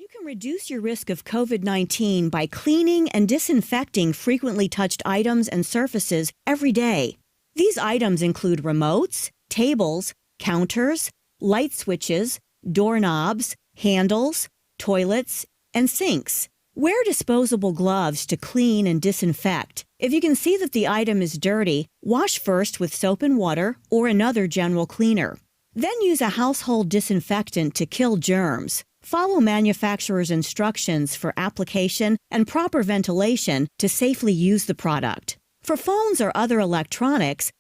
You can reduce your risk of COVID-19 by cleaning and disinfecting frequently touched items and surfaces every day. These items include remotes, tables, counters, light switches, doorknobs, handles, toilets, and sinks. Wear disposable gloves to clean and disinfect. If you can see that the item is dirty, wash first with soap and water or another general cleaner. Then use a household disinfectant to kill germs. Follow manufacturer's instructions for application and proper ventilation to safely use the product. For phones or other electronics,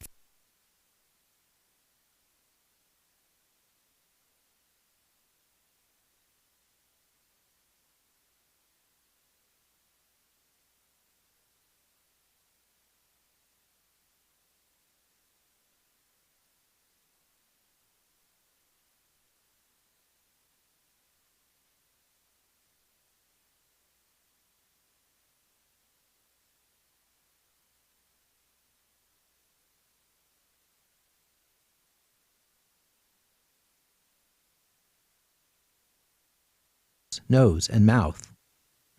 nose, and mouth.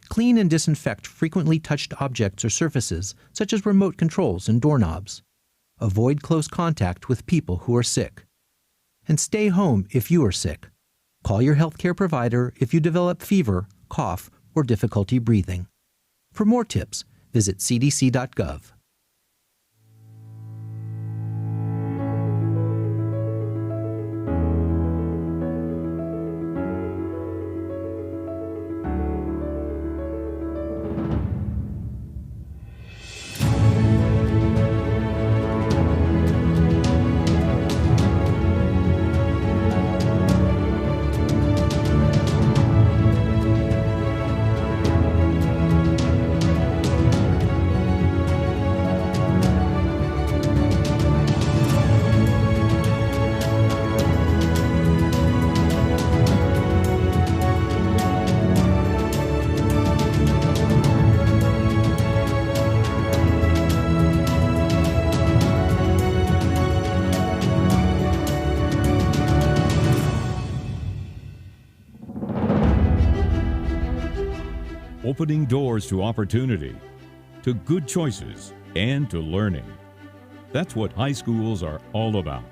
Clean and disinfect frequently touched objects or surfaces, such as remote controls and doorknobs. Avoid close contact with people who are sick. And stay home if you are sick. Call your healthcare provider if you develop fever, cough, or difficulty breathing. For more tips, visit cdc.gov. Opening doors to opportunity, to good choices, and to learning. That's what high schools are all about.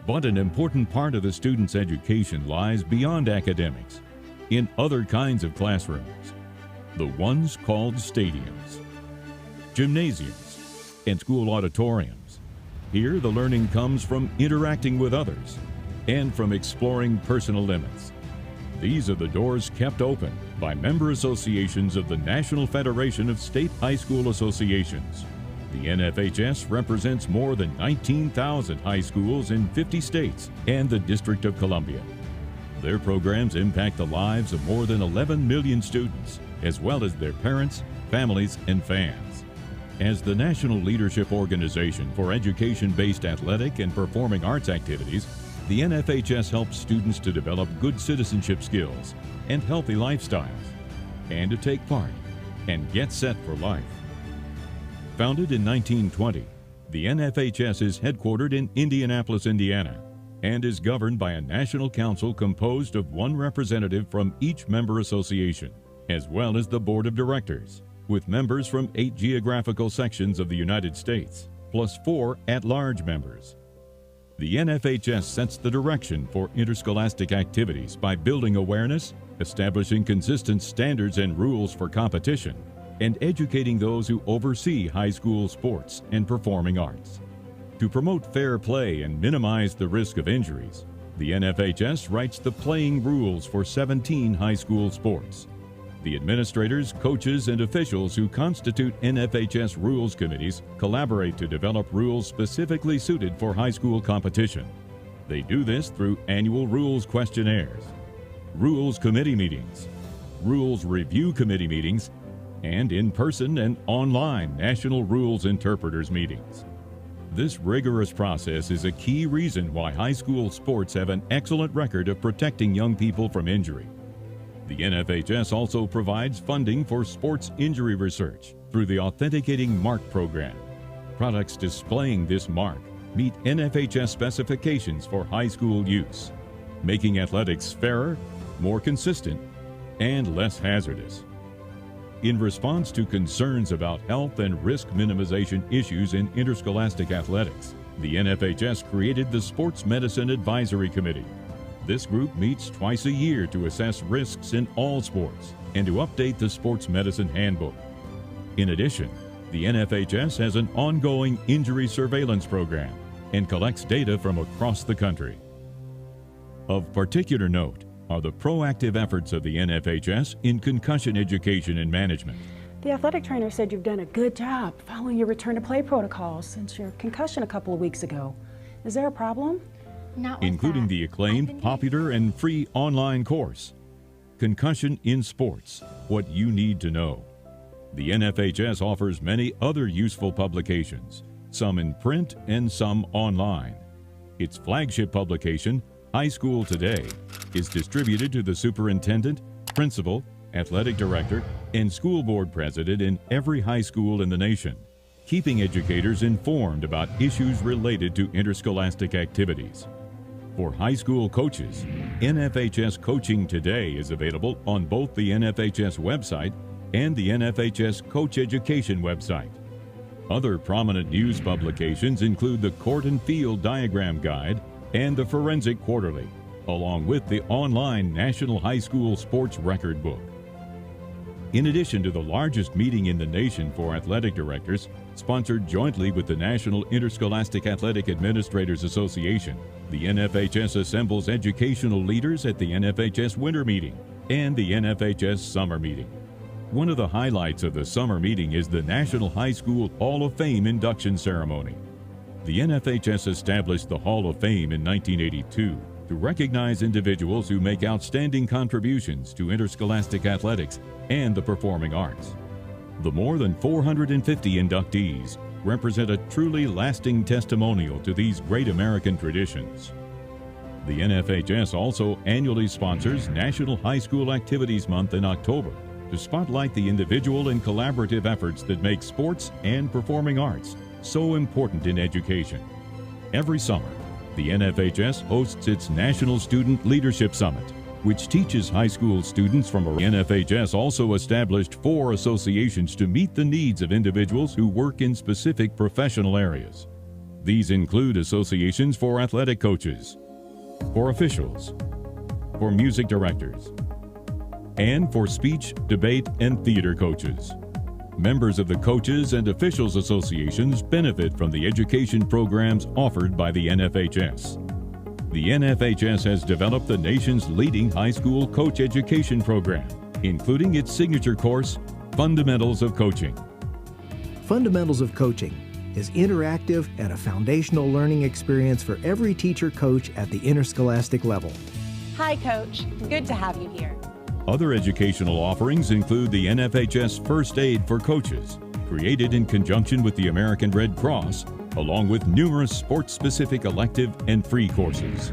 But an important part of the student's education lies beyond academics, in other kinds of classrooms, the ones called stadiums, gymnasiums, and school auditoriums. Here, the learning comes from interacting with others and from exploring personal limits. These are the doors kept open by member associations of the National Federation of State High School Associations. The NFHS represents more than 19,000 high schools in 50 states and the District of Columbia. Their programs impact the lives of more than 11 million students, as well as their parents, families, and fans. As the national leadership organization for education-based athletic and performing arts activities, the NFHS helps students to develop good citizenship skills and healthy lifestyles, and to take part and get set for life. Founded in 1920, the NFHS is headquartered in Indianapolis, Indiana, and is governed by a national council composed of one representative from each member association, as well as the board of directors, with members from 8 geographical sections of the United States, plus 4 at-large members. The NFHS sets the direction for interscholastic activities by building awareness, establishing consistent standards and rules for competition, and educating those who oversee high school sports and performing arts. To promote fair play and minimize the risk of injuries, the NFHS writes the playing rules for 17 high school sports. The administrators, coaches, and officials who constitute NFHS rules committees collaborate to develop rules specifically suited for high school competition. They do this through annual rules questionnaires, rules committee meetings, rules review committee meetings, and in-person and online national rules interpreters meetings. This rigorous process is a key reason why high school sports have an excellent record of protecting young people from injury. The NFHS also provides funding for sports injury research through the Authenticating Mark program. Products displaying this mark meet NFHS specifications for high school use, making athletics fairer, more consistent, and less hazardous. In response to concerns about health and risk minimization issues in interscholastic athletics, the NFHS created the Sports Medicine Advisory Committee. This group meets twice a year to assess risks in all sports and to update the Sports Medicine Handbook. In addition, the NFHS has an ongoing injury surveillance program and collects data from across the country. Of particular note are the proactive efforts of the NFHS in concussion education and management. The athletic trainer said you've done a good job following your return to play protocols since your concussion a couple of weeks ago. Is there a problem? Not with Including that. the acclaimed, popular, and free online course, Concussion in Sports, What You Need to Know. The NFHS offers many other useful publications, some in print and some online. Its flagship publication, High School Today, is distributed to the superintendent, principal, athletic director, and school board president in every high school in the nation, keeping educators informed about issues related to interscholastic activities. For high school coaches, NFHS Coaching Today is available on both the NFHS website and the NFHS Coach Education website. Other prominent news publications include the Court and Field Diagram Guide and the Forensic Quarterly, along with the online National High School Sports Record Book. In addition to the largest meeting in the nation for athletic directors, sponsored jointly with the National Interscholastic Athletic Administrators Association, the NFHS assembles educational leaders at the NFHS Winter Meeting and the NFHS Summer Meeting. One of the highlights of the summer meeting is the National High School Hall of Fame induction ceremony. The NFHS established the Hall of Fame in 1982 to recognize individuals who make outstanding contributions to interscholastic athletics and the performing arts. The more than 450 inductees represent a truly lasting testimonial to these great American traditions. The NFHS also annually sponsors National High School Activities Month in October to spotlight the individual and collaborative efforts that make sports and performing arts so important in education. Every summer, the NFHS hosts its National Student Leadership Summit, which teaches high school students from around. NFHS also established 4 associations to meet the needs of individuals who work in specific professional areas. These include associations for athletic coaches, for officials, for music directors, and for speech, debate, and theater coaches. Members of the Coaches and Officials Associations benefit from the education programs offered by the NFHS. The NFHS has developed the nation's leading high school coach education program, including its signature course, Fundamentals of Coaching. Fundamentals of Coaching is interactive and a foundational learning experience for every teacher coach at the interscholastic level. Hi, Coach. Good to have you here. Other educational offerings include the NFHS First Aid for Coaches, created in conjunction with the American Red Cross, along with numerous sports-specific elective and free courses.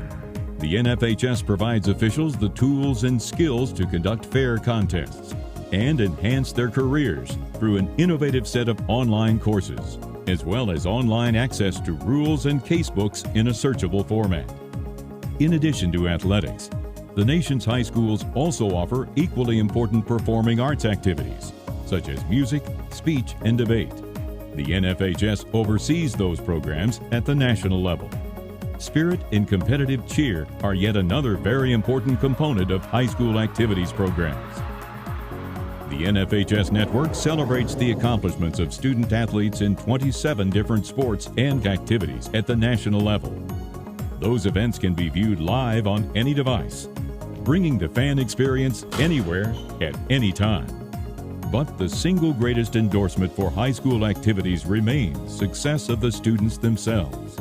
The NFHS provides officials the tools and skills to conduct fair contests and enhance their careers through an innovative set of online courses, as well as online access to rules and casebooks in a searchable format. In addition to athletics, the nation's high schools also offer equally important performing arts activities, such as music, speech, and debate. The NFHS oversees those programs at the national level. Spirit and competitive cheer are yet another very important component of high school activities programs. The NFHS network celebrates the accomplishments of student athletes in 27 different sports and activities at the national level. Those events can be viewed live on any device, bringing the fan experience anywhere at any time. But the single greatest endorsement for high school activities remains success of the students themselves,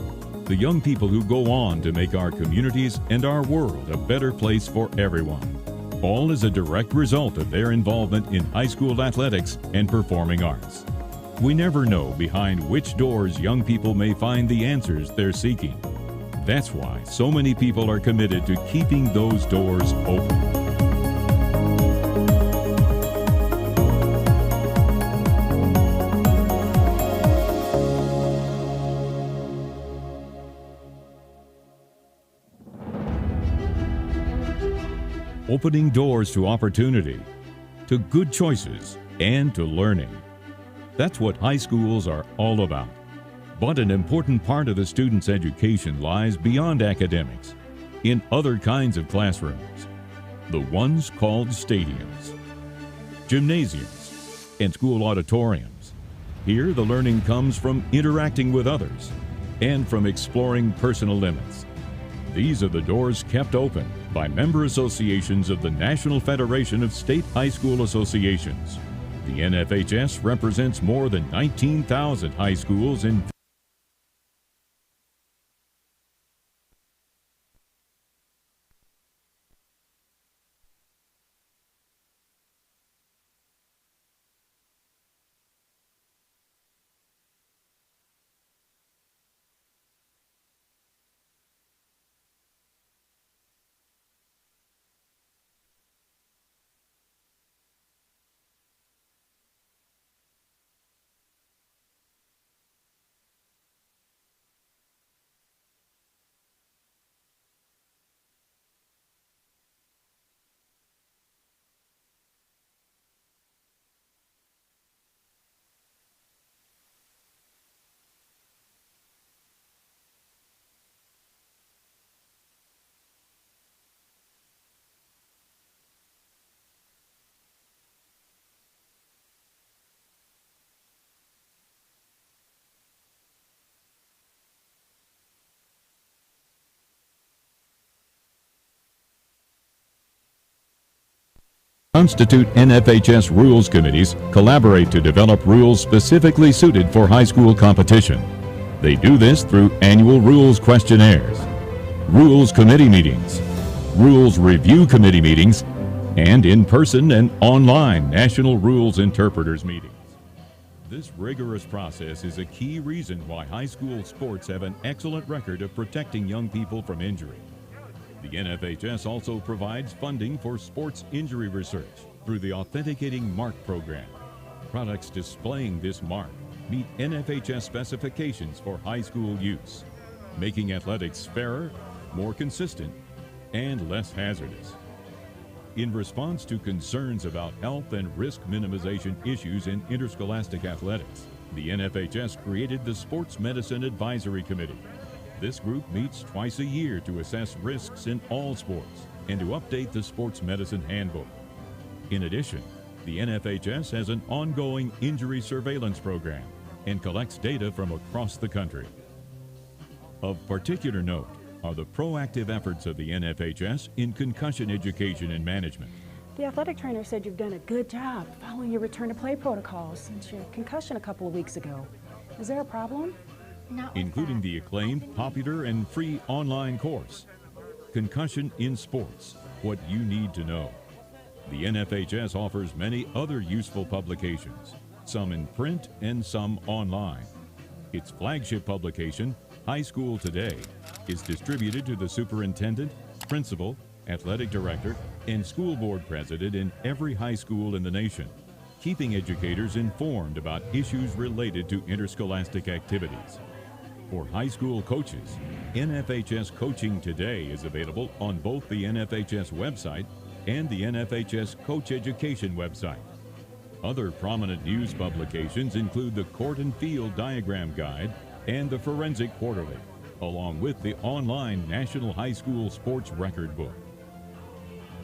the young people who go on to make our communities and our world a better place for everyone, all as a direct result of their involvement in high school athletics and performing arts. We never know behind which doors young people may find the answers they're seeking. That's why so many people are committed to keeping those doors open. opening doors to opportunity, to good choices, and to learning. That's what high schools are all about. But an important part of the student's education lies beyond academics, in other kinds of classrooms, the ones called stadiums, gymnasiums, and school auditoriums. Here, the learning comes from interacting with others and from exploring personal limits. These are the doors kept open by member associations of the National Federation of State High School Associations. The NFHS represents more than 19,000 high schools in constitute NFHS rules committees collaborate to develop rules specifically suited for high school competition. They do this through annual rules questionnaires, rules committee meetings, rules review committee meetings, and in-person and online national rules interpreters meetings. This rigorous process is a key reason why high school sports have an excellent record of protecting young people from injury. The NFHS also provides funding for sports injury research through the Authenticating Mark program. Products displaying this mark meet NFHS specifications for high school use, making athletics fairer, more consistent, and less hazardous. In response to concerns about health and risk minimization issues in interscholastic athletics, the NFHS created the Sports Medicine Advisory Committee. This group meets twice a year to assess risks in all sports and to update the Sports Medicine Handbook. In addition, the NFHS has an ongoing injury surveillance program and collects data from across the country. Of particular note are the proactive efforts of the NFHS in concussion education and management. The athletic trainer said you've done a good job following your return to play protocols since your concussion a couple of weeks ago. Is there a problem? Including the acclaimed, popular, and free online course, Concussion in Sports, What You Need to Know. The NFHS offers many other useful publications, some in print and some online. Its flagship publication, High School Today, is distributed to the superintendent, principal, athletic director, and school board president in every high school in the nation, keeping educators informed about issues related to interscholastic activities. For high school coaches, NFHS Coaching Today is available on both the NFHS website and the NFHS Coach Education website. Other prominent news publications include the Court and Field Diagram Guide and the Forensic Quarterly, along with the online National High School Sports Record Book.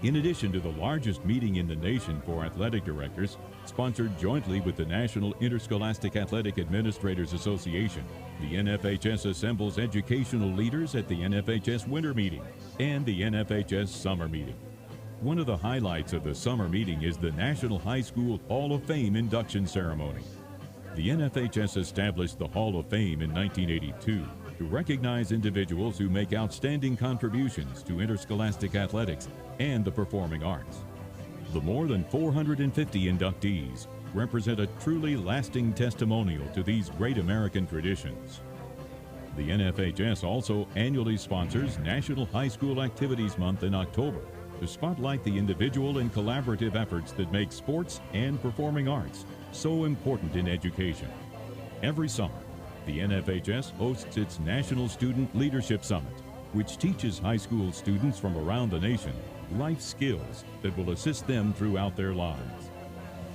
In addition to the largest meeting in the nation for athletic directors, sponsored jointly with the National Interscholastic Athletic Administrators Association, the NFHS assembles educational leaders at the NFHS Winter Meeting and the NFHS Summer Meeting. One of the highlights of the summer meeting is the National High School Hall of Fame induction ceremony. The NFHS established the Hall of Fame in 1982 to recognize individuals who make outstanding contributions to interscholastic athletics and the performing arts. The more than 450 inductees represent a truly lasting testimonial to these great American traditions. The NFHS also annually sponsors National High School Activities Month in October to spotlight the individual and collaborative efforts that make sports and performing arts so important in education. Every summer, the NFHS hosts its National Student Leadership Summit, which teaches high school students from around the nation life skills that will assist them throughout their lives.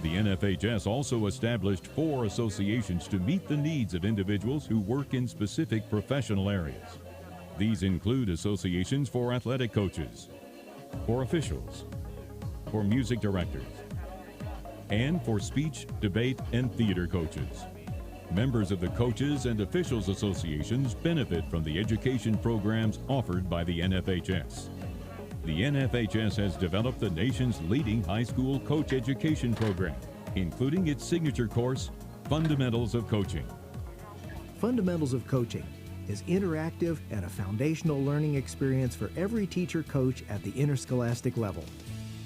The NFHS also established 4 associations to meet the needs of individuals who work in specific professional areas. These include associations for athletic coaches, for officials, for music directors, and for speech, debate, and theater coaches. Members of the Coaches and Officials Associations benefit from the education programs offered by the NFHS. The NFHS has developed the nation's leading high school coach education program, including its signature course, Fundamentals of Coaching. Fundamentals of Coaching is interactive and a foundational learning experience for every teacher coach at the interscholastic level.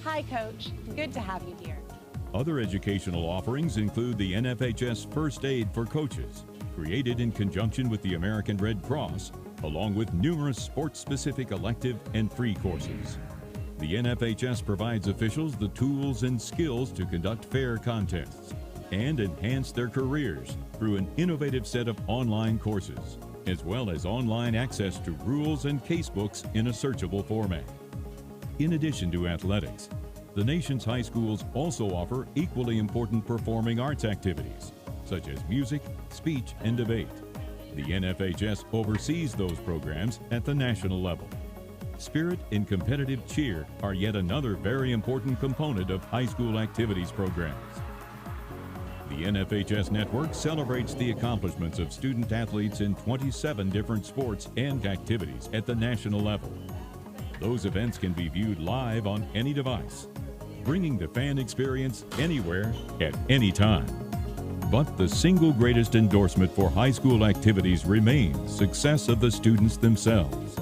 Hi, Coach. Good to have you here. Other educational offerings include the NFHS First Aid for Coaches, created in conjunction with the American Red Cross, along with numerous sports-specific elective and free courses. The NFHS provides officials the tools and skills to conduct fair contests and enhance their careers through an innovative set of online courses, as well as online access to rules and casebooks in a searchable format. In addition to athletics, the nation's high schools also offer equally important performing arts activities, such as music, speech, and debate. The NFHS oversees those programs at the national level. Spirit and competitive cheer are yet another very important component of high school activities programs. The NFHS network celebrates the accomplishments of student athletes in 27 different sports and activities at the national level. Those events can be viewed live on any device, bringing the fan experience anywhere at any time. But the single greatest endorsement for high school activities remains success of the students themselves,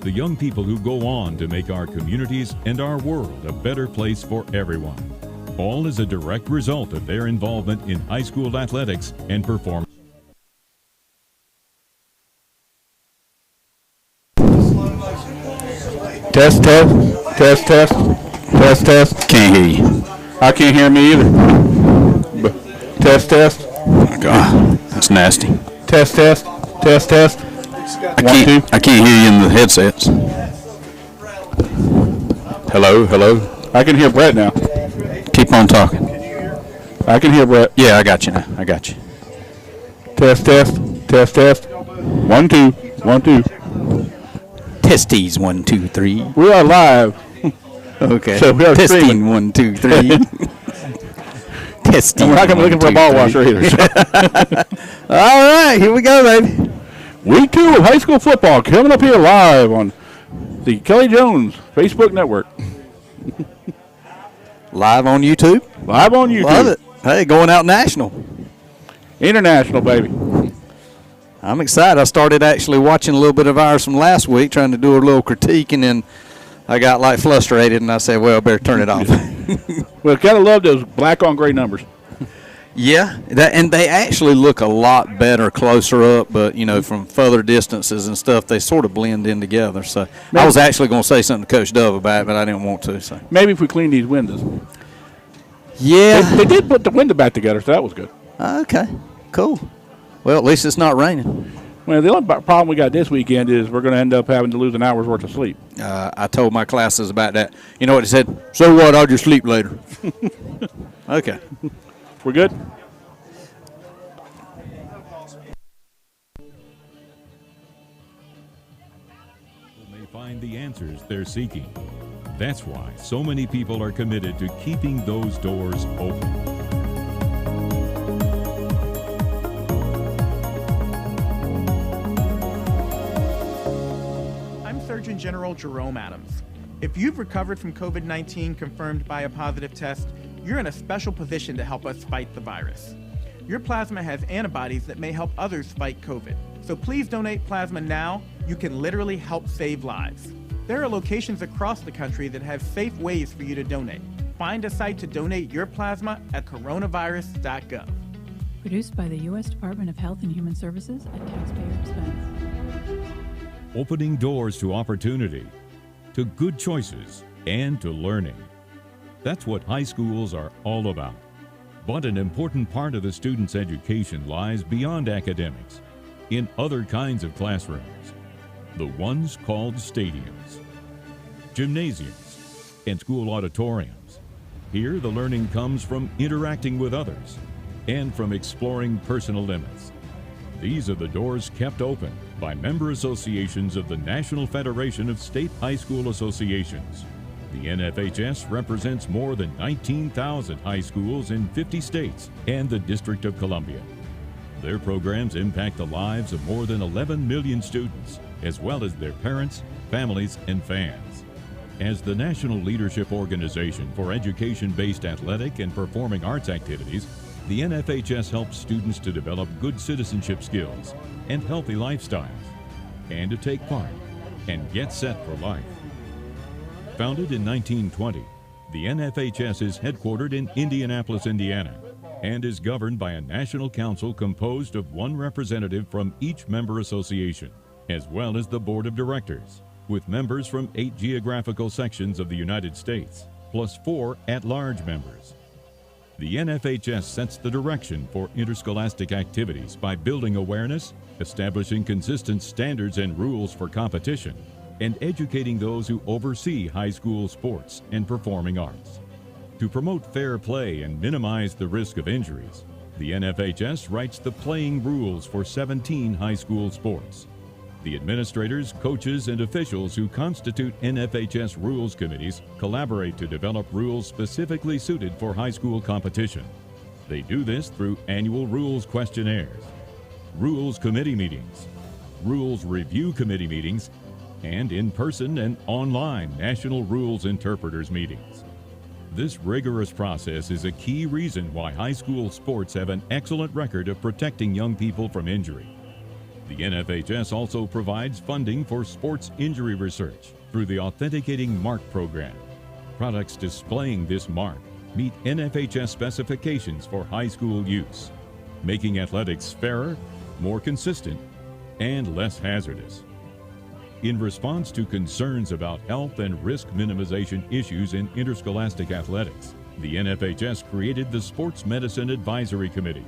the young people who go on to make our communities and our world a better place for everyone, all as a direct result of their involvement in high school athletics and performance. Test, test, test, test, test, test. Can't hear you. I can't hear me either. Test, test. Oh, God, that's nasty. Test, test, test, test. I can't hear you in the headsets. Hello, hello. I can hear Brett now. Keep on talking. I can hear Brett. Yeah, I got you now. I got you. Test, test, test, test. 1, 2, 1, 2. Testes 1, 2, 3. We are live. Okay. So we are testing streaming. 1, 2, 3. Testing. And we're not going to be looking for a ball washer either. So. All right, here we go, baby. Week 2 of high school football coming up here live on the Kelly Jones Facebook Network. Live on YouTube. Live on YouTube. Love it. Hey, going out national. International, baby. I'm excited. I started actually watching a little bit of ours from last week, trying to do a little critique, and then I got like frustrated, and I said, well, I better turn it off. Well, kind of love those black on gray numbers. Yeah, and they actually look a lot better closer up, but, you know, from further distances and stuff, they sort of blend in together. So maybe. I was actually going to say something to Coach Dove about it, but I didn't want to. So maybe if we clean these windows. Yeah. They did put the window back together, so that was good. Okay, cool. Well, at least it's not raining. Well, the only problem we got this weekend is we're going to end up having to lose an hour's worth of sleep. I told my classes about that. You know what he said? So what? I'll just sleep later. Okay. We're good? May find the answers they're seeking. That's why so many people are committed to keeping those doors open. Surgeon General Jerome Adams. If you've recovered from COVID-19 confirmed by a positive test, you're in a special position to help us fight the virus. Your plasma has antibodies that may help others fight COVID. So please donate plasma now. You can literally help save lives. There are locations across the country that have safe ways for you to donate. Find a site to donate your plasma at coronavirus.gov. Produced by the U.S. Department of Health and Human Services at taxpayer expense. Opening doors to opportunity, to good choices, and to learning. That's what high schools are all about. But an important part of the student's education lies beyond academics, in other kinds of classrooms, the ones called stadiums, gymnasiums, and school auditoriums. Here, the learning comes from interacting with others and from exploring personal limits. These are the doors kept open by member associations of the National Federation of State High School Associations. The NFHS represents more than 19,000 high schools in 50 states and the District of Columbia. Their programs impact the lives of more than 11 million students, as well as their parents, families, and fans. As the national leadership organization for education-based athletic and performing arts activities, the NFHS helps students to develop good citizenship skills and healthy lifestyles, and to take part and get set for life. Founded in 1920, the NFHS is headquartered in Indianapolis, Indiana, and is governed by a national council composed of one representative from each member association, as well as the board of directors, with members from 8 geographical sections of the United States, plus 4 at-large members. The NFHS sets the direction for interscholastic activities by building awareness, establishing consistent standards and rules for competition, and educating those who oversee high school sports and performing arts. To promote fair play and minimize the risk of injuries, the NFHS writes the playing rules for 17 high school sports. The administrators, coaches, and officials who constitute NFHS rules committees collaborate to develop rules specifically suited for high school competition. They do this through annual rules questionnaires, rules committee meetings, rules review committee meetings, and in-person and online national rules interpreters meetings. This rigorous process is a key reason why high school sports have an excellent record of protecting young people from injury. The NFHS also provides funding for sports injury research through the Authenticating Mark program. Products displaying this mark meet NFHS specifications for high school use, making athletics fairer, more consistent, and less hazardous. In response to concerns about health and risk minimization issues in interscholastic athletics, the NFHS created the Sports Medicine Advisory Committee.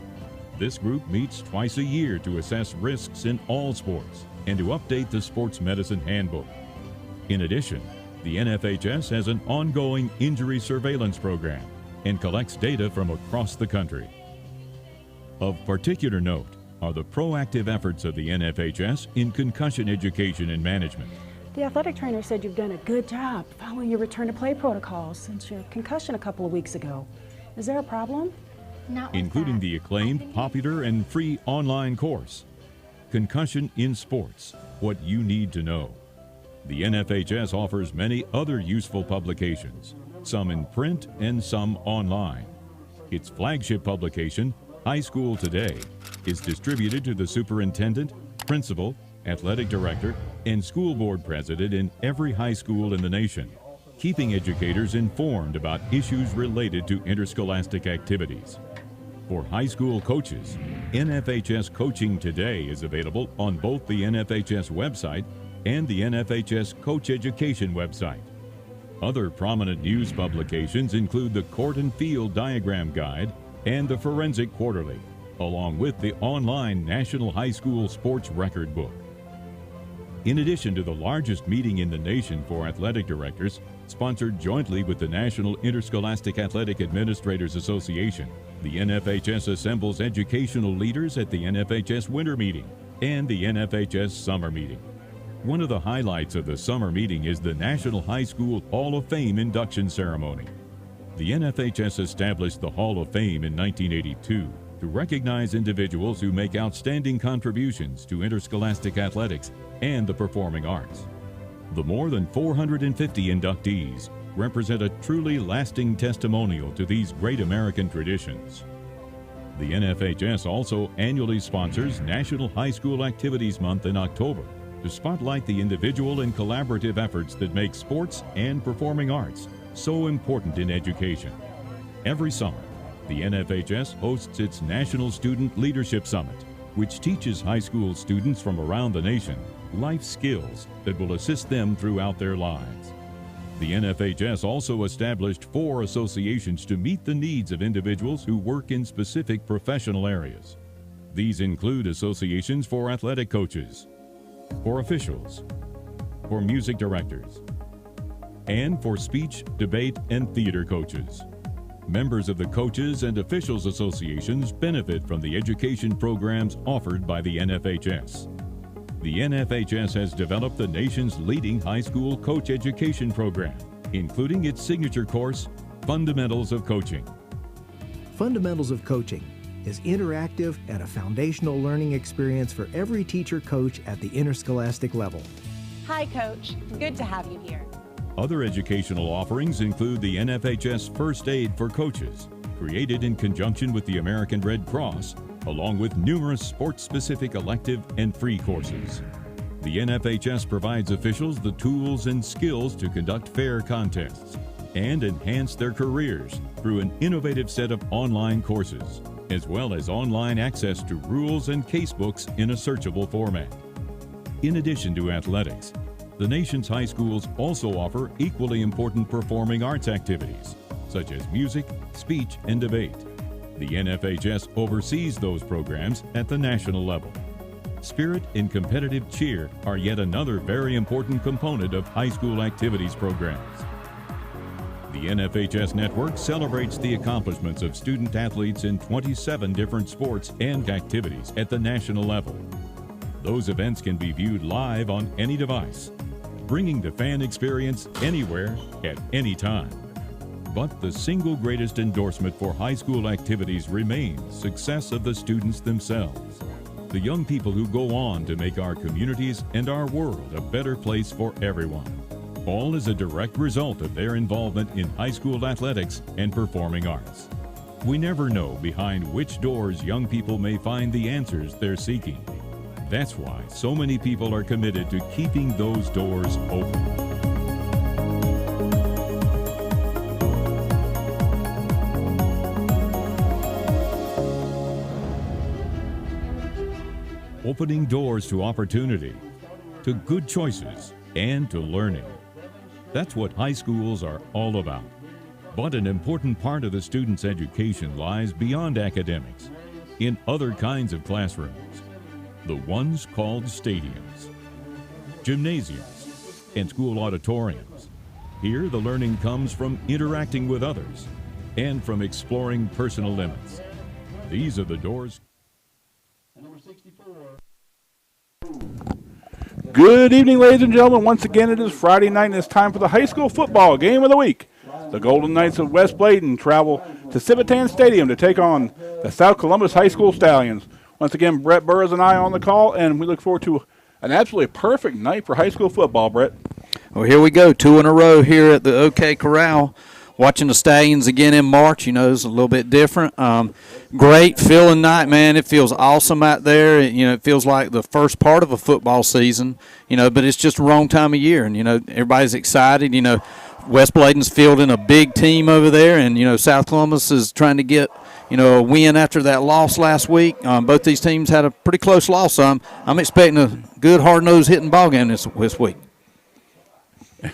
This group meets twice a year to assess risks in all sports and to update the Sports Medicine Handbook. In addition, the NFHS has an ongoing injury surveillance program and collects data from across the country. Of particular note are the proactive efforts of the NFHS in concussion education and management. The athletic trainer said you've done a good job following your return to play protocols since your concussion a couple of weeks ago. Is there a problem? Including the acclaimed, popular, and free online course, Concussion in Sports, What You Need to Know. The NFHS offers many other useful publications, some in print and some online. Its flagship publication, High School Today, is distributed to the superintendent, principal, athletic director, and school board president in every high school in the nation, keeping educators informed about issues related to interscholastic activities. For high school coaches, NFHS Coaching Today is available on both the NFHS website and the NFHS Coach Education website. Other prominent news publications include the Court and Field Diagram Guide and the Forensic Quarterly, along with the online National High School Sports Record Book. In addition to the largest meeting in the nation for athletic directors, sponsored jointly with the National Interscholastic Athletic Administrators Association, the NFHS assembles educational leaders at the NFHS Winter Meeting and the NFHS Summer Meeting. One of the highlights of the summer meeting is the National High School Hall of Fame induction ceremony. The NFHS established the Hall of Fame in 1982 to recognize individuals who make outstanding contributions to interscholastic athletics and the performing arts. The more than 450 inductees represent a truly lasting testimonial to these great American traditions. The NFHS also annually sponsors National High School Activities Month in October to spotlight the individual and collaborative efforts that make sports and performing arts so important in education. Every summer, the NFHS hosts its National Student Leadership Summit, which teaches high school students from around the nation life skills that will assist them throughout their lives. The NFHS also established 4 associations to meet the needs of individuals who work in specific professional areas. These include associations for athletic coaches, for officials, for music directors, and for speech, debate, and theater coaches. Members of the Coaches and Officials Associations benefit from the education programs offered by the NFHS. The NFHS has developed the nation's leading high school coach education program, including its signature course, Fundamentals of Coaching. Fundamentals of Coaching is interactive and a foundational learning experience for every teacher coach at the interscholastic level. Hi, Coach. Good to have you here. Other educational offerings include the NFHS First Aid for Coaches, created in conjunction with the American Red Cross, along with numerous sports-specific elective and free courses. The NFHS provides officials the tools and skills to conduct fair contests and enhance their careers through an innovative set of online courses, as well as online access to rules and casebooks in a searchable format. In addition to athletics, the nation's high schools also offer equally important performing arts activities, such as music, speech, and debate. The NFHS oversees those programs at the national level. Spirit and competitive cheer are yet another very important component of high school activities programs. The NFHS network celebrates the accomplishments of student athletes in 27 different sports and activities at the national level. Those events can be viewed live on any device, bringing the fan experience anywhere at any time. But the single greatest endorsement for high school activities remains success of the students themselves, the young people who go on to make our communities and our world a better place for everyone. All is a direct result of their involvement in high school athletics and performing arts. We never know behind which doors young people may find the answers they're seeking. That's why so many people are committed to keeping those doors open. Opening doors to opportunity, to good choices, and to learning. That's what high schools are all about. But an important part of the student's education lies beyond academics, in other kinds of classrooms. The ones called stadiums, gymnasiums, and school auditoriums. Here the learning comes from interacting with others and from exploring personal limits. These are the doors. Number 64. Good evening, ladies and gentlemen. Once again, it is Friday night, and it's time for the high school football game of the week. The Golden Knights of West Bladen travel to Civitan Stadium to take on the South Columbus High School Stallions. Once again, Brett Burrows and I on the call, and we look forward to an absolutely perfect night for high school football, Brett. Well, here we go, 2 in a row here at the OK Corral. Watching the Stallions again in March, you know, it's a little bit different. Great feeling night, man. It feels awesome out there. It feels like the first part of a football season, but it's just the wrong time of year. And, everybody's excited. West Bladen's fielding a big team over there, and, South Columbus is trying to get, a win after that loss last week. Both these teams had a pretty close loss, so I'm expecting a good, hard-nosed hitting ball game this week.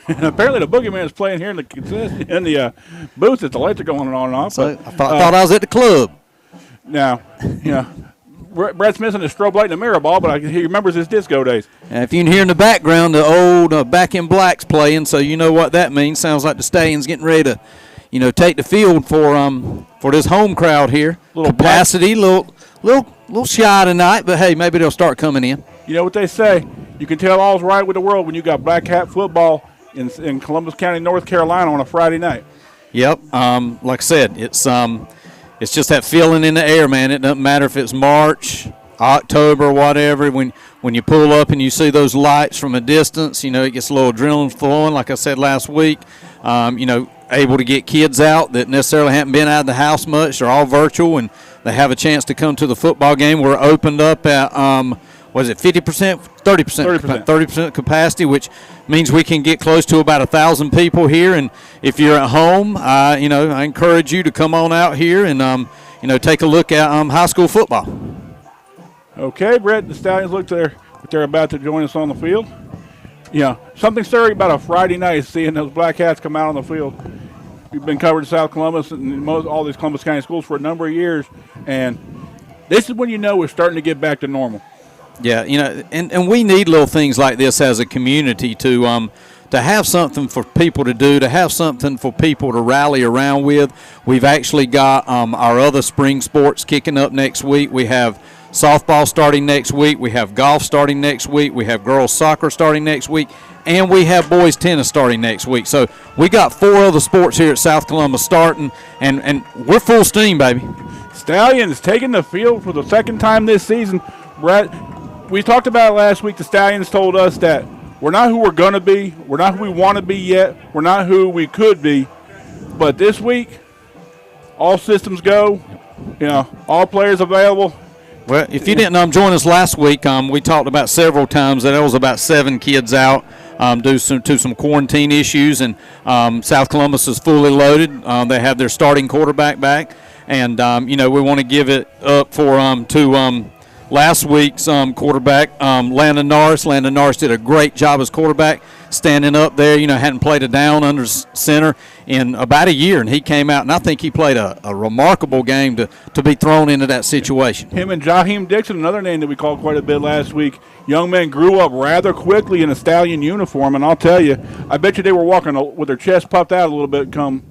And apparently the boogeyman is playing here in the booth as the lights are going on and off. So I thought I was at the club. Now, Brett's missing his strobe light and a mirror ball, but he remembers his disco days. And if you can hear in the background, the old Back in Black's playing, so you know what that means. Sounds like the Stallions getting ready to, take the field for this home crowd here. Little capacity, little shy tonight, but hey, maybe they'll start coming in. You know what they say? You can tell all's right with the world when you got black hat football in Columbus County, North Carolina on a Friday night. Yep. Like I said, it's just that feeling in the air, man. It doesn't matter if it's March, October, whatever. When you pull up and you see those lights from a distance, it gets a little adrenaline flowing. Like I said last week, able to get kids out that necessarily haven't been out of the house much. They're all virtual, and they have a chance to come to the football game. We're opened up at 50%, 30% capacity, which means we can get close to about 1,000 people here. And if you're at home, I encourage you to come on out here and take a look at high school football. Okay, Brett, the Stallions look like they're about to join us on the field. Something stirring about a Friday night, seeing those black hats come out on the field. We've been covering South Columbus and all these Columbus County schools for a number of years, and this is when we're starting to get back to normal. Yeah, and we need little things like this as a community to to have something for people to do, to have something for people to rally around with. We've actually got our other spring sports kicking up next week. We have softball starting next week. We have golf starting next week. We have girls soccer starting next week. And we have boys tennis starting next week. So we got 4 other sports here at South Columbus starting, and we're full steam, baby. Stallions taking the field for the second time this season. Brett, we talked about it last week. The Stallions told us that we're not who we're going to be. We're not who we want to be yet. We're not who we could be. But this week, all systems go. You know, all players available. Well, if you didn't join us last week, we talked about several times that there was about 7 kids out due to some quarantine issues, and South Columbus is fully loaded. They have their starting quarterback back, and we want to give it up for to last week's quarterback, Landon Norris. Landon Norris did a great job as quarterback, standing up there. Hadn't played a down under center in about a year, and he came out, and I think he played a remarkable game to be thrown into that situation. Him and Jaheim Dixon, another name that we called quite a bit last week. Young men grew up rather quickly in a Stallion uniform, and I'll tell you, I bet you they were walking with their chest puffed out a little bit come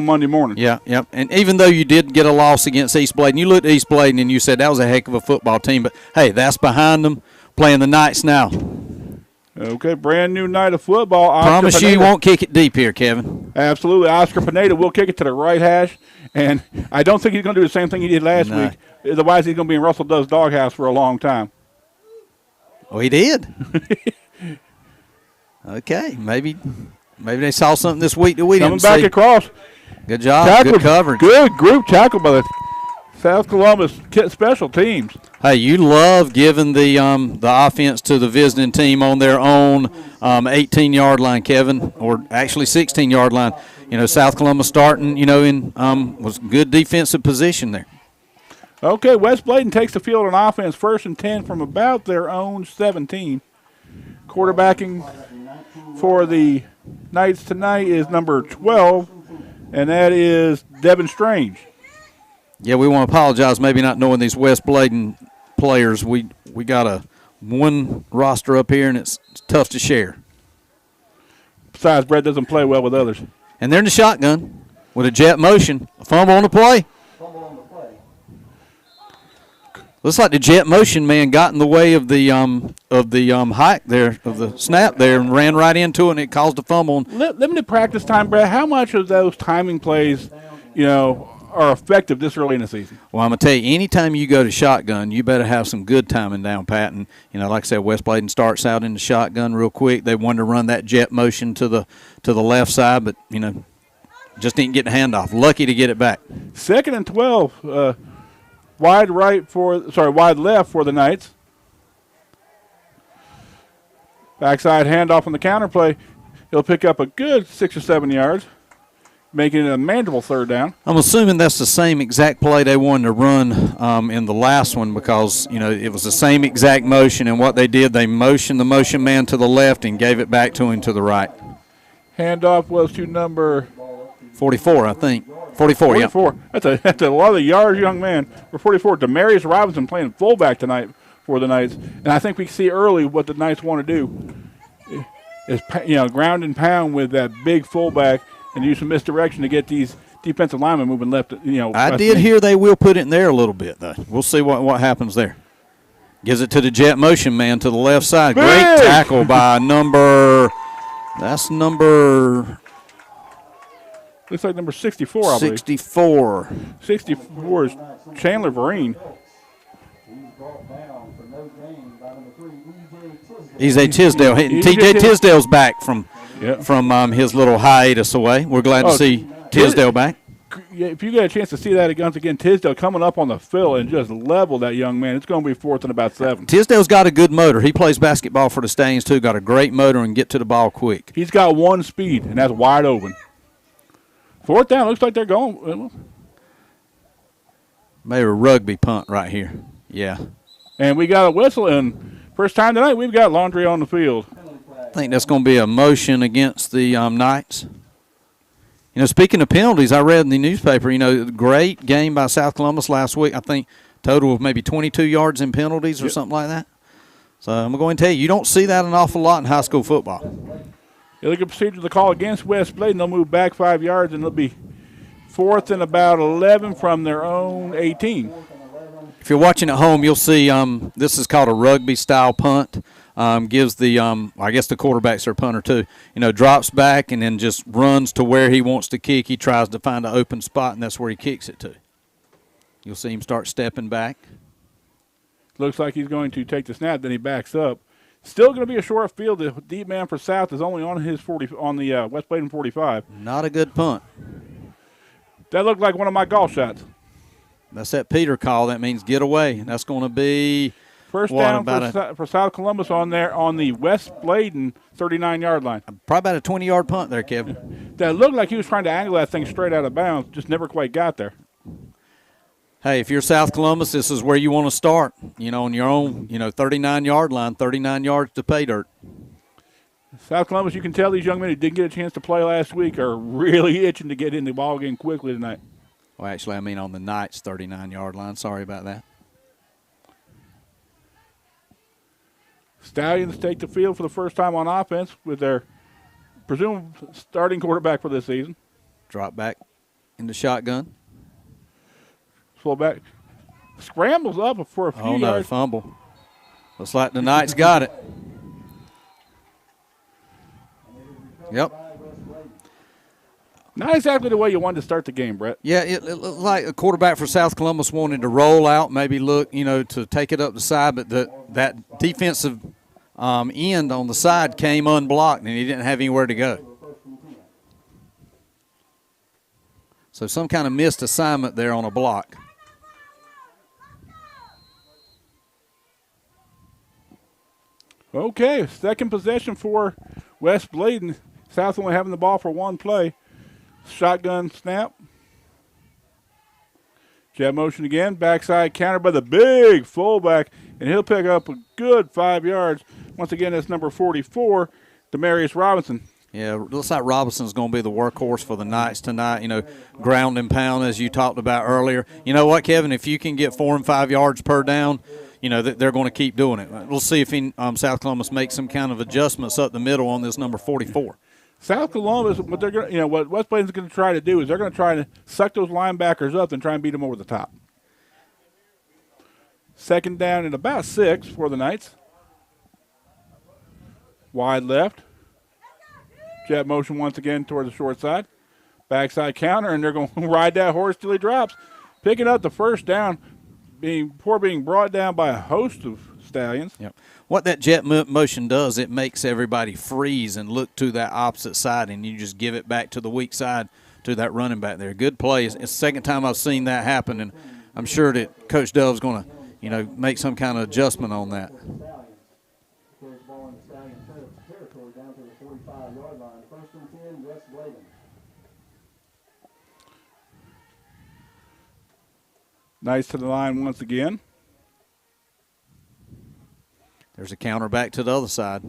Monday morning. Yeah. And even though you did get a loss against East Bladen, you looked at East Bladen and you said that was a heck of a football team. But, hey, that's behind them, playing the Knights now. Okay, brand new night of football. Oscar Promise Pineda. you won't kick it deep here, Kevin. Absolutely. Oscar Pineda will kick it to the right hash, and I don't think he's going to do the same thing he did last week. Otherwise, he's going to be in Russell Dove's doghouse for a long time. Oh, he did? Okay, maybe they saw something this week that we didn't see. Coming back across. Good job. Good coverage. Good group tackle by the South Columbus special teams. Hey, you love giving the offense to the visiting team on their own 18-yard line, Kevin, or actually 16-yard line. South Columbus starting, in was good defensive position there. Okay, West Bladen takes the field on offense, 1st and 10 from about their own 17. Quarterbacking for the Knights tonight is number 12, and that is Devin Strange. Yeah, we want to apologize maybe not knowing these West Bladen players. We got one roster up here, and it's tough to share. Besides, Brett doesn't play well with others. And they're in the shotgun with a jet motion. A fumble on the play. Looks like the jet motion man got in the way of the hike there, of the snap there, and ran right into it, and it caused a fumble. Limited practice time, Brett. How much of those timing plays, are effective this early in the season? Well, I'm going to tell you, anytime you go to shotgun, you better have some good timing down pat. And, like I said, West Bladen starts out in the shotgun real quick. They wanted to run that jet motion to the left side, but, just didn't get the handoff. Lucky to get it back. 2nd and 12, wide left for the Knights. Backside handoff on the counter play. He'll pick up a good 6 or 7 yards, making it a manageable 3rd down. I'm assuming that's the same exact play they wanted to run in the last one because, it was the same exact motion, and what they did, they motioned the motion man to the left and gave it back to him to the right. Handoff was to number 44, I think. 44, yeah. That's a lot of yards, young man. For 44, Demarius Robinson playing fullback tonight for the Knights. And I think we see early what the Knights want to do is, ground and pound with that big fullback and use some misdirection to get these defensive linemen moving left. I did hear they will put it in there a little bit, though. We'll see what happens there. Gives it to the jet motion man to the left side. Big. Great tackle by number. Looks like number 64, I believe. 64. 64 is Chandler Vereen. EJ Tisdale. TJ Tisdale's back from his little hiatus away. We're glad to see Tisdale back. Yeah, if you get a chance to see that once again, Tisdale coming up on the field and just level that young man. It's going to be 4th and about 7. Tisdale's got a good motor. He plays basketball for the Stallions, too. Got a great motor and get to the ball quick. He's got one speed, and that's wide open. 4th down. Looks like they're going. Maybe a rugby punt right here. Yeah. And we got a whistle, and first time tonight we've got laundry on the field. I think that's going to be a motion against the Knights. Speaking of penalties, I read in the newspaper, great game by South Columbus last week. I think total of maybe 22 yards in penalties or something like that. So I'm going to tell you, you don't see that an awful lot in high school football. Illegal procedure to call against West Bladen. They'll move back 5 yards, and it'll be 4th and about 11 from their own 18. If you're watching at home, you'll see this is called a rugby-style punt. Gives the, I guess the quarterback's their punter too, drops back and then just runs to where he wants to kick. He tries to find an open spot, and that's where he kicks it to. You'll see him start stepping back. Looks like he's going to take the snap, then he backs up. Still going to be a short field. The deep man for South is only on his 40 on the West Bladen 45. Not a good punt. That looked like one of my golf shots. That's that Peter call. That means get away. That's going to be first down for South Columbus on the West Bladen 39-yard line. Probably about a 20-yard punt there, Kevin. That looked like he was trying to angle that thing straight out of bounds, just never quite got there. Hey, if you're South Columbus, this is where you want to start, on your own, 39-yard line, 39 yards to pay dirt. South Columbus, you can tell these young men who didn't get a chance to play last week are really itching to get in the ball game quickly tonight. Well, actually, I mean on the Knights' 39-yard line. Sorry about that. Stallions take the field for the first time on offense with their presumed starting quarterback for this season. Drop back into shotgun. Fullback scrambles up for a few yards. Oh, no, fumble. Looks like the Knights got it. Yep. Not exactly the way you wanted to start the game, Brett. Yeah, it looked like a quarterback for South Columbus wanted to roll out, maybe look, to take it up the side, but that defensive end on the side came unblocked, and he didn't have anywhere to go. So some kind of missed assignment there on a block. Okay, second possession for West Bladen. South only having the ball for one play. Shotgun snap. Jet motion again. Backside counter by the big fullback, and he'll pick up a good 5 yards. Once again, that's number 44, Demarius Robinson. Yeah, looks like Robinson's going to be the workhorse for the Knights tonight. Ground and pound, as you talked about earlier. You know what, Kevin? If you can get 4 and 5 yards per down, they're going to keep doing it. We'll see if South Columbus makes some kind of adjustments up the middle on this number 44. South Columbus, what they're going, what West Bladen's going to try to do is they're going to try to suck those linebackers up and try and beat them over the top. Second down and about 6 for the Knights. Wide left. Jet motion once again toward the short side. Backside counter, and they're going to ride that horse till he drops. Picking up the first down, being brought down by a host of Stallions. Yep. What that jet motion does, it makes everybody freeze and look to that opposite side, and you just give it back to the weak side to that running back there. Good play. It's the second time I've seen that happen, and I'm sure that Coach Dove's going to, make some kind of adjustment on that. Nice to the line once again. There's a counter back to the other side.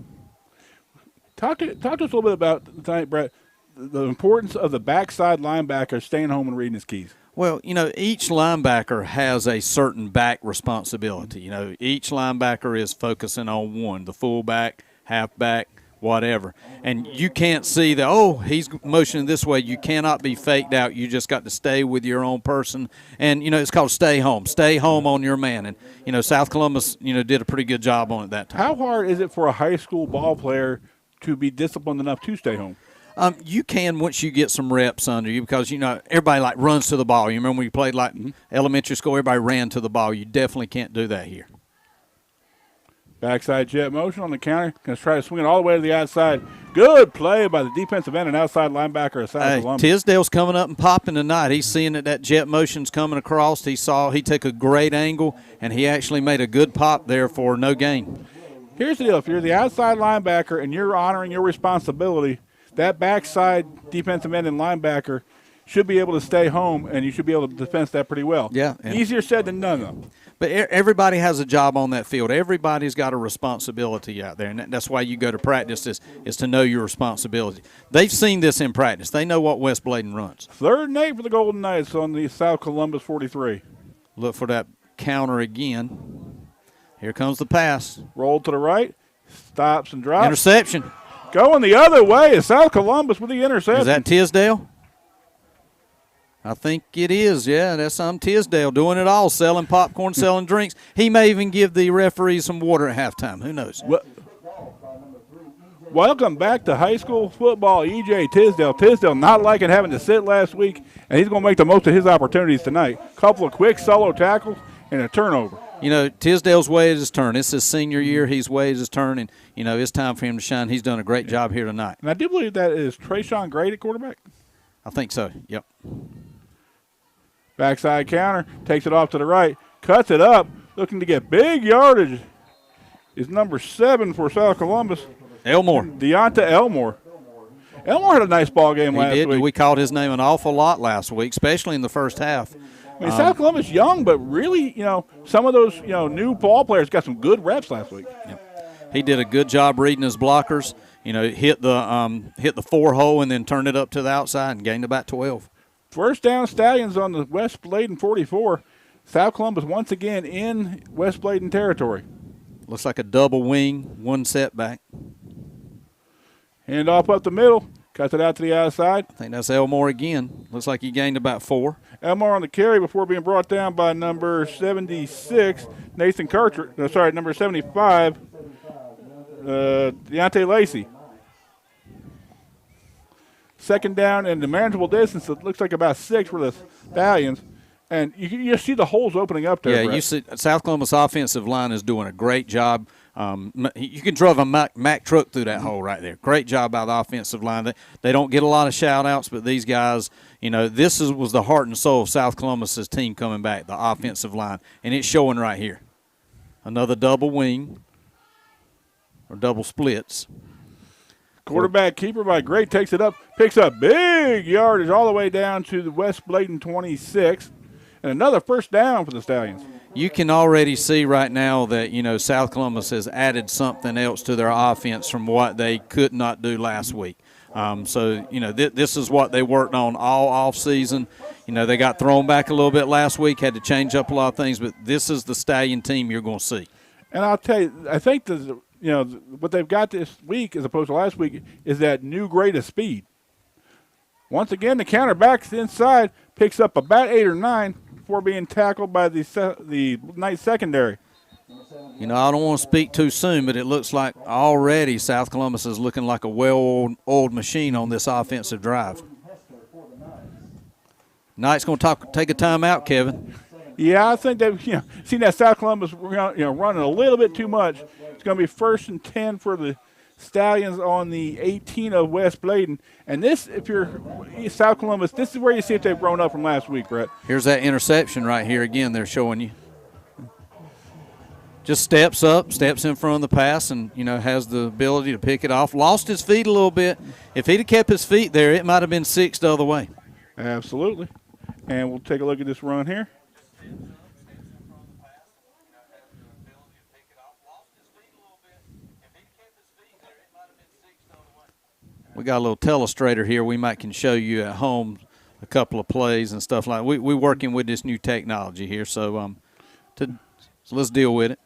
Talk to us a little bit about tonight, Brett, the importance of the backside linebacker staying home and reading his keys. Well, each linebacker has a certain back responsibility. Each linebacker is focusing on one, the fullback, halfback, whatever. And you can't see that, he's motioning this way. You cannot be faked out. You just got to stay with your own person. And, it's called stay home. Stay home on your man. And, South Columbus, did a pretty good job on it that time. How hard is it for a high school ball player to be disciplined enough to stay home? You can once you get some reps under you because, everybody, runs to the ball. You remember when you played, elementary school, everybody ran to the ball. You definitely can't do that here. Backside jet motion on the counter. Going to try to swing it all the way to the outside. Good play by the defensive end and outside linebacker of South Columbus. Tisdale's coming up and popping tonight. He's seeing that jet motion's coming across. He took a great angle, and he actually made a good pop there for no gain. Here's the deal. If you're the outside linebacker and you're honoring your responsibility, that backside defensive end and linebacker should be able to stay home, and you should be able to defend that pretty well. Yeah. Easier said than done, though. But everybody has a job on that field. Everybody's got a responsibility out there, and that's why you go to practice is to know your responsibility. They've seen this in practice. They know what West Bladen runs. 3rd and 8 for the Golden Knights on the South Columbus 43. Look for that counter again. Here comes the pass. Roll to the right. Stops and drops. Interception. Going the other way is South Columbus with the interception. Is that Tisdale? I think it is, yeah. That's Tisdale doing it all, selling popcorn, selling drinks. He may even give the referees some water at halftime. Who knows? Welcome back to high school football, E.J. Tisdale. Tisdale not liking having to sit last week, and he's going to make the most of his opportunities tonight. Couple of quick solo tackles and a turnover. You know, Tisdale's waited his turn. It's his senior year. He's waited his turn, and, you know, it's time for him to shine. He's done a great job here tonight. And I do believe that is Trayshawn Gray at quarterback. I think so, yep. Backside counter, takes it off to the right, cuts it up, looking to get big yardage. Is number 7 for South Columbus. Elmore. Deonta Elmore. Elmore had a nice ball game last week. We called his name an awful lot last week, especially in the first half. I mean, South Columbus young, but really, you know, some of those, you know, new ball players got some good reps last week. Yep. He did a good job reading his blockers. You know, hit the 4 hole and then turned it up to the outside and gained about 12. First down Stallions on the West Bladen 44. South Columbus once again in West Bladen territory. Looks like a double wing, 1 setback. Hand off up the middle, cuts it out to the outside. I think that's Elmore again. Looks like he gained about 4. Elmore on the carry before being brought down by number 76, Nathan Carter. No, sorry, number 75, Deontay Lacey. Second down and the manageable distance. It looks like about 6 for the Stallions. And you see the holes opening up there. Yeah, Brett. you see South Columbus offensive line is doing a great job. You can drive a Mack truck through that hole right there. Great job by the offensive line. They don't get a lot of shout-outs, but these guys, you know, was the heart and soul of South Columbus's team coming back, the offensive line, and it's showing right here. Another double wing or double splits. Quarterback keeper by Gray takes it up, picks up big yardage all the way down to the West Bladen 26, and another first down for the Stallions. You can already see right now that, you know, South Columbus has added something else to their offense from what they could not do last week. So, you know, this is what they worked on all off season. You know, they got thrown back a little bit last week, had to change up a lot of things, but this is the Stallion team you're going to see. And I'll tell you, I think what they've got this week as opposed to last week is that new grade of speed. Once again, the counter backs inside, picks up about 8 or 9 before being tackled by the night secondary. You know, I don't want to speak too soon, but it looks like already South Columbus is looking like a well-oiled machine on this offensive drive. Knight's going to take a timeout, Kevin. Yeah, I think they've seen that South Columbus running a little bit too much. It's going to be 1st and 10 for the Stallions on the 18 of West Bladen. And this, if you're South Columbus, this is where you see if they've grown up from last week, Brett. Here's that interception right here again they're showing you. Just steps up, steps in front of the pass, and, you know, has the ability to pick it off. Lost his feet a little bit. If he'd have kept his feet there, it might have been 6 the other way. Absolutely. And we'll take a look at this run here. We got a little telestrator here. We can show you at home a couple of plays and stuff like that. We're working with this new technology here, so let's deal with it.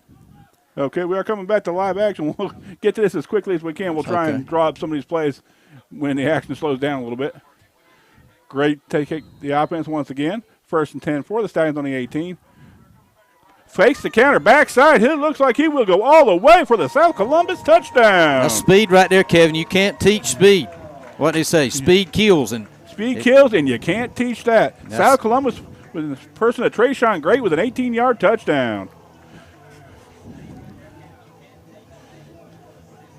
Okay, we are coming back to live action. We'll get to this as quickly as we can. We'll try and draw up some of these plays when the action slows down a little bit. Great take the offense once again. 1st and 10 for the Stallions on the 18. Fakes the counter backside. It looks like he will go all the way for the South Columbus touchdown. That's speed right there, Kevin. You can't teach speed. What did they say? Speed kills. Speed kills, and you can't teach that. South Columbus with a person at Trayshawn Gray with an 18-yard touchdown.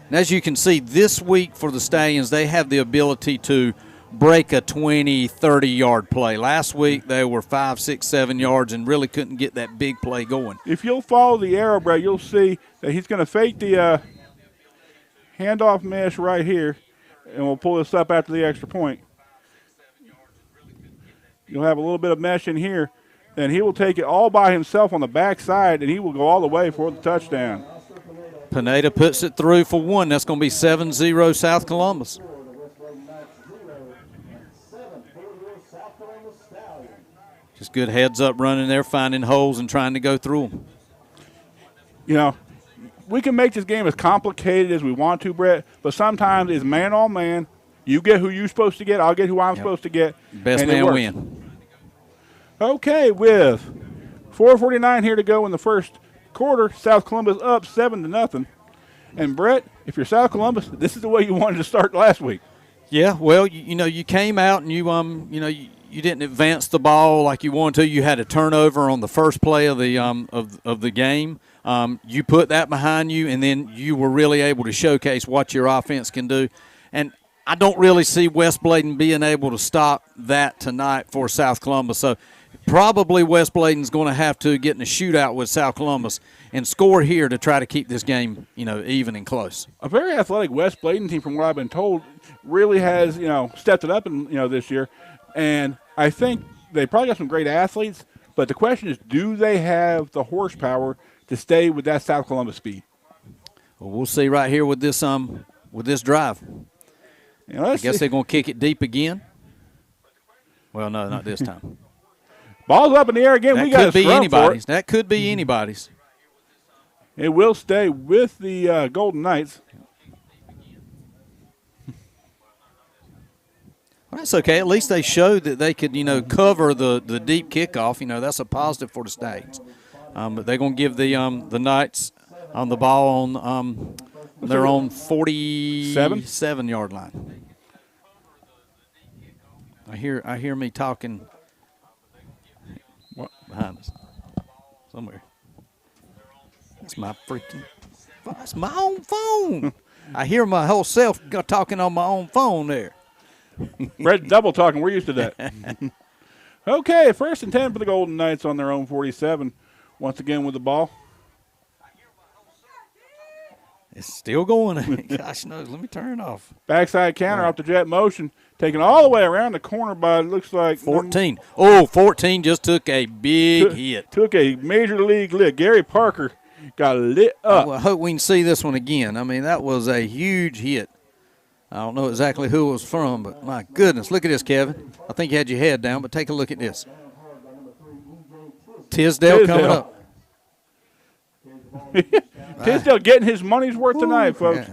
And as you can see, this week for the Stallions, they have the ability to break a 20, 30-yard play. Last week, they were 5, 6, 7 yards and really couldn't get that big play going. If you'll follow the arrow, Brad, you'll see that he's going to fake the handoff mesh right here, and we'll pull this up after the extra point. You'll have a little bit of mesh in here, and he will take it all by himself on the backside, and he will go all the way for the touchdown. Pineda puts it through for 1. That's going to be 7-0 South Columbus. Just good heads up running there, finding holes and trying to go through them. You know, we can make this game as complicated as we want to, Brett, but sometimes it's man on man. You get who you're supposed to get, I'll get who I'm supposed to get. Best man win. Okay, with 4:49 here to go in the first quarter, South Columbus up 7-0. And Brett, if you're South Columbus, this is the way you wanted to start last week. Yeah, well, you came out and you didn't advance the ball like you wanted to. You had a turnover on the first play of the of the game. You put that behind you, and then you were really able to showcase what your offense can do. And I don't really see West Bladen being able to stop that tonight for South Columbus. So probably West Bladen's going to have to get in a shootout with South Columbus and score here to try to keep this game, even and close. A very athletic West Bladen team, from what I've been told, really has, stepped it up this year. And I think they probably got some great athletes, but the question is, do they have the horsepower to stay with that South Columbus speed? Well, we'll see right here with this drive. I guess they're going to kick it deep again. Well, no, not this time. Ball's up in the air again. That We got could be anybody's. That could be anybody's. It will stay with the Golden Knights. Well, that's okay. At least they showed that they could, cover the deep kickoff. That's a positive for the Stags. But they're going to give the Knights on the ball on their own 47-yard line. I hear me talking behind us somewhere. It's my own phone. I hear my whole self talking on my own phone there. Brett double talking. We're used to that. Okay, 1st and 10 for the Golden Knights on their own 47. Once again with the ball. It's still going. Gosh knows. Let me turn it off. Backside counter off the jet motion. Taken all the way around the corner by, it looks like 14. 14 just took a big hit. Took a major league lick. Gary Parker got lit up. I hope we can see this one again. I mean, that was a huge hit. I don't know exactly who it was from, but my goodness, look at this, Kevin. I think you had your head down, but take a look at this. Tisdale coming up. Tisdale getting his money's worth tonight, folks.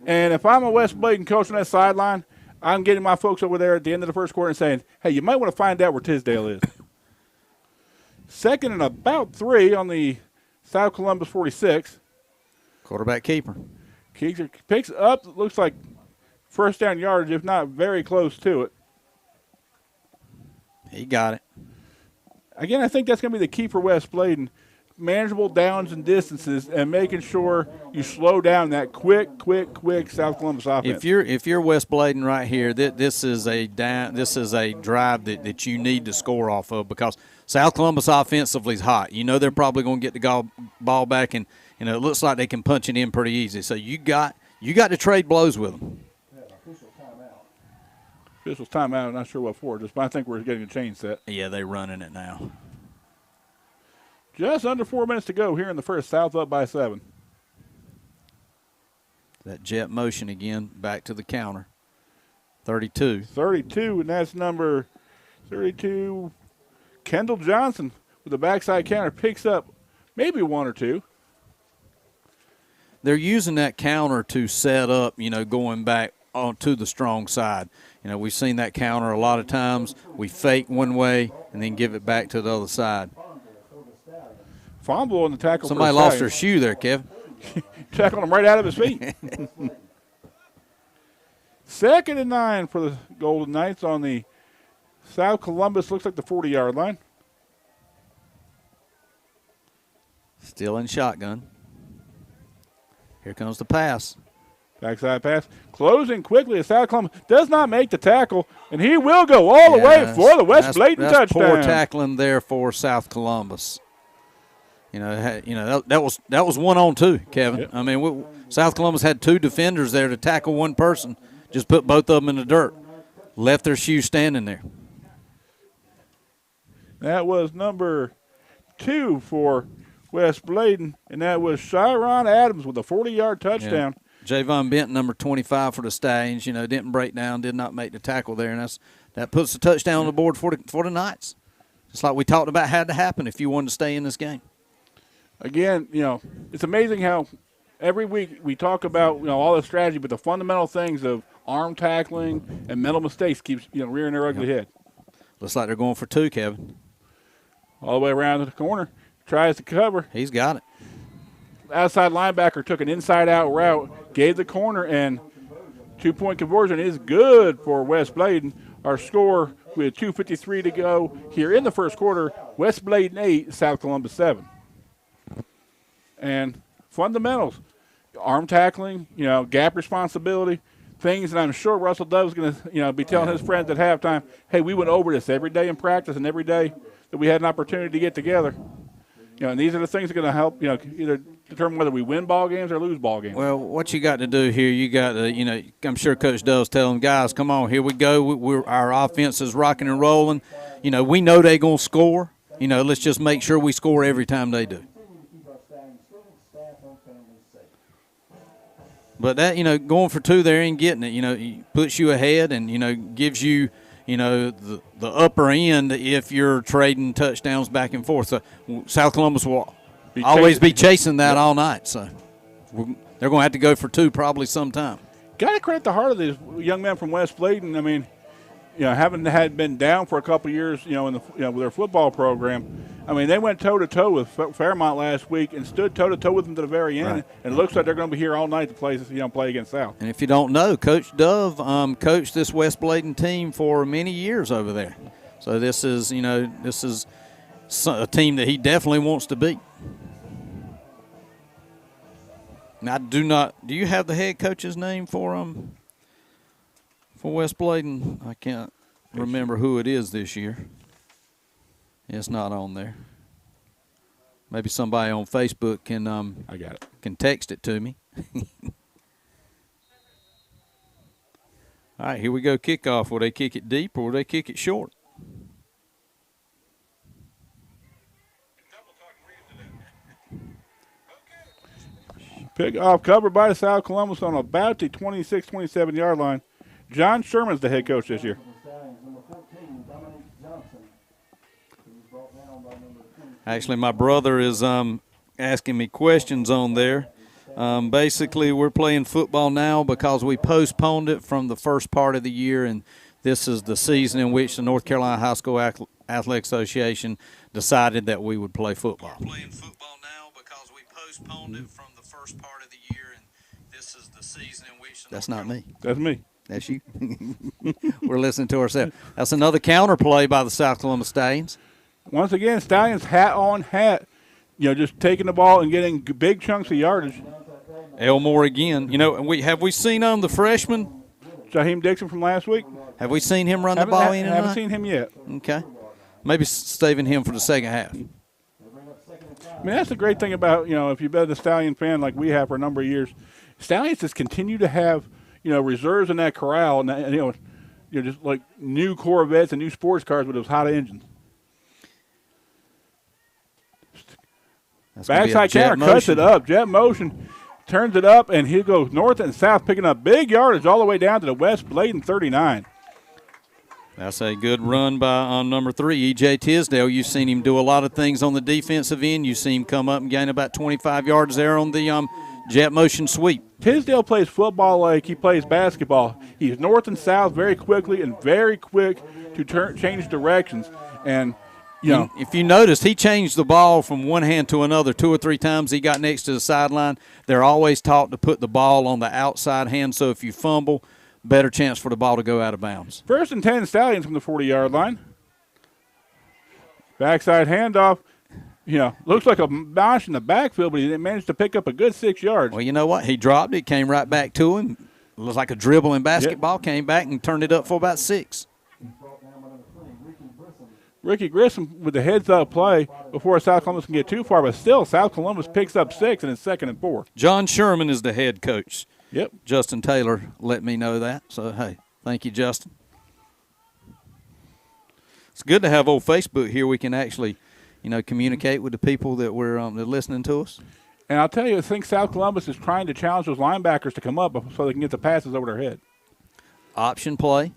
And if I'm a West Bladen coach on that sideline, I'm getting my folks over there at the end of the first quarter and saying, hey, you might want to find out where Tisdale is. 2nd and about 3 on the South Columbus 46. Quarterback keeper. Picks up, looks like first down yardage, if not very close to it. He got it. Again, I think that's going to be the key for West Bladen. Manageable downs and distances and making sure you slow down that quick South Columbus offense. If you're West Bladen right here, this is a drive that you need to score off of, because South Columbus offensively is hot. They're probably going to get the ball back, and it looks like they can punch it in pretty easy. So you got to trade blows with them. Official's timeout. I'm not sure what for. I think we're getting a chain set. Yeah, they're running it now. Just under 4 minutes to go here in the first. South up by 7. That jet motion again, back to the counter. 32. 32, and that's number 32. Kendall Johnson with the backside counter picks up maybe 1 or 2. They're using that counter to set up, going back onto the strong side. We've seen that counter a lot of times. We fake one way and then give it back to the other side. Fumble on the tackle. Somebody lost their shoe there, Kevin. Tackled him right out of his feet. 2nd and 9 for the Golden Knights on the South Columbus, looks like the 40-yard line. Still in shotgun. Here comes the pass. Backside pass. Closing quickly as South Columbus does not make the tackle, and he will go all the way for the West Bladen touchdown. Poor tackling there for South Columbus. That was 1 on 2, Kevin. Yep. I mean, South Columbus had 2 defenders there to tackle one person, just put both of them in the dirt, left their shoes standing there. That was number 2 for West Bladen, and that was Chiron Adams with a 40-yard touchdown. Yeah. Javon Benton, number 25 for the Stallions, didn't break down, did not make the tackle there, and that puts the touchdown on the board for the Knights. Just like we talked about had to happen if you wanted to stay in this game. again, it's amazing how every week we talk about, all the strategy, but the fundamental things of arm tackling and mental mistakes keeps, rearing their ugly head. Looks like they're going for two, Kevin. All the way around to the corner. Tries to cover. He's got it. Outside linebacker took an inside-out route, gave the corner, and 2-point conversion is good for West Bladen. Our score with 2:53 to go here in the first quarter, West Bladen 8, South Columbus 7. And fundamentals, arm tackling, gap responsibility, things that I'm sure Russell Dove's going to, be telling his friends at halftime, hey, we went over this every day in practice and every day that we had an opportunity to get together. And these are the things that are going to help, either determine whether we win ball games or lose ball games. Well, what you got to do here, you got to, I'm sure Coach Dove's telling guys, come on, here we go. Our offense is rocking and rolling. We know they're going to score. Let's just make sure we score every time they do. But that, going for two there and getting it, puts you ahead and, gives you, the upper end if you're trading touchdowns back and forth. So South Columbus will always be chasing that all night. So they're going to have to go for two probably sometime. Got to credit the heart of these young men from West Bladen. I mean, haven't been down for a couple of years, with their football program. I mean, they went toe-to-toe with Fairmont last week and stood toe-to-toe with them to the very end. Right. And it looks like they're going to be here all night to play against South. And if you don't know, Coach Dove coached this West Bladen team for many years over there. So this is a team that he definitely wants to beat. Now, do you have the head coach's name for West Bladen? I can't remember who it is this year. It's not on there. Maybe somebody on Facebook can I got it. Can text it to me. All right, here we go. Kickoff. Will they kick it deep or will they kick it short? Pick off covered by South Columbus on about the 26, 27-yard line. John Sherman's the head coach this year. Actually, my brother is asking me questions on there. Basically, we're playing football now because we postponed it from the first part of the year, and this is the season in which the North Carolina High School Athletic Association decided that we would play football. We're playing football now because we postponed it from the first part of the year, and this is the season in which That's not me. That's me. That's you. We're listening to ourselves. That's another counter play by the South Columbus Stallions. Once again, Stallions hat on hat, just taking the ball and getting big chunks of yardage. Elmore again. Have we seen the freshman? Shaheem Dixon from last week. Have we seen him run the ball in? Haven't seen him yet. Okay. Maybe saving him for the second half. I mean, that's the great thing about, if you've been a Stallion fan like we have for a number of years, Stallions just continue to have, reserves in that corral and just like new Corvettes and new sports cars with those hot engines. Backside counter cuts it up. Jet motion turns it up, and he goes north and south, picking up big yardage all the way down to the West Bladen 39. That's a good run by number 3, E.J. Tisdale. You've seen him do a lot of things on the defensive end. You've seen him come up and gain about 25 yards there on the jet motion sweep. Tisdale plays football like he plays basketball. He's north and south very quickly and very quick to change directions. And if you noticed, he changed the ball from one hand to another 2 or 3 times. He got next to the sideline. They're always taught to put the ball on the outside hand, so if you fumble, better chance for the ball to go out of bounds. 1st and 10 Stallions from the 40-yard line. Backside handoff. Looks like a mosh in the backfield, but he managed to pick up a good 6 yards. Well, you know what? He dropped it, came right back to him. It was like a dribble in basketball, came back and turned it up for about 6. Ricky Grissom with the heads-up play before South Columbus can get too far, but still South Columbus picks up 6, and it's 2nd and 4. John Sherman is the head coach. Yep. Justin Taylor let me know that. So, hey, thank you, Justin. It's good to have old Facebook here. We can actually, communicate with the people that were listening to us. And I'll tell you, I think South Columbus is trying to challenge those linebackers to come up so they can get the passes over their head. Option play.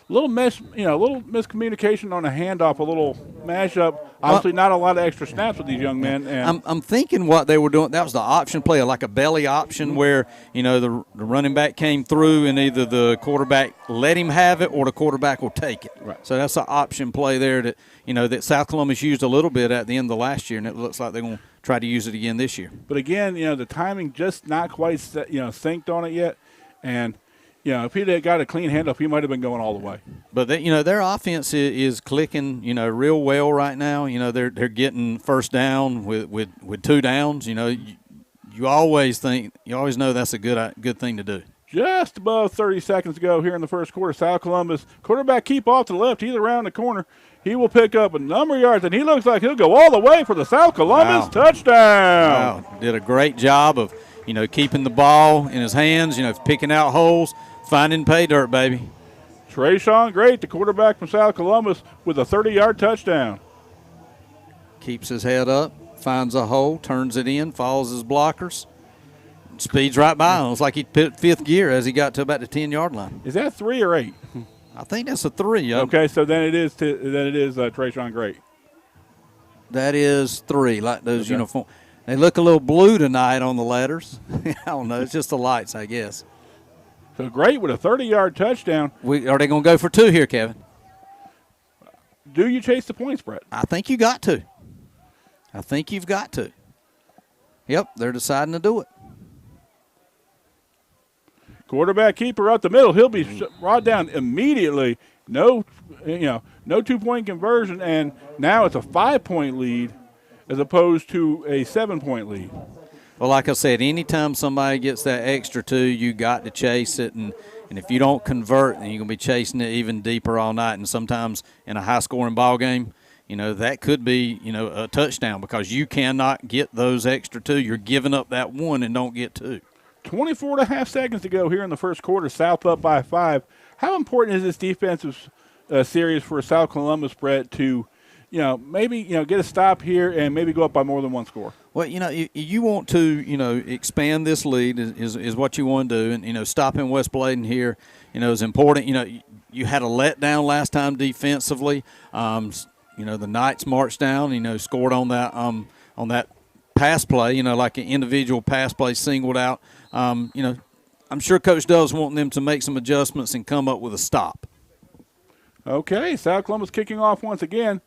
little miscommunication on a handoff, a little mashup. Obviously, not a lot of extra snaps with these young men. And I'm thinking what they were doing. That was the option play, like a belly option, where the running back came through, and either the quarterback let him have it or the quarterback will take it. Right. So that's an option play there that that South Columbus used a little bit at the end of the last year, and it looks like they're going to try to use it again this year. But again, the timing just not quite synced on it yet, and. If he'd have got a clean handoff, he might have been going all the way. But their offense is clicking, real well right now. They're getting first down with 2 downs. You always know that's a good thing to do. Just above 30 seconds to go here in the first quarter. South Columbus quarterback keep off to the left. He's around the corner. He will pick up a number of yards, and he looks like he'll go all the way for the South Columbus touchdown. Wow, did a great job of keeping the ball in his hands. Picking out holes. Finding pay dirt, baby. Trayshawn Great, the quarterback from South Columbus, with a 30-yard touchdown. Keeps his head up, finds a hole, turns it in, follows his blockers, speeds right by him. It's like he put 5th gear as he got to about the 10-yard line. Is that 3 or 8? I think that's a 3. Okay, so then it is Trayshawn Great. That is 3, like those uniform. They look a little blue tonight on the letters. I don't know. It's just the lights, I guess. So Great with a 30-yard touchdown. Are they going to go for 2 here, Kevin? Do you chase the point spread? I think you got to. I think you've got to. Yep, they're deciding to do it. Quarterback keeper up the middle. He'll be brought down immediately. No 2-point conversion, and now it's a 5-point lead as opposed to a 7-point lead. Well, like I said, anytime somebody gets that extra 2, you got to chase it. And if you don't convert, then you're going to be chasing it even deeper all night. And sometimes in a high-scoring ball game, that could be, a touchdown because you cannot get those extra 2. You're giving up that 1 and don't get 2. 24.5 seconds to go here in the first quarter. South up by 5. How important is this defensive series for South Columbus, Brett, to maybe get a stop here and maybe go up by more than 1 score? Well, you want to, expand this lead is what you want to do. And, stopping West Bladen here, is important. You had a letdown last time defensively. The Knights marched down, scored on that pass play, like an individual pass play singled out. I'm sure Coach Dove's wanting them to make some adjustments and come up with a stop. Okay, South Columbus kicking off once again.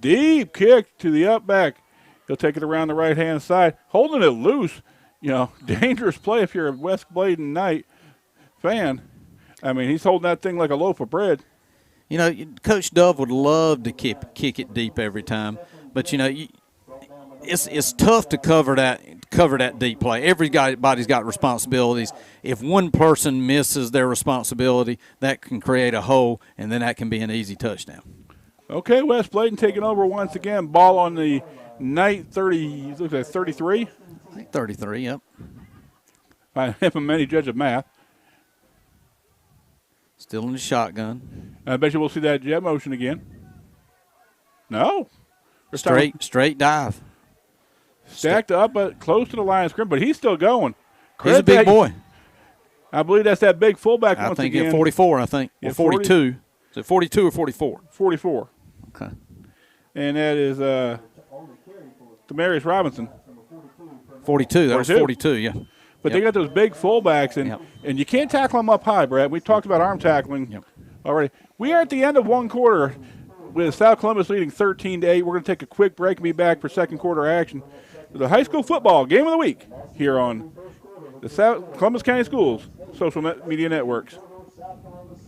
Deep kick to the up back. He'll take it around the right-hand side, holding it loose. Dangerous play if you're a West Bladen Knight fan. I mean, he's holding that thing like a loaf of bread. Coach Dove would love to kick it deep every time, but it's tough to cover that deep play. Everybody's got responsibilities. If one person misses their responsibility, that can create a hole, and then that can be an easy touchdown. Okay, West Bladen taking over once again. Ball on the Knight 30, looks like 33. I think 33, yep. I am a many judge of math. Still in the shotgun. I bet you we'll see that jet motion again. No. Straight dive. Stacked up, but close to the line of scrimmage, but he's still going. He's a big boy. I believe that's that big fullback once again. I think at 44, I think. Or 42. Is it 42 or 44? 44. Okay. And that is Demarius Robinson. 42. That was 42, yeah. But they got those big fullbacks, and you can't tackle them up high, Brad. We talked about arm tackling already. We are at the end of 1 quarter with South Columbus leading 13-8. We're going to take a quick break and be back for second quarter action. The high school football game of the week here on the South Columbus County Schools social media networks.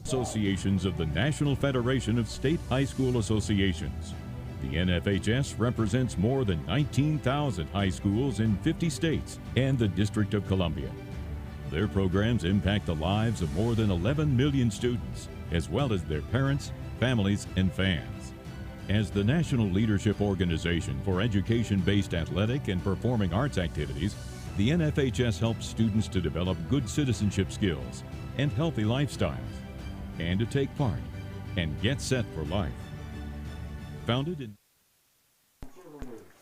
Associations of the National Federation of State High School Associations. The NFHS represents more than 19,000 high schools in 50 states and the District of Columbia. Their programs impact the lives of more than 11 million students, as well as their parents, families, and fans. As the national leadership organization for education-based athletic and performing arts activities, the NFHS helps students to develop good citizenship skills and healthy lifestyles, and to take part and get set for life. Founded in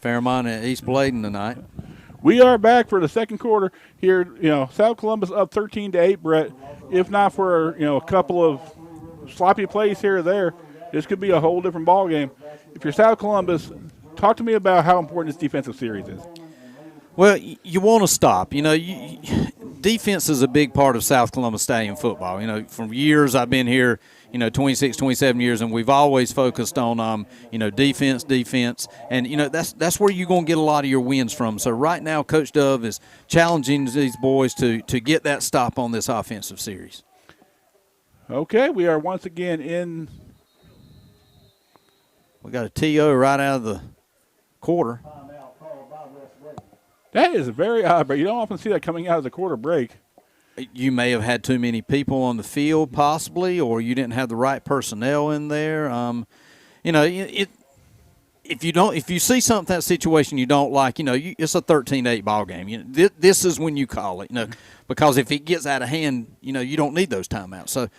Fairmont at East Bladen tonight. We are back for the second quarter here. South Columbus up 13-8, Brett. If not for a couple of sloppy plays here or there, this could be a whole different ball game. If you're South Columbus, talk to me about how important this defensive series is. Well, you want to stop. Defense is a big part of South Columbus Stadium football. For years I've been here, 26, 27 years, and we've always focused on, defense. And, that's where you're going to get a lot of your wins from. So right now Coach Dove is challenging these boys to get that stop on this offensive series. Okay, we are once again in. We got a TO right out of the quarter. That is very odd, but you don't often see that coming out of the quarter break. You may have had too many people on the field, possibly, or you didn't have the right personnel in there. If you see something that situation you don't like, it's a 13-8 ball game. This is when you call it, because if it gets out of hand, you don't need those timeouts. So,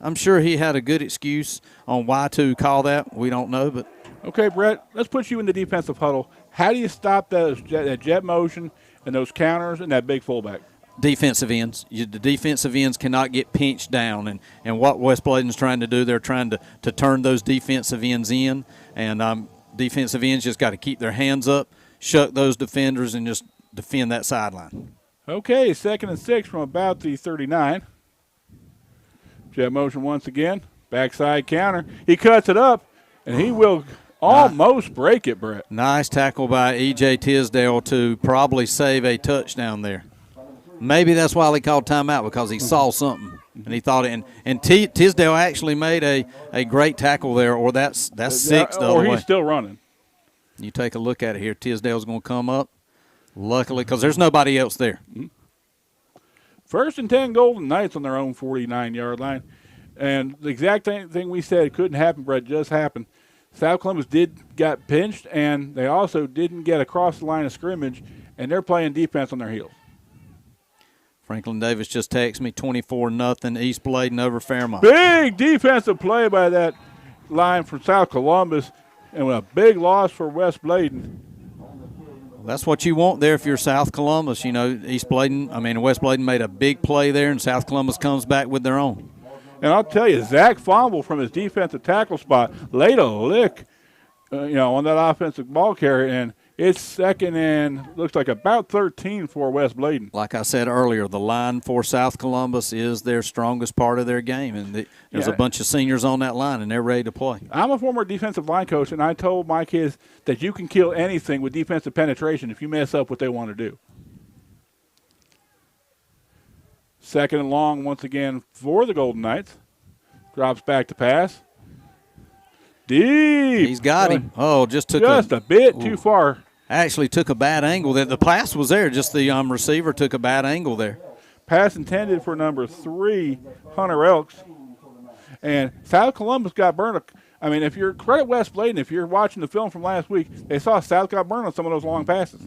I'm sure he had a good excuse on why to call that. We don't know, but. Okay, Brett, let's put you in the defensive huddle. How do you stop that jet motion and those counters and that big fullback? Defensive ends. The defensive ends cannot get pinched down. And what West Bladen's trying to do, they're trying to turn those defensive ends in. And defensive ends just got to keep their hands up, shuck those defenders, and just defend that sideline. Okay, 2nd and 6 from about the 39. Jet motion once again. Backside counter. He cuts it up, and he will almost break it, Brett. Nice tackle by E.J. Tisdale to probably save a touchdown there. Maybe that's why they called timeout, because he saw something and he thought it. And Tisdale actually made a great tackle there, or that's 6 the other way. Or he's still running. You take a look at it here. Tisdale's going to come up, luckily, because there's nobody else there. 1st and 10 Golden Knights on their own 49-yard line. And the exact thing we said couldn't happen, Brett, just happened. South Columbus got pinched, and they also didn't get across the line of scrimmage, and they're playing defense on their heels. Franklin Davis just texted me 24-0 East Bladen over Fairmont. Big defensive play by that line from South Columbus, and a big loss for West Bladen. That's what you want there if you're South Columbus. West Bladen made a big play there, and South Columbus comes back with their own. And I'll tell you, Zach Fomble from his defensive tackle spot laid a lick, on that offensive ball carrier, and it's 2nd and looks like about 13 for West Bladen. Like I said earlier, the line for South Columbus is their strongest part of their game, and there's a bunch of seniors on that line, and they're ready to play. I'm a former defensive line coach, and I told my kids that you can kill anything with defensive penetration if you mess up what they want to do. 2nd and long once again for the Golden Knights. Drops back to pass. Deep. He's got him. Oh, just took a bit too far. Actually took a bad angle there. The pass was there. Just the receiver took a bad angle there. Pass intended for number 3, Hunter Elks. And South Columbus got burned. If you're credit West Bladen, if you're watching the film from last week, they saw South got burned on some of those long passes.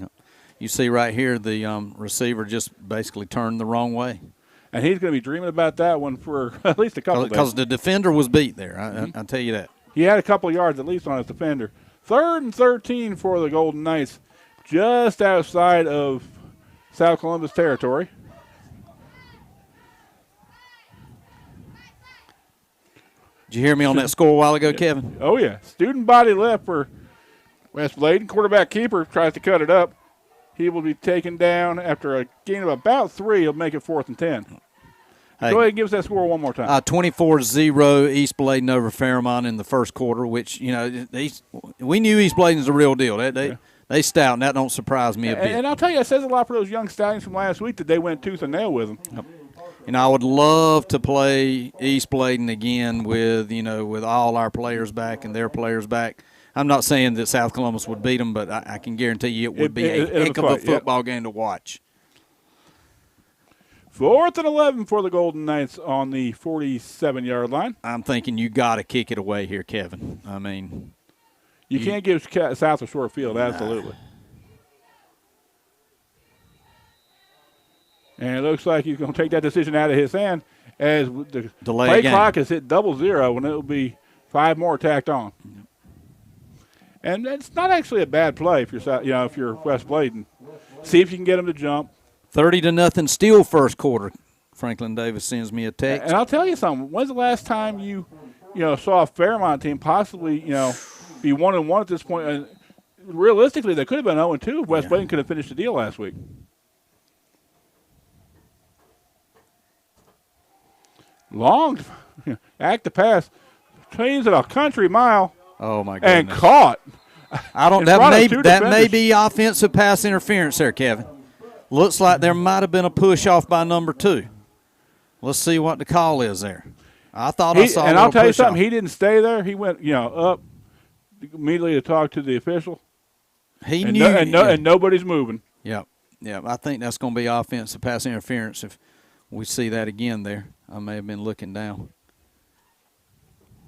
You see right here the receiver just basically turned the wrong way. And he's going to be dreaming about that one for at least a couple of days. Because the defender was beat there. I'll tell you that. He had a couple of yards at least on his defender. 3rd and 13 for the Golden Knights, just outside of South Columbus territory. Did you hear me on that score a while ago, Kevin? Oh, yeah. Student body left for West Bladen. Quarterback keeper tries to cut it up. He will be taken down after a gain of about 3. He'll make it 4th and 10. Go ahead and give us that score one more time. 24-0 East Bladen over Fairmont in the first quarter, which, we knew East Bladen's the real deal. They stout, and that don't surprise me a bit. And I'll tell you, it says a lot for those young stallions from last week that they went tooth and nail with them. And I would love to play East Bladen again with all our players back and their players back. I'm not saying that South Columbus would beat them, but I can guarantee you it would be a heck of a football game to watch. 4th and 11 for the Golden Knights on the 47-yard line. I'm thinking you got to kick it away here, Kevin. You can't give South a short field, absolutely. And it looks like he's going to take that decision out of his hand as the play clock has hit 00, and it will be 5 more tacked on. And it's not actually a bad play if you're West Bladen. See if you can get him to jump. 30-0 still first quarter. Franklin Davis sends me a text. And I'll tell you something. When's the last time you saw a Fairmont team possibly, be 1-1 at this point. And realistically, they could have been 0-2 if West Bladen could have finished the deal last week. Long active pass, change it a country mile. Oh my goodness! And caught. That may be offensive pass interference there, Kevin. Looks like there might have been a push off by number 2. Let's see what the call is there. I thought I saw. And I'll tell you something. He didn't stay there. He went, up immediately to talk to the official. He knew, and nobody's moving. Yep. I think that's going to be offensive pass interference if we see that again there. I may have been looking down.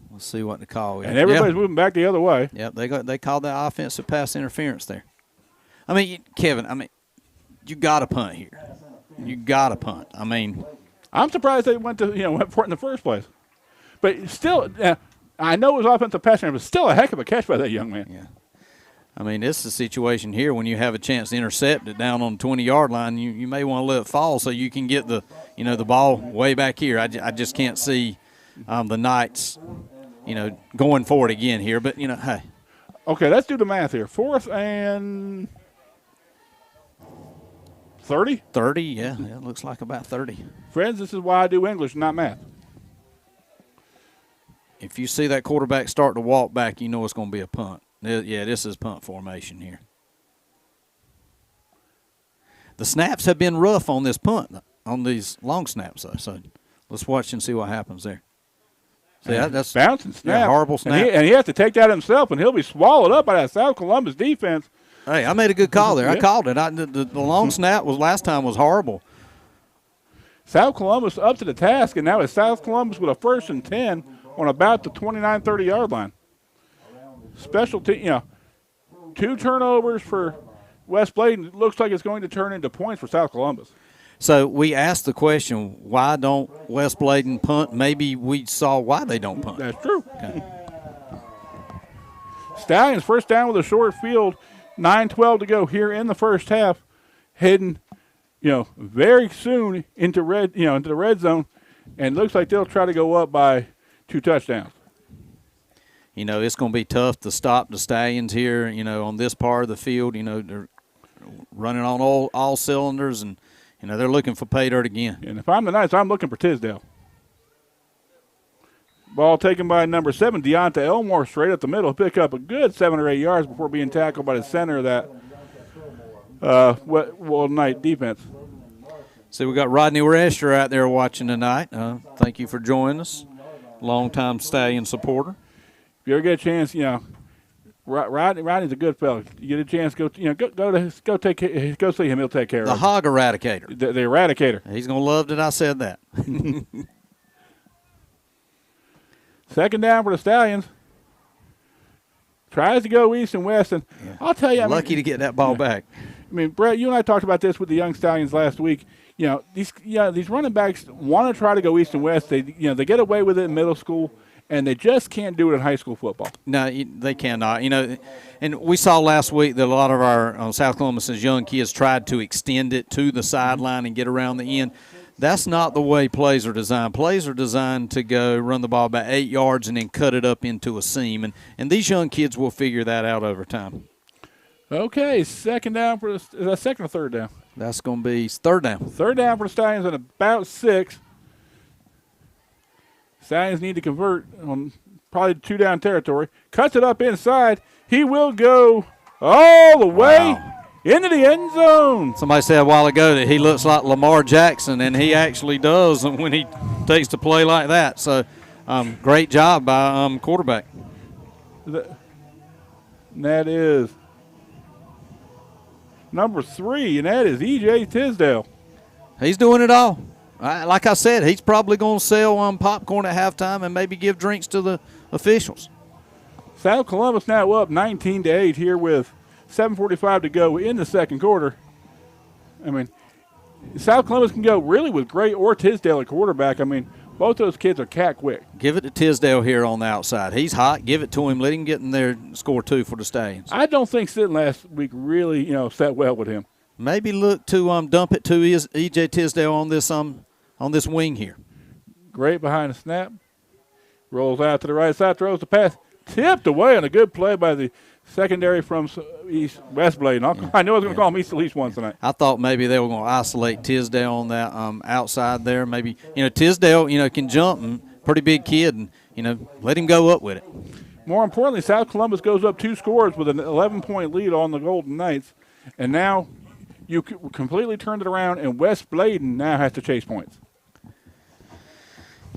We'll see what the call is. And everybody's moving back the other way. Yep, they called that offensive pass interference there. I mean, Kevin, you got to punt here. You got to punt. I'm surprised they went for it in the first place. But still, I know it was offensive pass interference, but still a heck of a catch by that young man. Yeah. This is a situation here when you have a chance to intercept it down on the 20-yard line. You may want to let it fall so you can get the ball way back here. I just can't see the Knights, going for it again here. But, hey. Okay, let's do the math here. 4th and 30? 30, yeah. It looks like about 30. Friends, this is why I do English, not math. If you see that quarterback start to walk back, you know it's going to be a punt. Yeah, this is punt formation here. The snaps have been rough on this punt, on these long snaps, though. So let's watch and see what happens there. See, that's bouncing snap. Yeah, horrible snap. And he has to take that himself, and he'll be swallowed up by that South Columbus defense. Hey, I made a good call there. I called it. The long snap last time was horrible. South Columbus up to the task, and now it's South Columbus with a 1st and 10 on about the 29, 30-yard line. Special team, 2 turnovers for West Bladen. It looks like it's going to turn into points for South Columbus. So we asked the question, why don't West Bladen punt? Maybe we saw why they don't punt. That's true. Okay. Stallions first down with a short field, 9:12 to go here in the first half, heading, very soon into the red zone, and looks like they'll try to go up by 2 touchdowns. It's going to be tough to stop the Stallions here, on this part of the field. They're running on all cylinders, and, they're looking for pay dirt again. And if I'm the Knights, I'm looking for Tisdale. Ball taken by number 7, Deonta Elmore, straight up the middle. Pick up a good 7 or 8 yards before being tackled by the center of that Knight defense. So we got Rodney Rescher out there watching tonight. Thank you for joining us. Longtime Stallion supporter. If you ever get a chance, Rodney's a good fellow. You get a chance, go see him. He'll take care of the him. hog eradicator. The eradicator. He's gonna love that I said that. Second down for the Stallions. Tries to go east and west, and I'll tell you, lucky to get that ball back. Brett, you and I talked about this with the young Stallions last week. These running backs want to try to go east and west. They get away with it in middle school. And they just can't do it in high school football. No, they cannot. And we saw last week that a lot of our South Columbus's young kids tried to extend it to the sideline and get around the end. That's not the way plays are designed. Plays are designed to go run the ball about 8 yards and then cut it up into a seam. And these young kids will figure that out over time. Okay, second down for is that second or third down? That's going to be third down. Third down for the Stallions at about 6. Stallions need to convert on probably 2-down territory. Cuts it up inside. He will go all the way into the end zone. Somebody said a while ago that he looks like Lamar Jackson, and he actually does when he takes to play like that. So, great job by quarterback. That is number 3, and that is E.J. Tisdale. He's doing it all. Like I said, he's probably going to sell popcorn at halftime and maybe give drinks to the officials. South Columbus now up 19-8 here with 7:45 to go in the second quarter. South Columbus can go really with Gray or Tisdale at quarterback. Both those kids are cat quick. Give it to Tisdale here on the outside. He's hot. Give it to him. Let him get in there and score 2 for the Stallions. I don't think sitting last week really, set well with him. Maybe look to dump it to E.J. Tisdale on this wing here. Great behind the snap. Rolls out to the right side, throws the pass. Tipped away on a good play by the secondary from West Bladen. I knew I was going to call him East at least once tonight. I thought maybe they were going to isolate Tisdale on that outside there. Maybe, Tisdale, can jump and pretty big kid, and, let him go up with it. More importantly, South Columbus goes up 2 scores with an 11-point lead on the Golden Knights. And now you completely turned it around, and West Bladen now has to chase points.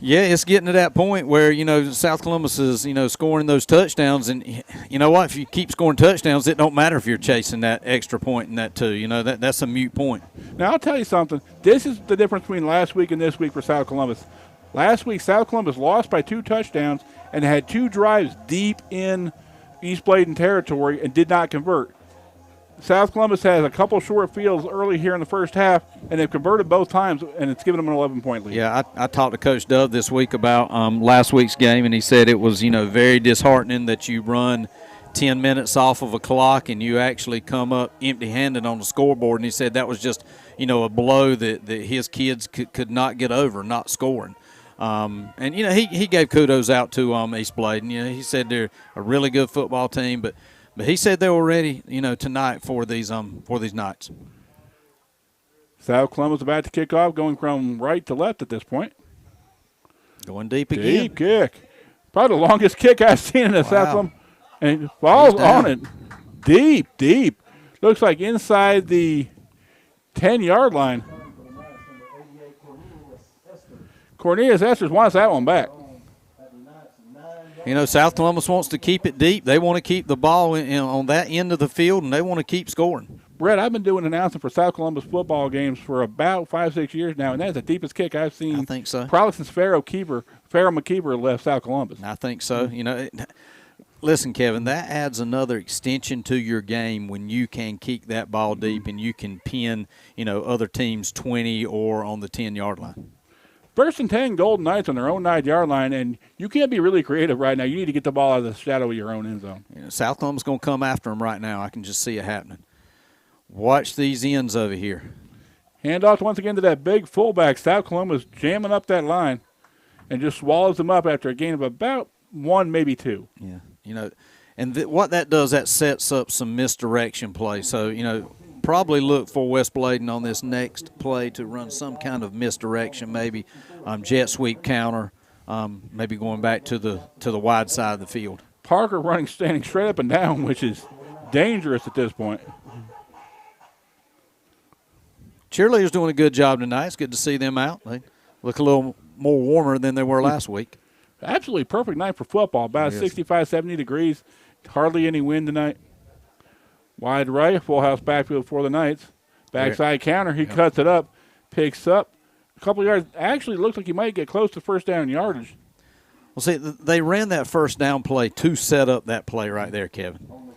Yeah, it's getting to that point where, South Columbus is, scoring those touchdowns. And you know what? If you keep scoring touchdowns, it don't matter if you're chasing that extra point and that too. That's a moot point. Now, I'll tell you something. This is the difference between last week and this week for South Columbus. Last week, South Columbus lost by 2 touchdowns and had 2 drives deep in East Bladen territory and did not convert. South Columbus has a couple short fields early here in the first half, and they've converted both times, and it's given them an 11-point lead. Yeah, I talked to Coach Dove this week about last week's game, and he said it was, very disheartening that you run 10 minutes off of a clock and you actually come up empty-handed on the scoreboard. And he said that was just, a blow that his kids could not get over, not scoring. And he gave kudos out to East Bladen. He said they're a really good football team, but he said they were ready, tonight for these Knights. South Columbus about to kick off, going from right to left at this point. Going deep again. Deep kick. Probably the longest kick I've seen in the South Columbus. And it falls on it. Deep. Looks like inside the 10-yard line. Cornelius Esters wants that one back. South Columbus wants to keep it deep. They want to keep the ball on that end of the field, and they want to keep scoring. Brett, I've been doing announcing for South Columbus football games for about 5-6 years now, and that's the deepest kick I've seen. I think so. Probably since Pharaoh McKeever left South Columbus. I think so. Listen, Kevin, that adds another extension to your game when you can kick that ball deep and you can pin, other teams 20 or on the 10-yard line. 1st and 10, Golden Knights on their own 9-yard line, and you can't be really creative right now. You need to get the ball out of the shadow of your own end zone. South Columbus going to come after them right now. I can just see it happening. Watch these ends over here. Handoff once again to that big fullback. South Columbus jamming up that line and just swallows them up after a gain of about 1, maybe 2. Yeah, and what that does, that sets up some misdirection play. So, probably look for West Bladen on this next play to run some kind of misdirection, maybe jet sweep counter, maybe going back to the wide side of the field. Parker standing straight up and down, which is dangerous at this point. Cheerleaders doing a good job tonight. It's good to see them out. They look a little more warmer than they were last week. Absolutely perfect night for football. About 65, 70 degrees. Hardly any wind tonight. Wide right, full house backfield for the Knights. Backside counter, he cuts it up, picks up a couple of yards. Actually, looks like he might get close to first down yardage. Well, see, they ran that first down play to set up that play right there, Kevin.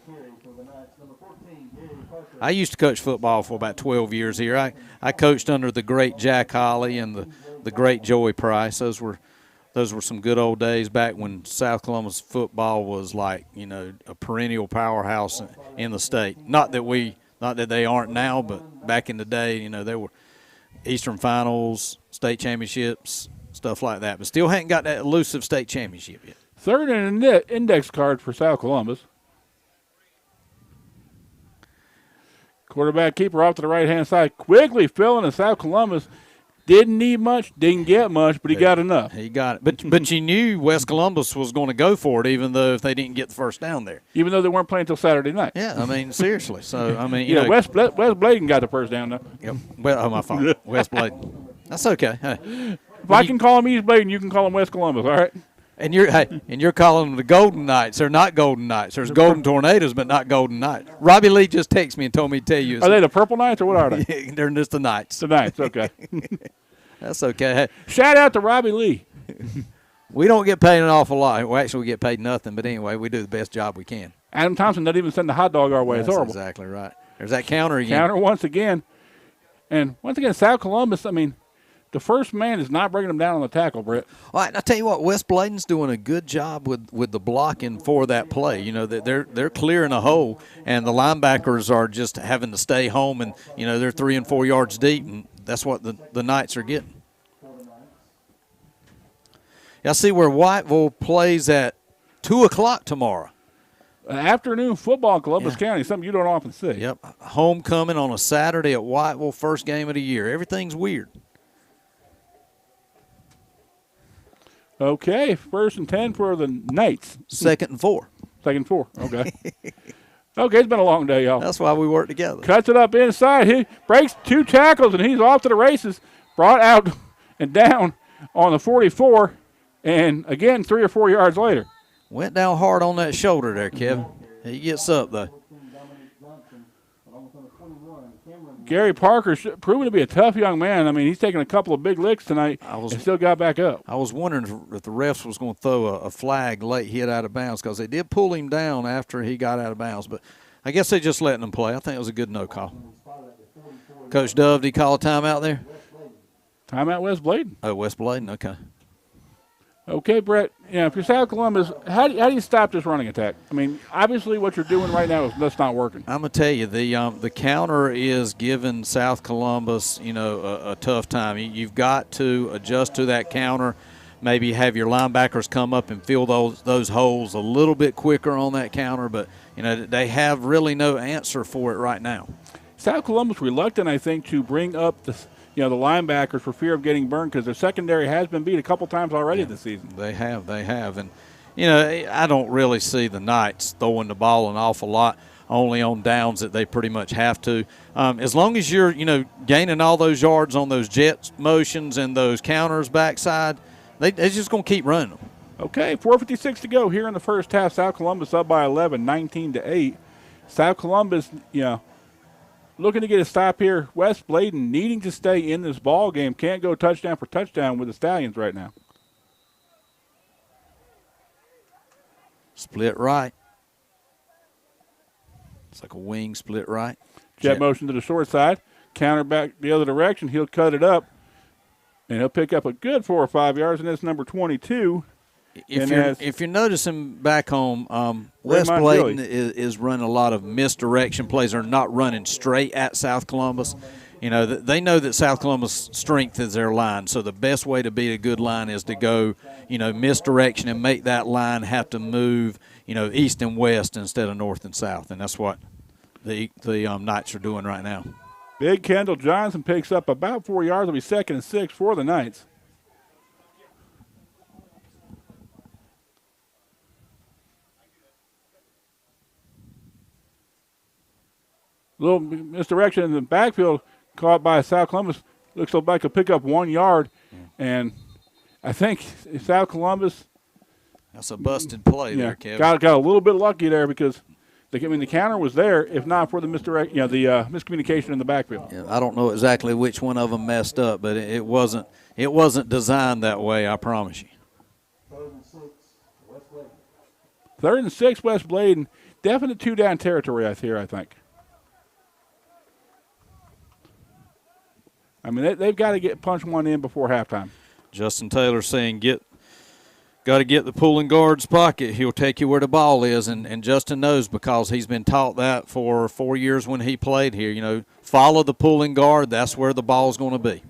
I used to coach football for about 12 years here. I coached under the great Jack Holly and the great Joey Price. Those were some good old days back when South Columbus football was like, a perennial powerhouse in the state. Not that they aren't now, but back in the day, they were Eastern Finals, state championships, stuff like that. But still hadn't got that elusive state championship yet. 3rd and an index card for South Columbus. Quarterback keeper off to the right-hand side. Quickly filling in South Columbus. Didn't need much, didn't get much, but he got enough. He got it. But you knew West Columbus was going to go for it, even though if they didn't get the first down there. Even though they weren't playing until Saturday night. Yeah, seriously. So, West Bladen got the first down, though. Yep. Well, my fault. West Bladen. That's okay. Hey. If I can call him East Bladen, you can call him West Columbus, all right? And you're calling them the Golden Knights. They're not Golden Knights. There's Golden Tornadoes, but not Golden Knights. Robbie Lee just texted me and told me to tell you. Are they the Purple Knights or what are they? They're just the Knights. The Knights, okay. That's okay. Hey, shout out to Robbie Lee. We don't get paid an awful lot. Well, actually, we get paid nothing. But anyway, we do the best job we can. Adam Thompson doesn't even send the hot dog our way. That's it's horrible. Exactly right. There's that counter again. Counter once again. And once again, South Columbus, the first man is not bringing them down on the tackle, Brett. All right, I'll tell you what, West Bladen's doing a good job with the blocking for that play. They're clearing a hole, and the linebackers are just having to stay home, and, they're 3 and 4 yards deep, and that's what the Knights are getting. I see where Whiteville plays at 2 o'clock tomorrow. Afternoon football in Columbus County, something you don't often see. Yep. Homecoming on a Saturday at Whiteville, first game of the year. Everything's weird. Okay, 1st and 10 for the Knights. 2nd and 4. 2nd and 4, okay. Okay, it's been a long day, y'all. That's why we work together. Cuts it up inside. He breaks 2 tackles, and he's off to the races. Brought out and down on the 44, and again, 3 or 4 yards later. Went down hard on that shoulder there, Kevin. He gets up, though. Gary Parker's proven to be a tough young man. I mean, he's taken a couple of big licks tonight and still got back up. I was wondering if the refs was going to throw a flag late hit out of bounds because they did pull him down after he got out of bounds. But I guess they're just letting him play. I think it was a good no call. Coach Dove, did he call a timeout there? Timeout West Bladen. Oh, West Bladen, okay. Okay, Brett, if you're South Columbus, how do you stop this running attack? I mean, obviously what you're doing right now is that's not working. I'm going to tell you, the counter is giving South Columbus, a tough time. You've got to adjust to that counter, maybe have your linebackers come up and fill those holes a little bit quicker on that counter, but, they have really no answer for it right now. South Columbus reluctant, I think, to bring up the linebackers for fear of getting burned because their secondary has been beat a couple times already this season. They have. And, I don't really see the Knights throwing the ball an awful lot, only on downs that they pretty much have to. As long as you're, gaining all those yards on those jet motions and those counters backside, they're just going to keep running them. Okay, 4:56 to go here in the first half. South Columbus up by 11, 19-8. South Columbus, looking to get a stop here. West Bladen needing to stay in this ball game. Can't go touchdown for touchdown with the Stallions right now. Split right. It's like a wing split right. Jet motion to the short side. Counter back the other direction. He'll cut it up. And he'll pick up a good 4 or 5 yards, and that's number 22. If you're noticing back home, West Bladen is running a lot of misdirection plays. They're not running straight at South Columbus. They know that South Columbus' strength is their line. So the best way to beat a good line is to go, misdirection and make that line have to move, east and west instead of north and south. And that's what the Knights are doing right now. Big Kendall Johnson picks up about 4 yards. It'll be 2nd and 6 for the Knights. Little misdirection in the backfield caught by South Columbus. Looks like a pick up 1 yard. And I think South Columbus. That's a busted play there, Kevin. Got a little bit lucky there because the counter was there, if not for the miscommunication in the backfield. Yeah, I don't know exactly which one of them messed up, but it wasn't designed that way, I promise you. 3rd and 6, West Bladen. Definite 2-down territory I think. I mean, they've got to punch one in before halftime. Justin Taylor saying, got to get the pulling guard's pocket. He'll take you where the ball is, and Justin knows because he's been taught that for 4 years when he played here. Follow the pulling guard. That's where the ball's going to be.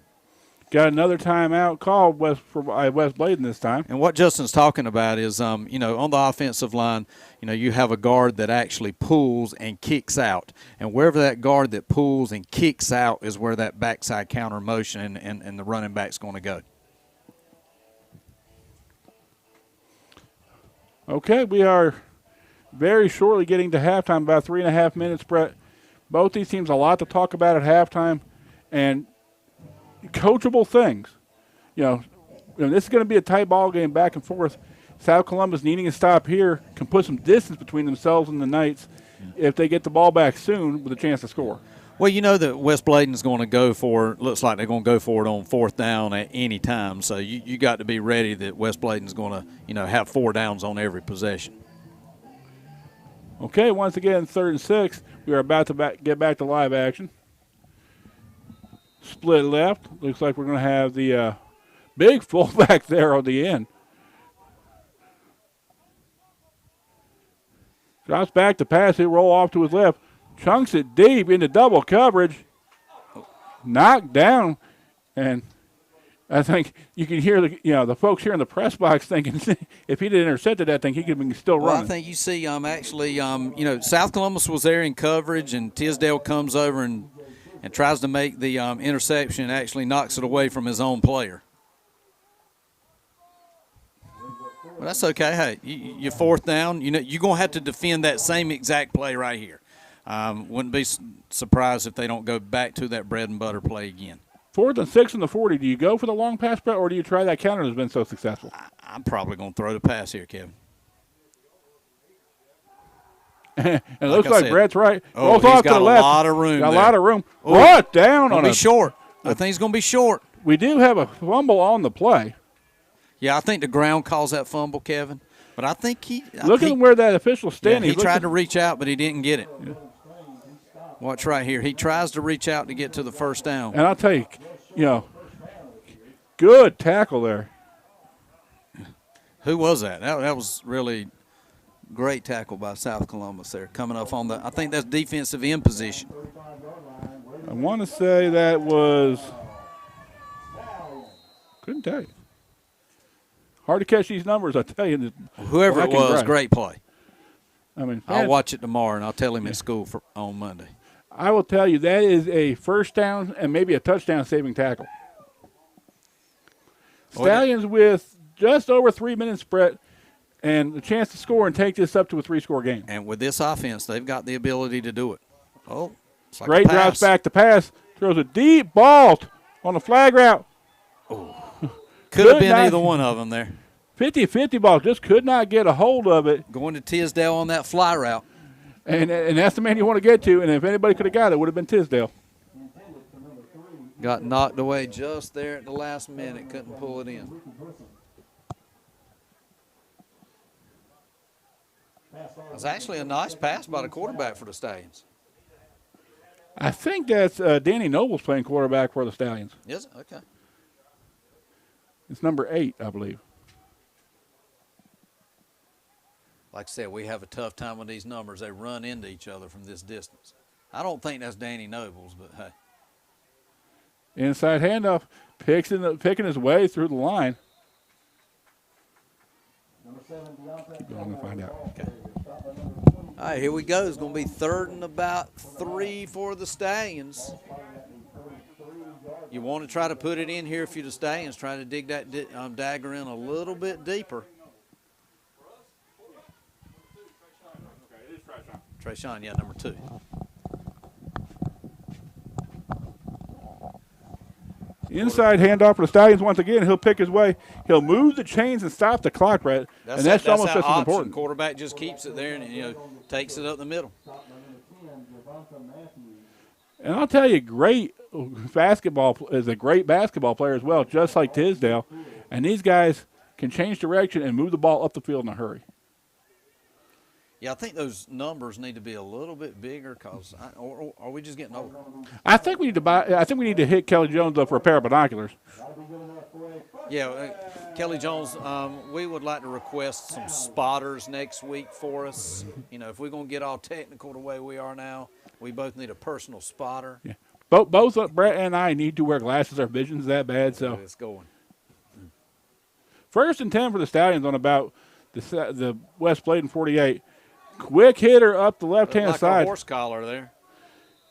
Got another timeout called for West Bladen this time. And what Justin's talking about is, on the offensive line, you have a guard that actually pulls and kicks out. And wherever that guard that pulls and kicks out is where that backside counter motion and the running back's going to go. Okay, we are very shortly getting to halftime, about 3.5 minutes, Brett. Both these teams a lot to talk about at halftime. And coachable things. This is going to be a tight ball game back and forth. South Columbus needing a stop here can put some distance between themselves and the Knights if they get the ball back soon with a chance to score. Well, that West Bladen's going to looks like they're going to go for it on 4th down at any time. So you got to be ready that West Bladen's going to, have 4 downs on every possession. Okay, once again, 3rd and 6. We are about to get back to live action. Split left. Looks like we're going to have the big fullback there on the end. Drops back to pass. He'll roll off to his left. Chunks it deep into double coverage. Knocked down. And I think you can hear the folks here in the press box thinking if he'd intercepted that thing, he could have been still running. Well, I think you see South Columbus was there in coverage, and Tisdale comes over and tries to make the interception and actually knocks it away from his own player. Well, that's okay. Hey, you're fourth down. You're going to have to defend that same exact play right here. Wouldn't be surprised if they don't go back to that bread and butter play again. 4th and 6 in the 40. Do you go for the long pass, Brett, or do you try that counter that's been so successful? I'm probably going to throw the pass here, Kevin. And it looks like Brett's right. Oh, he's got a lot of room. Got a lot of room. Brought down on a short. I think he's going to be short. We do have a fumble on the play. Yeah, I think the ground calls that fumble, Kevin. But I think Look at where that official's standing. Yeah, he tried to reach out, but he didn't get it. Yeah. Watch right here. He tries to reach out to get to the first down. And I'll tell you, good tackle there. Who was that? That was really great tackle by South Columbus there, coming up on I think that's defensive end position. I want to say that was, couldn't tell you. Hard to catch these numbers, I tell you. Whoever it was, great play. I mean, I'll watch it tomorrow, and I'll tell him at school on Monday. I will tell you, that is a first down and maybe a touchdown saving tackle. Stallions with just over 3 minutes, Brett, and the chance to score and take this up to a 3-score game. And with this offense, they've got the ability to do it. Oh, it's like Great drops back to pass. Throws a deep ball on the flag route. Oh. Could have been either one of them there. 50-50 ball, just could not get a hold of it. Going to Tisdale on that fly route. And that's the man you want to get to, and if anybody could have got it, it would have been Tisdale. Got knocked away just there at the last minute, couldn't pull it in. It was actually a nice pass by the quarterback for the Stallions. I think that's Danny Noble's playing quarterback for the Stallions. Is it? Okay. It's number 8, I believe. Like I said, we have a tough time with these numbers. They run into each other from this distance. I don't think that's Danny Nobles, but hey. Inside handoff, picking his way through the line. Keep going and find out. Okay. All right, here we go. It's going to be 3rd and about 3 for the Stallions. You want to try to put it in here if you're the Stallions, try to dig that dagger in a little bit deeper. Trayshawn, yeah, number 2. Inside handoff for the Stallions once again. He'll pick his way. He'll move the chains and stop the clock, Brett. That's almost just as important. Quarterback just keeps it there and takes it up the middle. And I'll tell you, great basketball is a great basketball player as well, just like Tisdale. And these guys can change direction and move the ball up the field in a hurry. Yeah, I think those numbers need to be a little bit bigger because or are we just getting old? I think we need to hit Kelly Jones up for a pair of binoculars. Yeah, Kelly Jones, we would like to request some spotters next week for us. If we're going to get all technical the way we are now, we both need a personal spotter. Yeah. Both Brett and I need to wear glasses. Our vision's that bad. So it's going. 1st and 10 for the Stallions on about the West Bladen 48. Quick hitter up the left-hand side. Like a horse collar there.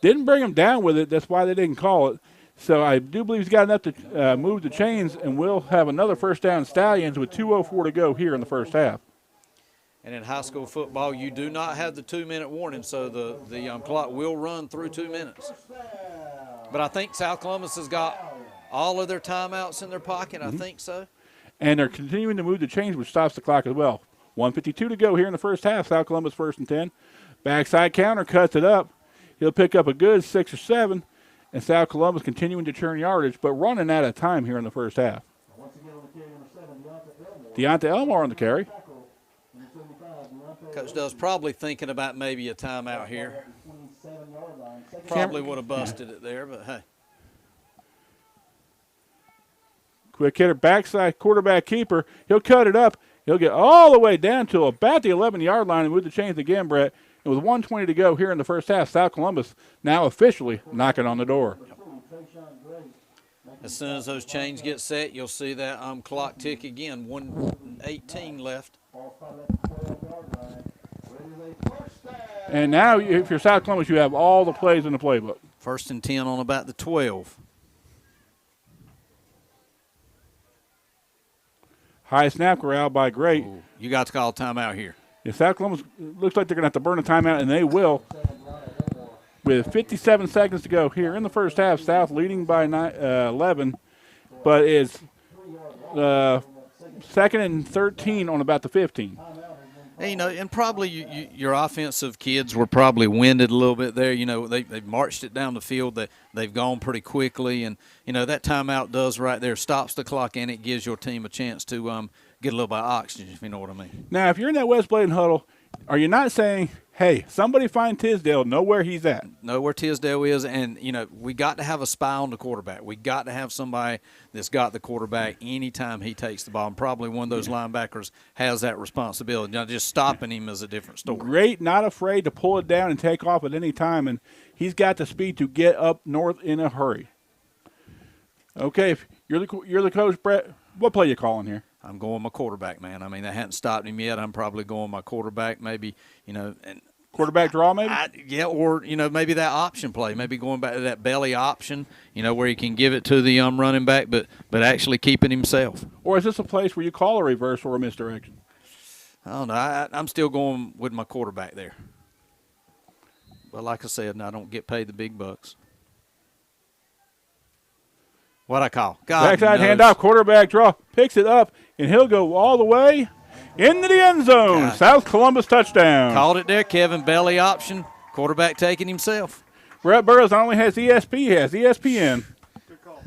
Didn't bring him down with it. That's why they didn't call it. So I do believe he's got enough to move the chains, and we'll have another first down Stallions with 2:04 to go here in the first half. And in high school football, you do not have the 2-minute warning, so the clock will run through 2 minutes. But I think South Columbus has got all of their timeouts in their pocket. I think so. And they're continuing to move the chains, which stops the clock as well. 1:52 to go here in the first half. South Columbus 1st and 10. Backside counter cuts it up. He'll pick up a good 6 or 7. And South Columbus continuing to churn yardage, but running out of time here in the first half. Deonta Elmore on the carry. Coach Dove's probably thinking about maybe a timeout here. Probably would have busted it there, but hey. Quick hitter, backside quarterback keeper. He'll cut it up. He'll get all the way down to about the 11-yard line and move the chains again, Brett. And with 1:20 to go here in the first half, South Columbus now officially knocking on the door. As soon as those chains get set, you'll see that clock tick again. 1:18 left. And now, if you're South Columbus, you have all the plays in the playbook. 1st and 10 on about the 12. High snap corral by Great. Ooh, you got to call timeout here. Yeah, South Columbus looks like they're going to have to burn a timeout, and they will. With 57 seconds to go here in the first half, South leading by 11, but it's 2nd and 13 on about the 15. Hey, and probably your offensive kids were probably winded a little bit there. They've marched it down the field. They've gone pretty quickly, and that timeout does right there, stops the clock, and it gives your team a chance to get a little bit of oxygen, if you know what I mean. Now, if you're in that West Bladen huddle, are you not saying, hey, somebody find Tisdale, know where he's at? Know where Tisdale is, and, we got to have a spy on the quarterback. We got to have somebody that's got the quarterback anytime he takes the ball, and probably one of those linebackers has that responsibility. Now, just stopping him is a different story. Great, not afraid to pull it down and take off at any time, and he's got the speed to get up north in a hurry. Okay, if you're the coach, Brett, what play you calling here? I'm going my quarterback, man. I mean, I hadn't stopped him yet. I'm probably going my quarterback, maybe, and quarterback draw, maybe? Or, maybe that option play, maybe going back to that belly option, where he can give it to the running back, but actually keep it himself. Or is this a place where you call a reverse or a misdirection? I don't know. I'm still going with my quarterback there. But like I said, I don't get paid the big bucks. What I call? Backside handoff, quarterback draw, picks it up, and he'll go all the way into the end zone. God. South Columbus touchdown. Called it there, Kevin. Belly option, quarterback taking himself. Brett Burrows not only has ESP, he has ESPN. Good call.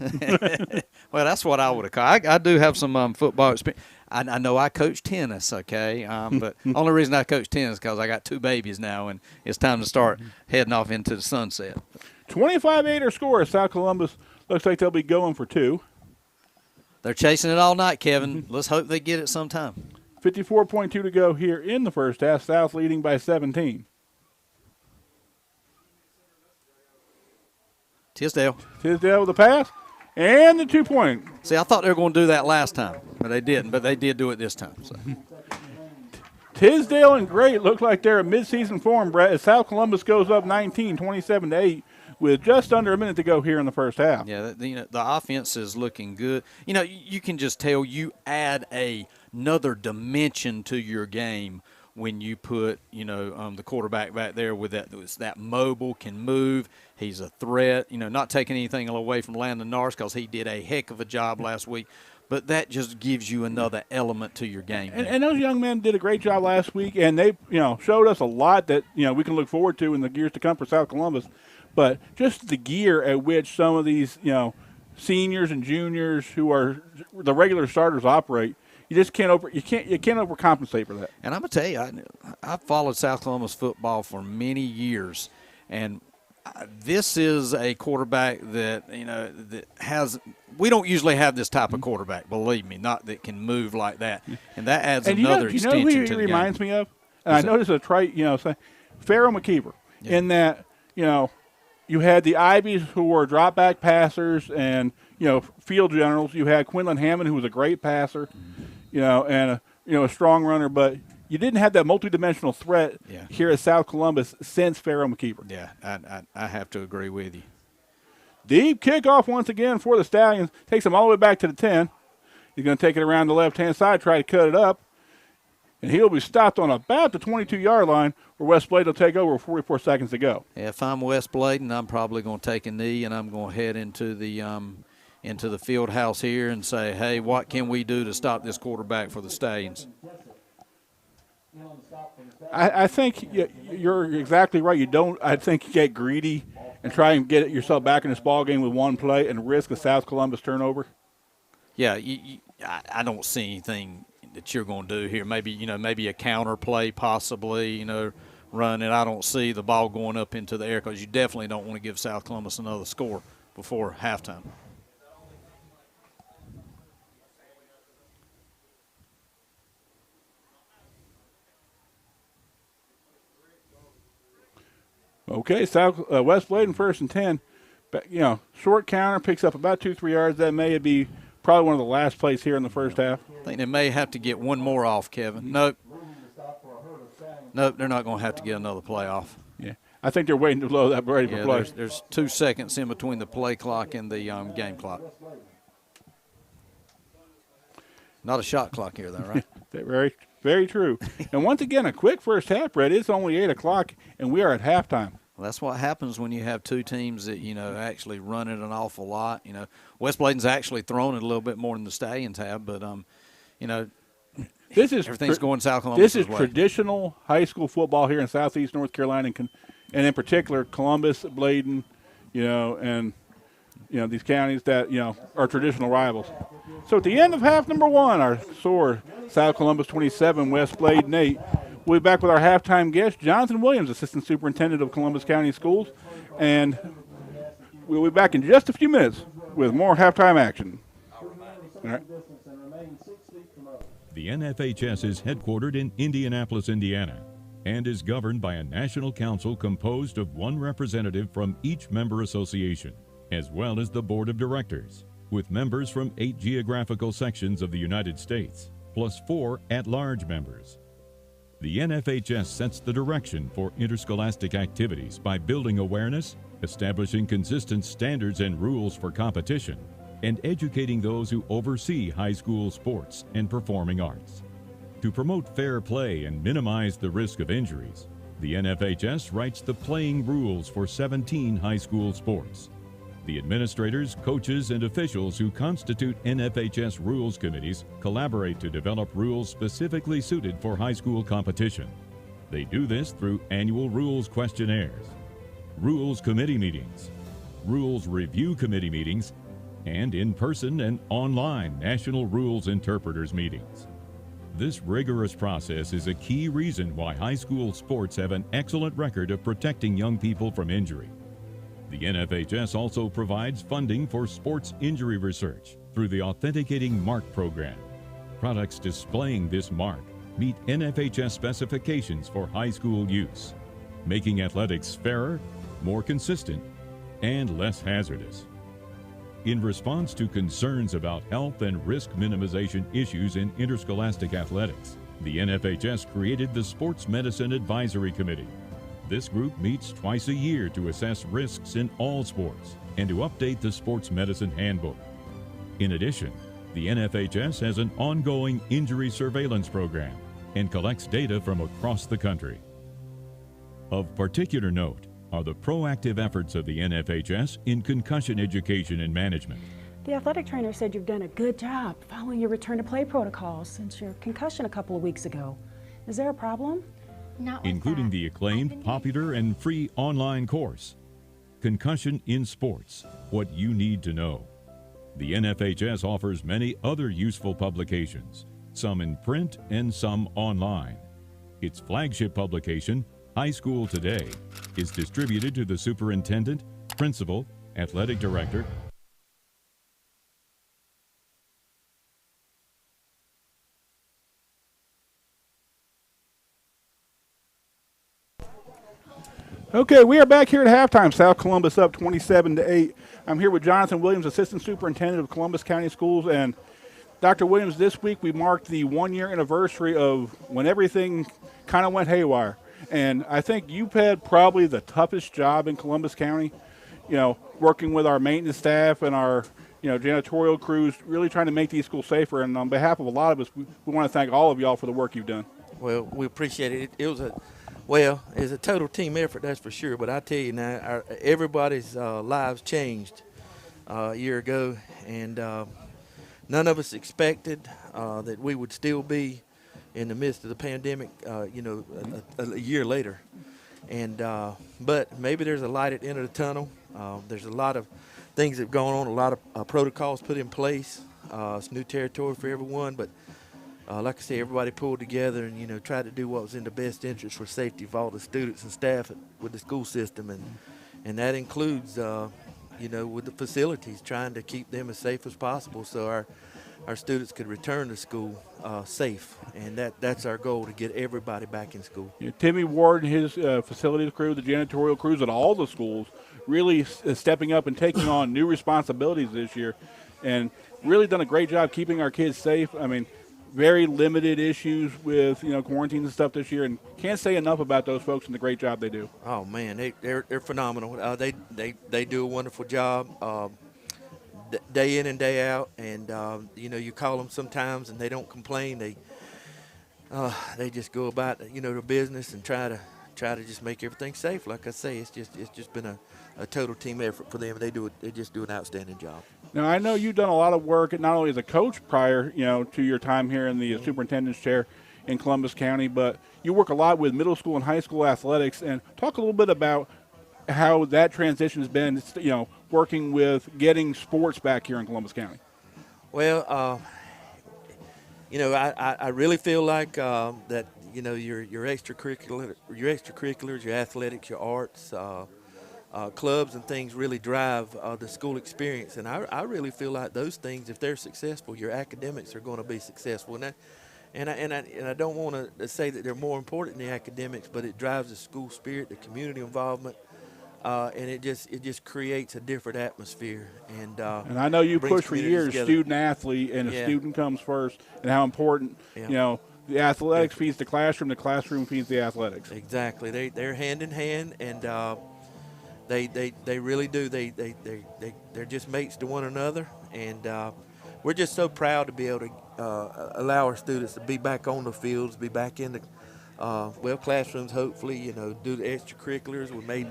Well, that's what I would have called. I do have some football experience. I know I coach tennis, okay, but only reason I coach tennis is because I got 2 babies now, and it's time to start heading off into the sunset. 25-8 score. South Columbus looks like they'll be going for 2. They're chasing it all night, Kevin. Let's hope they get it sometime. 54.2 to go here in the first half. South leading by 17. Tisdale with the pass and the 2-point. See, I thought they were going to do that last time, but they didn't. But they did do it this time. So. Tisdale and Great look like they're in midseason form, Brett, as South Columbus goes up 19, 27-8. With just under a minute to go here in the first half. Yeah, the offense is looking good. You can just tell you add another dimension to your game when you put, the quarterback back there with that mobile, can move. He's a threat. Not taking anything away from Landon Norris because he did a heck of a job last week. But that just gives you another element to your game. And those young men did a great job last week, and they, showed us a lot that, we can look forward to in the years to come for South Columbus. But just the gear at which some of these, seniors and juniors who are the regular starters operate, you just can't overcompensate for that. And I'm gonna tell you, I've followed South Columbus football for many years, and this is a quarterback that that has. We don't usually have this type of quarterback, believe me, not that can move like that, and that adds another extension to the game. Who he reminds me of? And I noticed a trait, Pharaoh McKeever, in that you had the Ivies who were drop-back passers and, field generals. You had Quinlan Hammond, who was a great passer, and a strong runner. But you didn't have that multidimensional threat here at South Columbus since Pharaoh McKeever. Yeah, I have to agree with you. Deep kickoff once again for the Stallions. Takes them all the way back to the 10. He's going to take it around the left-hand side, try to cut it up. And he'll be stopped on about the 22-yard line where West Bladen will take over with 44 seconds to go. Yeah, if I'm West Bladen, I'm probably going to take a knee, and I'm going to head into the field house here and say, hey, what can we do to stop this quarterback for the Stallions? I think you're exactly right. I think you get greedy and try and get yourself back in this ball game with one play and risk a South Columbus turnover. Yeah, I don't see anything that you're going to do here. Maybe a counter play possibly, run it. I don't see the ball going up into the air because you definitely don't want to give South Columbus another score before halftime. Okay, West Bladen 1st and 10. But, short counter, picks up about 2-3 yards. That may be probably one of the last plays here in the first half. I think they may have to get one more off, Kevin. Nope, they're not going to have to get another play off. Yeah, I think they're waiting to blow that ready for play. There's 2 seconds in between the play clock and the game clock. Not a shot clock here, though, right? Very, very true. And once again, a quick first half, Brett. It's only 8 o'clock, and we are at halftime. Well, that's what happens when you have 2 teams that, actually run it an awful lot. West Bladen's actually thrown it a little bit more than the Stallions have, but, everything's going South Columbus' This is way. traditional high school football here in southeast North Carolina, and in particular Columbus, Bladen, and these counties that are traditional rivals. So at the end of half number 1, our score: South Columbus 27, West Bladen 8. We'll be back with our halftime guest, Jonathan Williams, Assistant Superintendent of Columbus County Schools, and we'll be back in just a few minutes with more halftime action. All right. The NFHS is headquartered in Indianapolis, Indiana, and is governed by a national council composed of 1 representative from each member association, as well as the board of directors, with members from 8 geographical sections of the United States, plus 4 at-large members. The NFHS sets the direction for interscholastic activities by building awareness, establishing consistent standards and rules for competition, and educating those who oversee high school sports and performing arts. To promote fair play and minimize the risk of injuries, the NFHS writes the playing rules for 17 high school sports. The administrators, coaches, and officials who constitute NFHS rules committees collaborate to develop rules specifically suited for high school competition. They do this through annual rules questionnaires, rules committee meetings, rules review committee meetings, and in-person and online national rules interpreters meetings. This rigorous process is a key reason why high school sports have an excellent record of protecting young people from injury. The NFHS also provides funding for sports injury research through the Authenticating Mark program. Products displaying this mark meet NFHS specifications for high school use, making athletics fairer, more consistent, and less hazardous. In response to concerns about health and risk minimization issues in interscholastic athletics, the NFHS created the Sports Medicine Advisory Committee. This group meets twice a year to assess risks in all sports and to update the Sports Medicine Handbook. In addition, the NFHS has an ongoing injury surveillance program and collects data from across the country. Of particular note are the proactive efforts of the NFHS in concussion education and management. The athletic trainer said you've done a good job following your return to play protocols since your concussion a couple of weeks ago. Is there a problem? Including the acclaimed, popular, and free online course, Concussion in Sports, What You Need to Know. The NFHS offers many other useful publications, some in print and some online. Its flagship publication, High School Today, is distributed to the superintendent, principal, athletic director, Okay, we are back here at halftime. South Columbus up 27-8. I'm here with Jonathan Williams, Assistant Superintendent of Columbus County Schools. And Dr. Williams, this week we marked the 1-year anniversary of when everything kind of went haywire. And I think you've had probably the toughest job in Columbus County, working with our maintenance staff and our, janitorial crews, really trying to make these schools safer. And on behalf of a lot of us, we want to thank all of y'all for the work you've done. Well, we appreciate it. It was a total team effort, that's for sure. But I tell you now, everybody's lives changed a year ago, and none of us expected that we would still be in the midst of the pandemic, a year later. And but maybe there's a light at the end of the tunnel. There's a lot of things that have gone on, a lot of protocols put in place. It's new territory for everyone, but like I say, everybody pulled together and, tried to do what was in the best interest for safety of all the students and staff with the school system. And that includes, with the facilities, trying to keep them as safe as possible. So our students could return to school safe, and that's our goal, to get everybody back in school. Yeah, Timmy Ward and his facilities crew, the janitorial crews at all the schools, really stepping up and taking on new responsibilities this year, and really done a great job keeping our kids safe. I mean, very limited issues with quarantines and stuff this year, and can't say enough about those folks and the great job they do. Oh man, they're phenomenal. They do a wonderful job. Day in and day out, and you call them sometimes and they don't complain. They just go about their business and try to just make everything safe. Like I say, it's just been a total team effort for them. They just do an outstanding job. Now I know you've done a lot of work, not only as a coach prior to your time here in the superintendent's chair in Columbus County, but you work a lot with middle school and high school athletics. And talk a little bit about how that transition has been, working with getting sports back here in Columbus County. Well, I really feel like that your extracurriculars, your athletics, your arts, clubs and things really drive the school experience, and I really feel like those things, if they're successful, your academics are going to be successful, and I don't want to say that they're more important than the academics, but it drives the school spirit, the community involvement. And it just creates a different atmosphere. And I know you push for years together. Student athlete, and the student comes first, and how important the athletics feeds the classroom feeds the athletics. Exactly, they're hand in hand, and they really do. They're just mates to one another, and we're just so proud to be able to allow our students to be back on the fields, be back in the classrooms. Hopefully, do the extracurriculars. We made.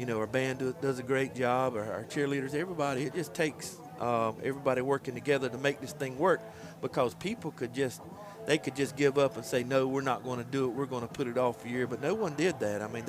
Our band does a great job, our cheerleaders, everybody. It just takes everybody working together to make this thing work, because people could just give up and say, no, we're not going to do it. We're going to put it off a year. But no one did that. I mean,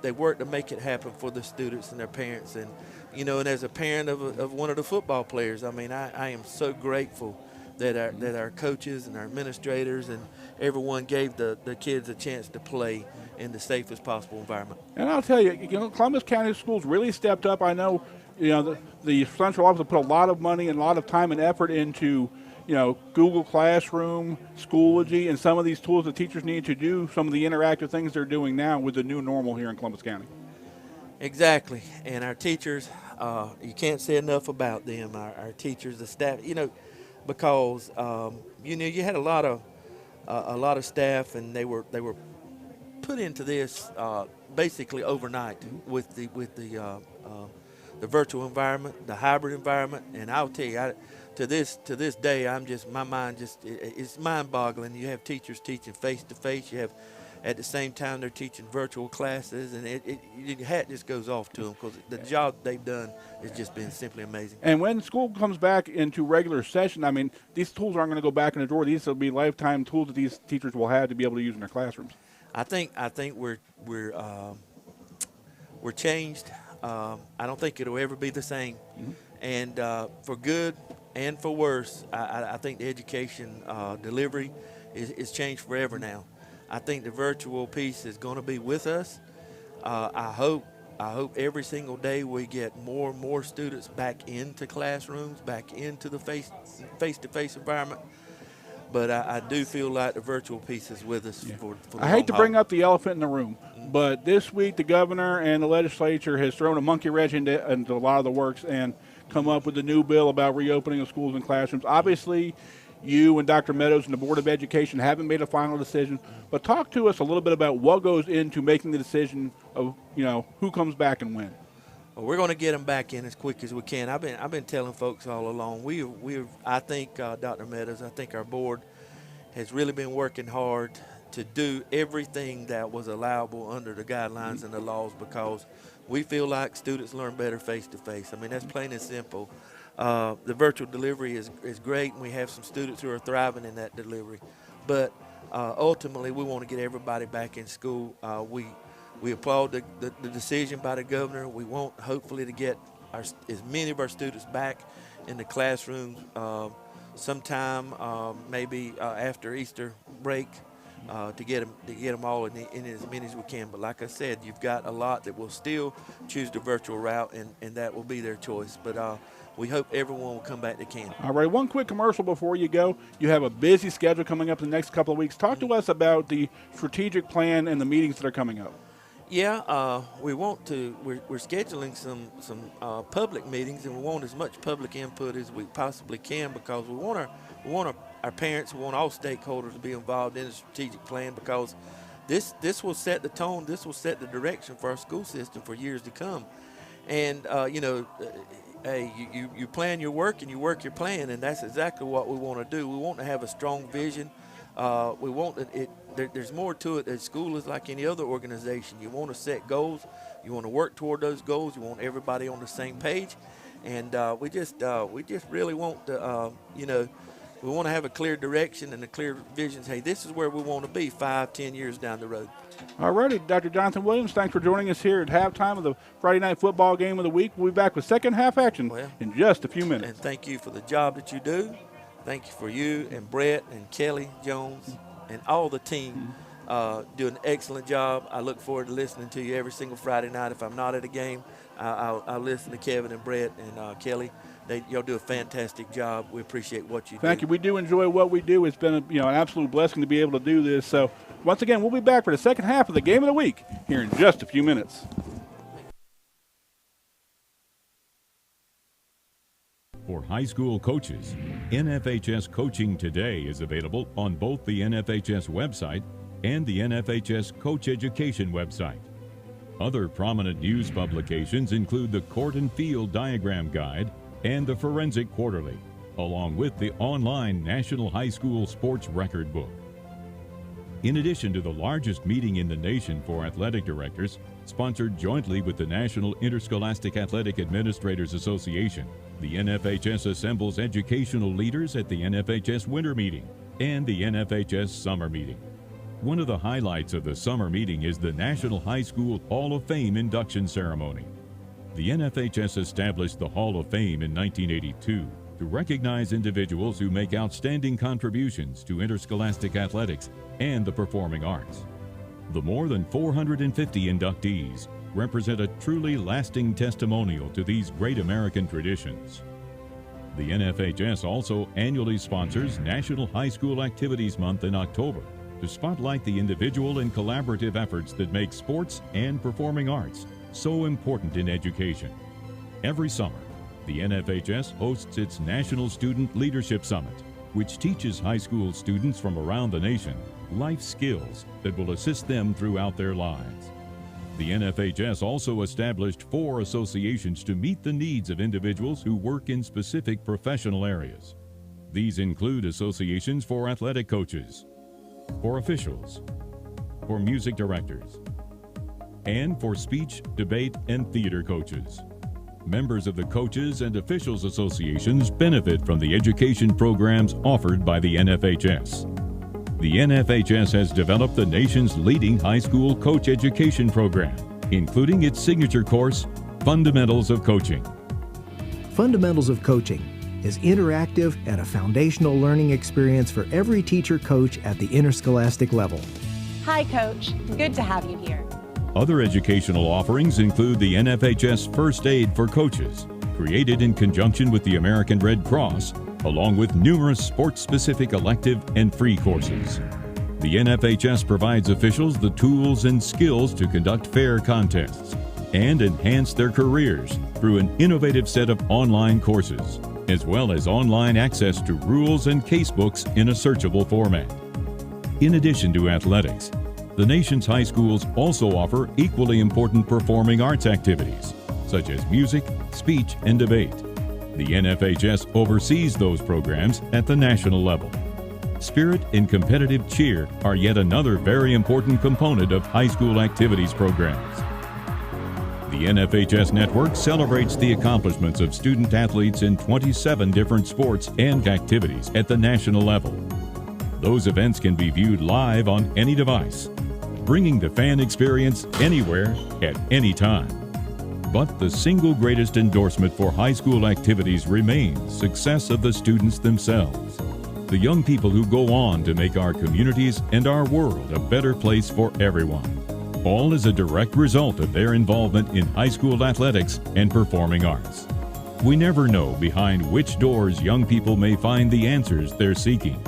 they worked to make it happen for the students and their parents. And, and as a parent of one of the football players, I mean, I am so grateful that our coaches and our administrators and everyone gave the kids a chance to play in the safest possible environment. And I'll tell you, Columbus County schools really stepped up. I know, the central office put a lot of money and a lot of time and effort into, Google Classroom, Schoology, and some of these tools that teachers need to do some of the interactive things they're doing now with the new normal here in Columbus County. Exactly, and our teachers, you can't say enough about them. Our teachers, the staff, because you had a lot of staff, and they were put into this basically overnight with the virtual environment, the hybrid environment, and I'll tell you, to this day, my mind it's mind-boggling. You have teachers teaching face-to-face. You have, at the same time, they're teaching virtual classes, and your hat just goes off to them, because the job they've done has just been simply amazing. And when school comes back into regular session, I mean, these tools aren't going to go back in the drawer. These will be lifetime tools that these teachers will have to be able to use in their classrooms. I think we're changed. I don't think it'll ever be the same, and for good and for worse, I think the education delivery is changed forever now. I think the virtual piece is going to be with us. I hope every single day we get more and more students back into classrooms, back into the face-to-face environment. But I do feel like the virtual piece is with us for the I hate to bring up the elephant in the room, but this week the governor and the legislature has thrown a monkey wrench into a lot of the works and come up with a new bill about reopening of schools and classrooms. Obviously, you and Dr. Meadows and the Board of Education haven't made a final decision, but talk to us a little bit about what goes into making the decision of who comes back and when. Well, we're going to get them back in as quick as we can. I've been telling folks all along. I think Dr. Meadows, I think our board has really been working hard to do everything that was allowable under the guidelines and the laws, because we feel like students learn better face to face. I mean, that's plain and simple. The virtual delivery is great, and we have some students who are thriving in that delivery. But ultimately, we want to get everybody back in school. We applaud the decision by the governor. We want, hopefully, to get as many of our students back in the classrooms sometime, maybe after Easter break. to get them all in as many as we can. But like I said, you've got a lot that will still choose the virtual route, and that will be their choice. But we hope everyone will come back that can. All right, one quick commercial before you go. You have a busy schedule coming up in the next couple of weeks. Talk to us about the strategic plan and the meetings that are coming up. Yeah, we're scheduling some public meetings, and we want as much public input as we possibly can, because we want our parents, we want all stakeholders to be involved in the strategic plan, because this will set the tone, this will set the direction for our school system for years to come. And hey, you plan your work and you work your plan, and that's exactly what we want to do. We want to have a strong vision. We want it. There's more to it. School is like any other organization. You want to set goals. You want to work toward those goals. You want everybody on the same page, and we just really want to, we want to have a clear direction and a clear vision. Hey, this is where we want to be 5-10 years down the road. All righty, Dr. Jonathan Williams, thanks for joining us here at halftime of the Friday night football game of the week. We'll be back with second half action in just a few minutes. And thank you for the job that you do. Thank you for you and Brett and Kelly Jones and all the team doing an excellent job. I look forward to listening to you every single Friday night. If I'm not at a game, I'll listen to Kevin and Brett and Kelly. Y'all do a fantastic job. We appreciate what you do. Thank you. We do enjoy what we do. It's been an absolute blessing to be able to do this. So, once again, we'll be back for the second half of the game of the week here in just a few minutes. For high school coaches, NFHS Coaching Today is available on both the NFHS website and the NFHS Coach Education website. Other prominent news publications include the Court and Field Diagram Guide and the Forensic Quarterly, along with the online National High School Sports Record Book. In addition to the largest meeting in the nation for athletic directors, sponsored jointly with the National Interscholastic Athletic Administrators Association, the NFHS assembles educational leaders at the NFHS Winter Meeting and the NFHS Summer Meeting. One of the highlights of the summer meeting is the National High School Hall of Fame induction ceremony. The NFHS established the Hall of Fame in 1982 to recognize individuals who make outstanding contributions to interscholastic athletics and the performing arts. The more than 450 inductees represent a truly lasting testimonial to these great American traditions. The NFHS also annually sponsors National High School Activities Month in October to spotlight the individual and collaborative efforts that make sports and performing arts so important in education. Every summer, the NFHS hosts its National Student Leadership Summit, which teaches high school students from around the nation life skills that will assist them throughout their lives. The NFHS also established 4 associations to meet the needs of individuals who work in specific professional areas. These include associations for athletic coaches, for officials, for music directors, and for speech, debate, and theater coaches. Members of the Coaches and Officials Associations benefit from the education programs offered by the NFHS. The NFHS has developed the nation's leading high school coach education program, including its signature course, Fundamentals of Coaching. Fundamentals of Coaching is interactive and a foundational learning experience for every teacher coach at the interscholastic level. Hi, Coach. Good to have you here. Other educational offerings include the NFHS First Aid for Coaches, created in conjunction with the American Red Cross, along with numerous sports-specific elective and free courses. The NFHS provides officials the tools and skills to conduct fair contests and enhance their careers through an innovative set of online courses, as well as online access to rules and casebooks in a searchable format. In addition to athletics, the nation's high schools also offer equally important performing arts activities, such as music, speech, and debate. The NFHS oversees those programs at the national level. Spirit and competitive cheer are yet another very important component of high school activities programs. The NFHS network celebrates the accomplishments of student athletes in 27 different sports and activities at the national level. Those events can be viewed live on any device, bringing the fan experience anywhere at any time. But the single greatest endorsement for high school activities remains success of the students themselves. The young people who go on to make our communities and our world a better place for everyone. All as a direct result of their involvement in high school athletics and performing arts. We never know behind which doors young people may find the answers they're seeking.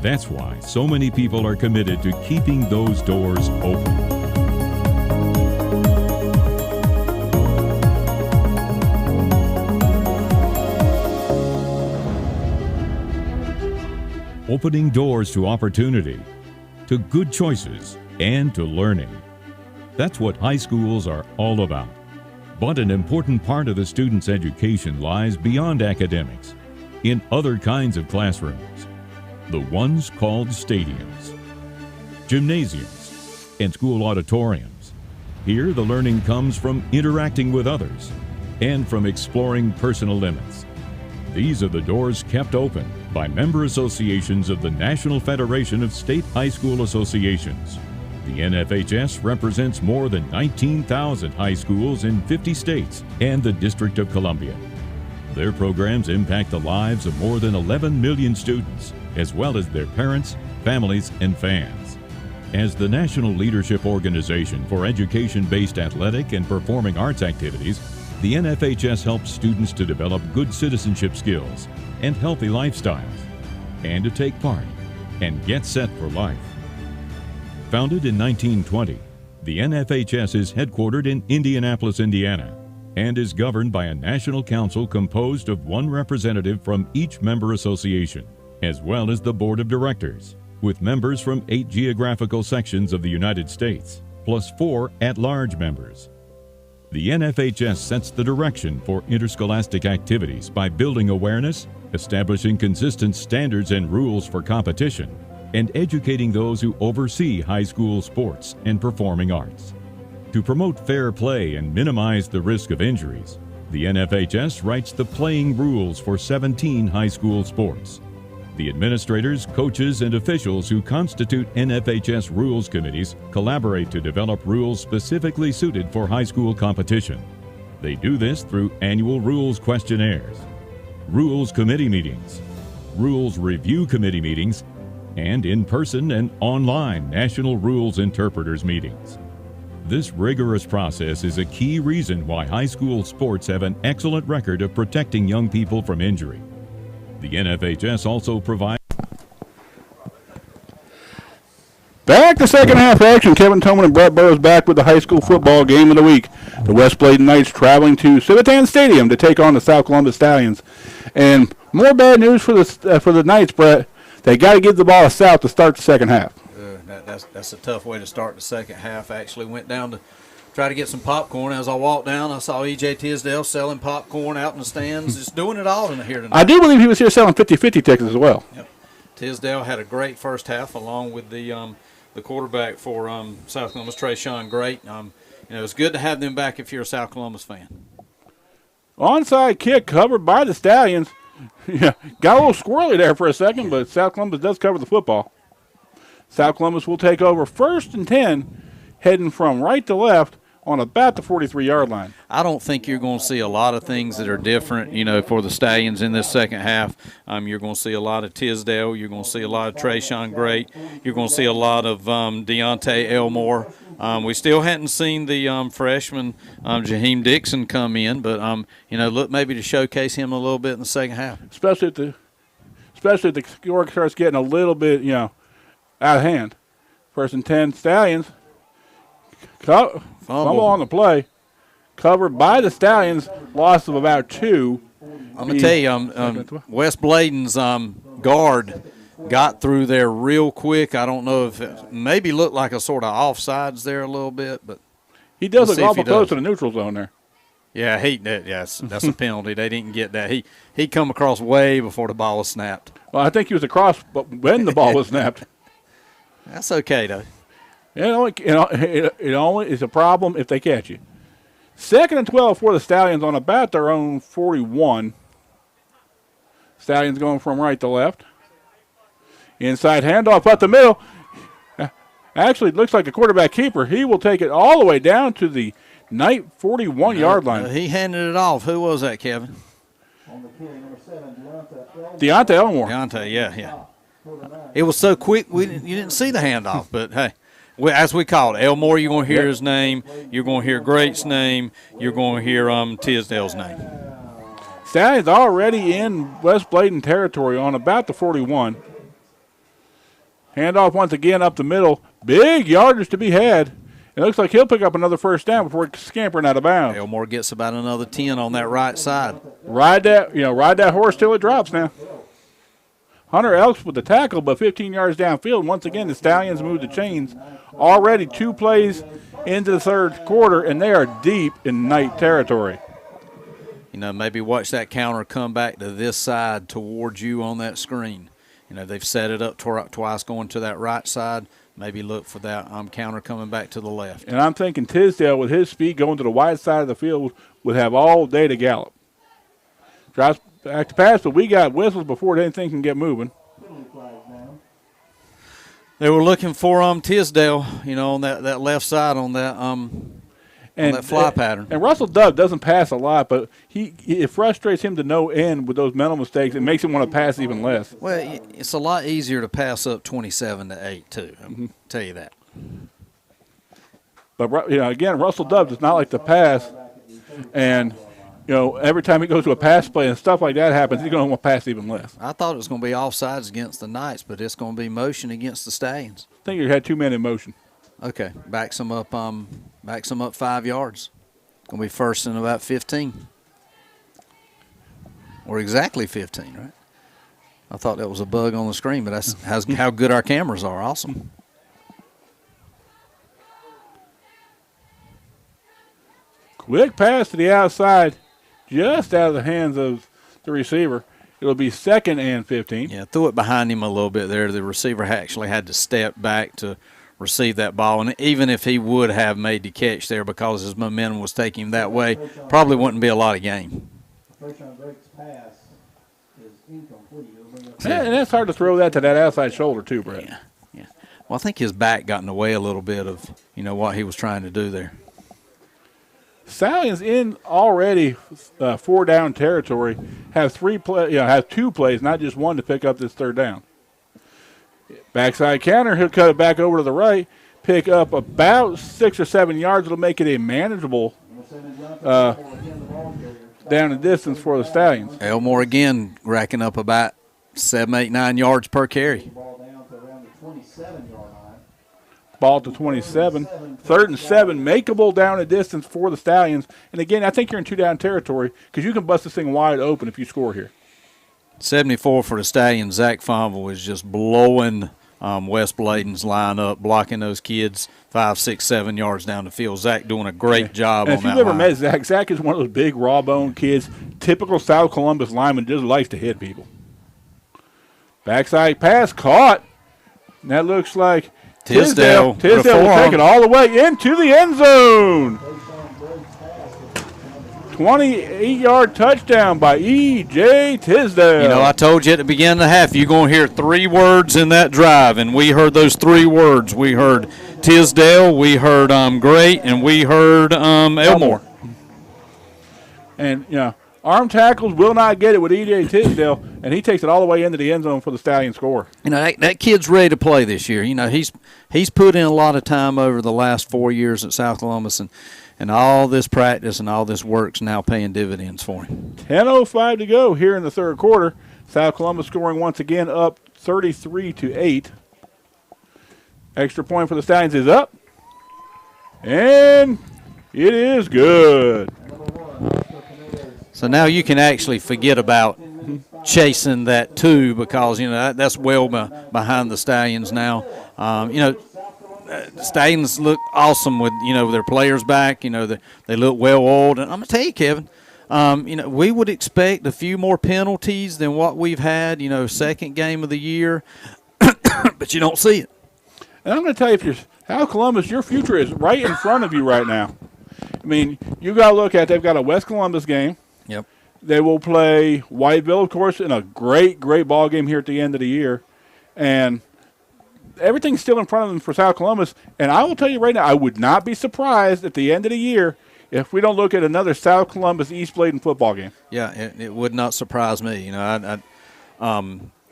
That's why so many people are committed to keeping those doors open. Opening doors to opportunity, to good choices, and to learning. That's what high schools are all about. But an important part of the student's education lies beyond academics, in other kinds of classrooms, the ones called stadiums, gymnasiums, and school auditoriums. Here the learning comes from interacting with others and from exploring personal limits. These are the doors kept open by member associations of the National Federation of State High School Associations. The NFHS represents more than 19,000 high schools in 50 states and the District of Columbia. Their programs impact the lives of more than 11 million students, as well as their parents, families, and fans. As the national leadership organization for education-based athletic and performing arts activities, the NFHS helps students to develop good citizenship skills and healthy lifestyles, and to take part and get set for life. Founded in 1920, the NFHS is headquartered in Indianapolis, Indiana, and is governed by a national council composed of one representative from each member association, as well as the board of directors, with members from 8 geographical sections of the United States, plus 4 at-large members. The NFHS sets the direction for interscholastic activities by building awareness, establishing consistent standards and rules for competition, and educating those who oversee high school sports and performing arts. To promote fair play and minimize the risk of injuries, the NFHS writes the playing rules for 17 high school sports. The administrators, coaches, and officials who constitute NFHS rules committees collaborate to develop rules specifically suited for high school competition. They do this through annual rules questionnaires, rules committee meetings, rules review committee meetings, and in-person and online national rules interpreters meetings. This rigorous process is a key reason why high school sports have an excellent record of protecting young people from injury. The NFHS also provides... Back to second half action. Kevin Toman and Brett Burrows back with the high school football game of the week. The West Bladen Knights traveling to Civitan Stadium to take on the South Columbus Stallions. And more bad news for the Knights, Brett. They got to give the ball to South to start the second half. That's a tough way to start the second half. I actually went down to try to get some popcorn. As I walked down, I saw E.J. Tisdale selling popcorn out in the stands, just doing it all in here tonight. I do believe he was here selling 50-50 tickets as well. Yep. Tisdale had a great first half, along with the quarterback for South Columbus, Trayshawn Great. It's good to have them back if you're a South Columbus fan. Onside kick covered by the Stallions. Yeah, got a little squirrely there for a second, but South Columbus does cover the football. South Columbus will take over 1st and 10, heading from right to left on about the 43-yard line. I don't think you're going to see a lot of things that are different, for the Stallions in this second half. You're going to see a lot of Tisdale. You're going to see a lot of Trayshawn Great. You're going to see a lot of Deontay Elmore. We still hadn't seen the freshman Jaheim Dixon come in, but look maybe to showcase him a little bit in the second half. Especially if the score starts getting a little bit, out of hand. 1st and 10, Stallions. Fumble on the play. Covered by the Stallions. Loss of about 2. I'm going to tell you, West Bladen's guard got through there real quick. I don't know if it maybe looked like a sort of offsides there a little bit, but he does look awful close to the neutral zone there. Yeah, that's a penalty. They didn't get that. He come across way before the ball was snapped. Well, I think he was across when the ball was snapped. That's okay though. It only is a problem if they catch you. 2nd and 12 for the Stallions on about their own 41. Stallions going from right to left. Inside handoff up the middle. Actually, it looks like a quarterback keeper. He will take it all the way down to the Knight 41-yard line. He handed it off. Who was that, Kevin? Deontay Elmore. Deontay, yeah. It was so quick, you didn't see the handoff, but hey. As we call it, Elmore, you're going to hear his name. You're going to hear Great's name. You're going to hear Tisdale's name. Stallions already in West Bladen territory on about the 41. Handoff once again up the middle. Big yardage to be had. It looks like he'll pick up another first down before scampering out of bounds. Elmore gets about another 10 on that right side. Ride that horse till it drops now. Hunter Elks with the tackle, but 15 yards downfield. Once again, the Stallions move the chains. Already 2 plays into the third quarter, and they are deep in night territory. Maybe watch that counter come back to this side towards you on that screen. They've set it up twice going to that right side. Maybe look for that counter coming back to the left. And I'm thinking Tisdale, with his speed going to the wide side of the field, would have all day to gallop. Drops back to pass, but we got whistles before anything can get moving. They were looking for Tisdale, on that left side on that on that fly pattern. And Russell Dove doesn't pass a lot, but it frustrates him to no end with those mental mistakes. It makes him want to pass even less. Well, it's a lot easier to pass up 27-8 too. I'll tell you that. But again, Russell Dove does not like to pass, and every time he goes to a pass play and stuff like that happens, he's going to want to pass even less. I thought it was going to be offsides against the Knights, but it's going to be motion against the Stallions. I think you had 2 men in motion. Okay, backs them up 5 yards. Going to be first and about 15. Or exactly 15, right? I thought that was a bug on the screen, but that's how good our cameras are. Awesome. Quick pass to the outside, just out of the hands of the receiver. It'll be 2nd and 15. Yeah, threw it behind him a little bit there. The receiver actually had to step back to receive that ball. And even if he would have made the catch there because his momentum was taking him that way, probably wouldn't be a lot of game. And it's hard to throw that to that outside shoulder too, Brett. Yeah. Well, I think his back got in the way a little bit of, what he was trying to do there. Stallions in already 4-down territory have 2 plays, not just one, to pick up this 3rd down. Backside counter, he'll cut it back over to the right, pick up about 6 or 7 yards. It'll make it a manageable down and distance for the Stallions. Elmore again racking up about 7, 8, 9 yards per carry. Ball to 27. 3rd and 7, makeable down and distance for the Stallions. And again, I think you're in 2-down territory because you can bust this thing wide open if you score here. 74 for the Stallions. Zach Fonville is just blowing West Bladen's line up, blocking those kids 5, 6, 7 yards down the field. Zach doing a great job on that line. If you've ever met Zach is one of those big, raw-boned kids. Typical South Columbus lineman, just likes to hit people. Backside pass caught. And that looks like Tisdale will take it all the way into the end zone. 28-yard touchdown by E.J. Tisdale. I told you at the beginning of the half, you're going to hear 3 words in that drive, and we heard those 3 words. We heard Tisdale, we heard Great, and we heard Elmore. And, arm tackles will not get it with E.J. Tisdale, and he takes it all the way into the end zone for the Stallion score. That kid's ready to play this year. He's put in a lot of time over the last 4 years at South Columbus, and all this practice and all this work's now paying dividends for him. 10:05 to go here in the 3rd quarter. South Columbus scoring once again up 33-8. Extra point for the Stallions is up, and it is good. So now you can actually forget about chasing that 2 because, that's well behind the Stallions now. Stallions look awesome with, their players back. They look well-oiled. And I'm going to tell you, Kevin, we would expect a few more penalties than what we've had, 2nd game of the year, but you don't see it. And I'm going to tell you, if you're South Columbus, your future is right in front of you right now. I mean, you got to look at, they've got a West Columbus game. Yep. They will play Whiteville, of course, in a great, great ball game here at the end of the year. And everything's still in front of them for South Columbus. And I will tell you right now, I would not be surprised at the end of the year if we don't look at another South Columbus East Bladen football game. Yeah, it would not surprise me. You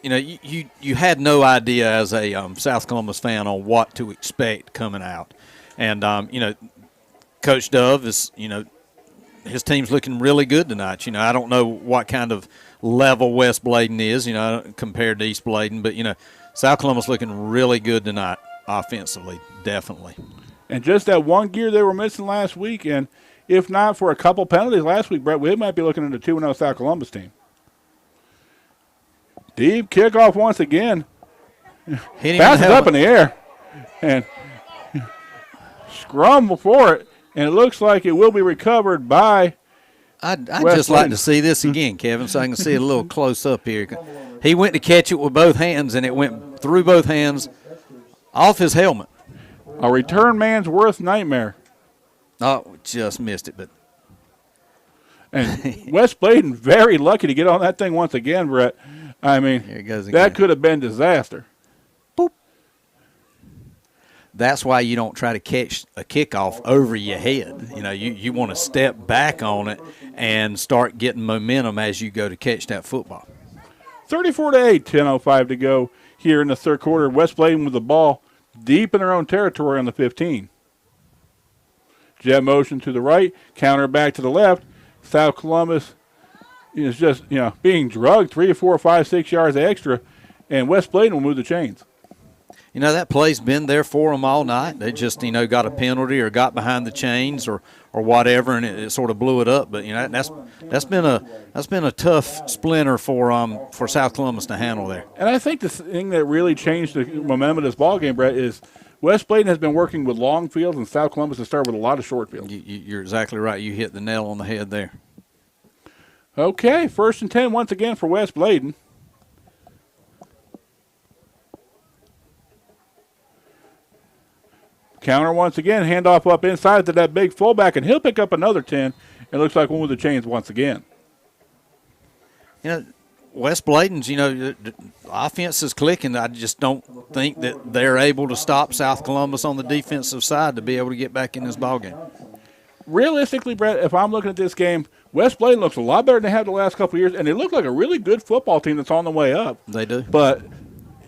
know, you had no idea as a South Columbus fan on what to expect coming out, and you know, Coach Dove is, you know, his team's looking really good tonight. You know, I don't know what kind of level West Bladen is, you know, compared to East Bladen, but you know, South Columbus looking really good tonight offensively, definitely. And just that one gear they were missing last week, and if not for a couple penalties last week, Brett, we might be looking at a 2-0 South Columbus team. Deep kickoff once again. Passes up in the air. And scrum for it. And it looks like it will be recovered by I'd just like to see this again, Kevin, so I can see it a little close up here. He went to catch it with both hands, and it went through both hands off his helmet. A return man's worst nightmare. Oh, just missed it. But and West Bladen very lucky to get on that thing once again, Brett. I mean, here it goes again. That could have been disaster. Boop. That's why you don't try to catch a kickoff over your head. You know, you want to step back on it and start getting momentum as you go to catch that football. 34-8, 10:05 to go here in the third quarter. West Bladen with the ball deep in their own territory on the 15. Jet motion to the right, counter back to the left. South Columbus is just, you know, being drugged 3, 4, 5, 6 yards extra, and West Bladen will move the chains. You know, that play's been there for them all night. They just, you know, got a penalty or got behind the chains or whatever, and it sort of blew it up. But you know, that's been a tough splinter for South Columbus to handle there. And I think the thing that really changed the momentum of this ball game, Brett, is West Bladen has been working with long fields, and South Columbus has started with a lot of short fields. You're exactly right. You hit the nail on the head there. Okay, 1st and 10 once again for West Bladen. Counter once again, handoff up inside to that big fullback, and he'll pick up another 10. It looks like one with the chains once again. You know, West Bladen's, you know, the offense is clicking. I just don't think that they're able to stop South Columbus on the defensive side to be able to get back in this ballgame. Realistically, Brett, if I'm looking at this game, West Bladen looks a lot better than they have the last couple of years, and they look like a really good football team that's on the way up. They do. But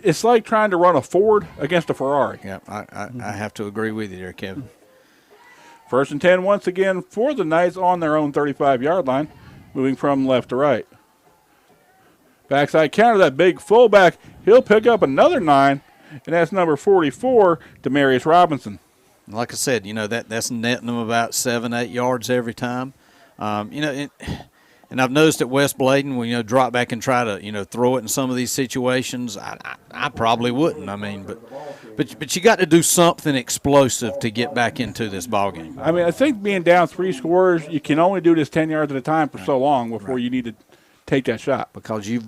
it's like trying to run a Ford against a Ferrari. Yeah, I have to agree with you there, Kevin. 1st and 10 once again for the Knights on their own 35-yard line, moving from left to right. Backside counter, that big fullback, he'll pick up another 9, and that's number 44, Demarius Robinson. Like I said, you know, that's netting them about 7, 8 yards every time. You know, and I've noticed at West Bladen, when, you know, drop back and try to, you know, throw it in some of these situations, I probably wouldn't. I mean, but you got to do something explosive to get back into this ballgame. I mean, I think being down 3 scores, you can only do this 10 yards at a time for so long before you need to take that shot. Because you're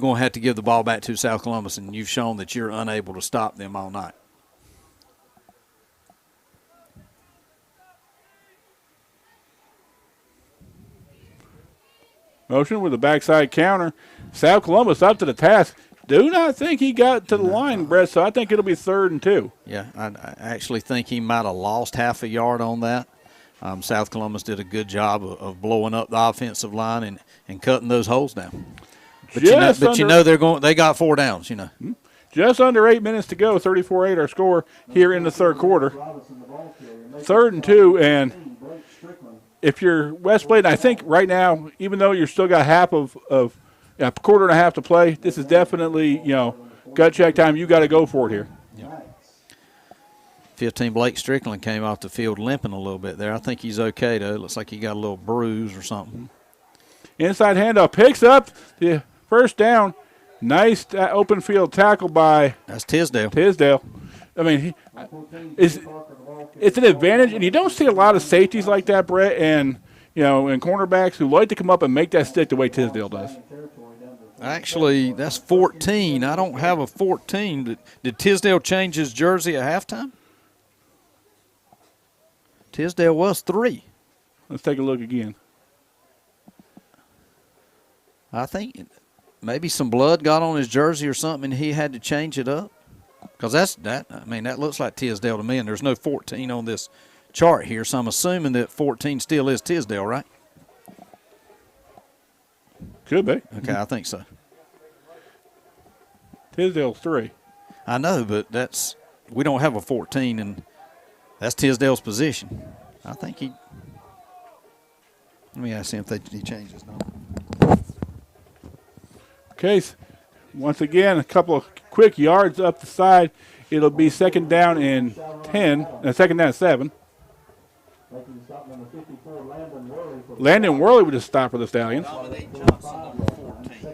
going to have to give the ball back to South Columbus, and you've shown that you're unable to stop them all night. Motion with the backside counter. South Columbus up to the task. Do not think he got to the line, Brett, so I think it'll be 3rd and 2. Yeah, I actually think he might have lost half a yard on that. South Columbus did a good job of blowing up the offensive line and cutting those holes down. But you know they got 4 downs, you know. Just under 8 minutes to go, 34-8 our score here in the third quarter. 3rd and 2, and if you're West Bladen, I think right now, even though you're still got half of a quarter and a half to play, this is definitely, you know, gut check time. You got to go for it here. Yeah. 15 Blake Strickland came off the field limping a little bit there. I think he's okay, though. Looks like he got a little bruise or something. Inside handoff, picks up the first down. Nice open field tackle by that's Tisdale. I mean, it's an advantage, and you don't see a lot of safeties like that, Brett, and, you know, and cornerbacks who like to come up and make that stick the way Tisdale does. Actually, that's 14. I don't have a 14. Did Tisdale change his jersey at halftime? Tisdale was 3. Let's take a look again. I think maybe some blood got on his jersey or something, and he had to change it up. Because that looks like Tisdale to me, and there's no 14 on this chart here, so I'm assuming that 14 still is Tisdale, right? Could be. Okay, I think so. Tisdale's 3. I know, but we don't have a 14, and that's Tisdale's position. I think he. Let me ask him if he changed his number. Okay, once again, a couple of quick yards up the side. It'll be second down and 10, second down and 7. Landon Worley with a stop for the Stallions.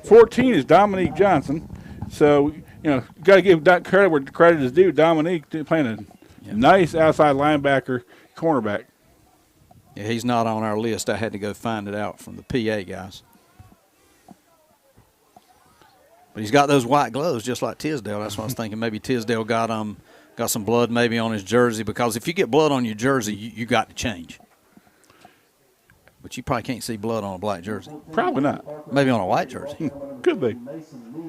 14 is Dominique Johnson. So, got to give credit where credit is due. Dominique playing a nice outside linebacker, cornerback. Yeah, he's not on our list. I had to go find it out from the PA guys. But he's got those white gloves just like Tisdale. That's what I was thinking. Maybe Tisdale got some blood maybe on his jersey, because if you get blood on your jersey, you got to change. But you probably can't see blood on a black jersey. Probably not. Maybe on a white jersey. Could be.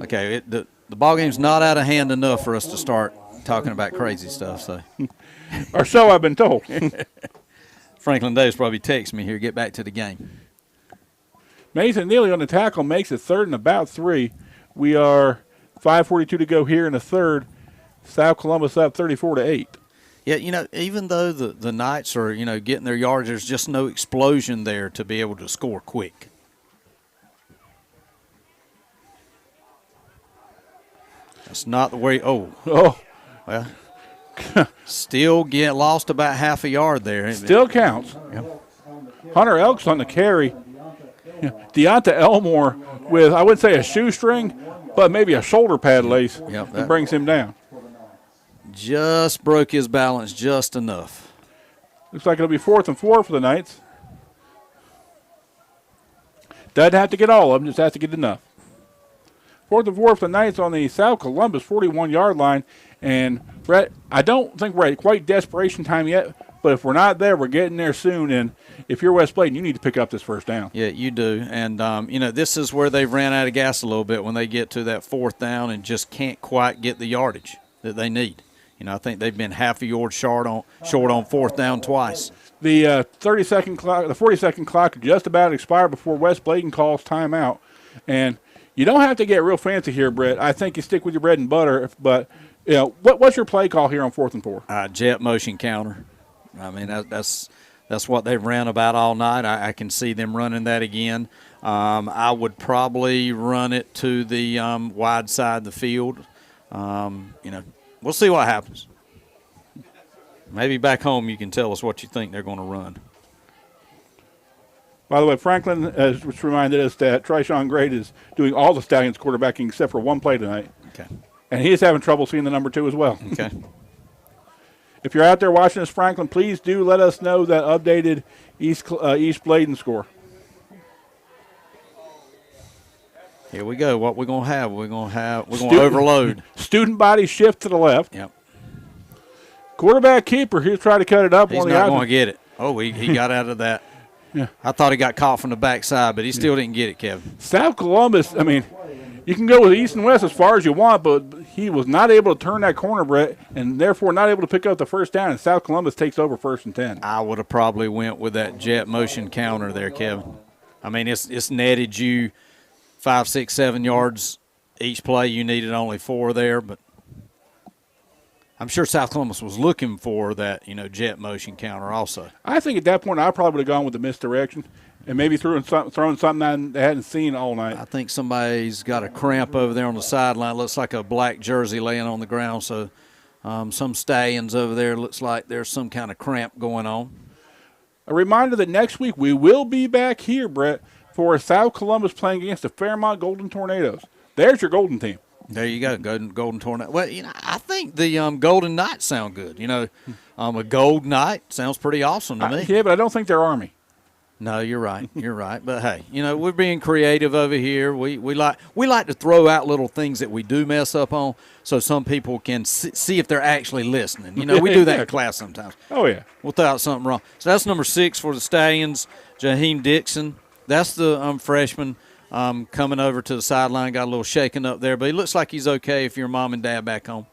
Okay, the ball game's not out of hand enough for us to start talking about crazy stuff. So, or so I've been told. Franklin Davis probably texts me here. Get back to the game. Mason Neely on the tackle makes it third and about 3. We are 5:42 to go here in the third. South Columbus up 34-8. Yeah, even though the Knights are, getting their yards, there's just no explosion there to be able to score quick. That's not the way. Oh. Well, still get lost about half a yard there. Still counts. Yep. Hunter Elks on the carry. Deonta Elmore with, I wouldn't say a shoestring, but maybe a shoulder pad lace. Yep, that brings him down. Just broke his balance just enough. Looks like it'll be 4th and 4 for the Knights. Doesn't have to get all of them, just has to get enough. 4th and 4 for the Knights on the South Columbus 41-yard line. And, Brett, I don't think we're at quite desperation time yet, but if we're not there, we're getting there soon. And if you're West Bladen, you need to pick up this first down. Yeah, you do. And, this is where they've ran out of gas a little bit when they get to that 4th down and just can't quite get the yardage that they need. I think they've been half a yard short on 4th down twice. The 40-second clock just about expired before West Bladen calls timeout. And you don't have to get real fancy here, Brett. I think you stick with your bread and butter. But, what's your play call here on 4th and 4? Jet motion counter. I mean, that's what they've ran about all night. I can see them running that again. I would probably run it to the wide side of the field. We'll see what happens. Maybe back home you can tell us what you think they're going to run. By the way, Franklin has reminded us that Tyshawn Grade is doing all the Stallions quarterbacking except for one play tonight. Okay. And he is having trouble seeing the number 2 as well. Okay. If you're out there watching us, Franklin, please do let us know that updated East Bladen score. Here we go. What we're going to have. We're going to overload. Student body shift to the left. Yep. Quarterback keeper. He'll try to cut it up. He's not going to get it. Oh, he got out of that. Yeah. I thought he got caught from the backside, but he still didn't get it, Kevin. South Columbus, I mean, you can go with East and West as far as you want, but he was not able to turn that corner, Brett, and therefore not able to pick up the first down, and South Columbus takes over 1st and 10. I would have probably went with that jet motion counter there, Kevin. I mean, it's netted you 5, 6, 7 yards each play. You needed only 4 there, but I'm sure South Columbus was looking for that, jet motion counter also. I think at that point I probably would have gone with the misdirection and maybe throwing something that they hadn't seen all night. I think somebody's got a cramp over there on the sideline. Looks like a black jersey laying on the ground. So some Stallions over there, looks like there's some kind of cramp going on. A reminder that next week we will be back here, Brett, for South Columbus playing against the Fairmont Golden Tornadoes. There's your Golden team. There you go, Golden Tornado. Well, I think the Golden Knights sound good. A Gold Knight sounds pretty awesome to me. Yeah, but I don't think they're Army. No, you're right. You're right. But hey, we're being creative over here. We like to throw out little things that we do mess up on, so some people can see if they're actually listening. We do that in class sometimes. Oh yeah. We'll throw out something wrong. So that's number 6 for the Stallions, Jaheim Dixon. That's the freshman coming over to the sideline. Got a little shaken up there, but he looks like he's okay if you're mom and dad back home.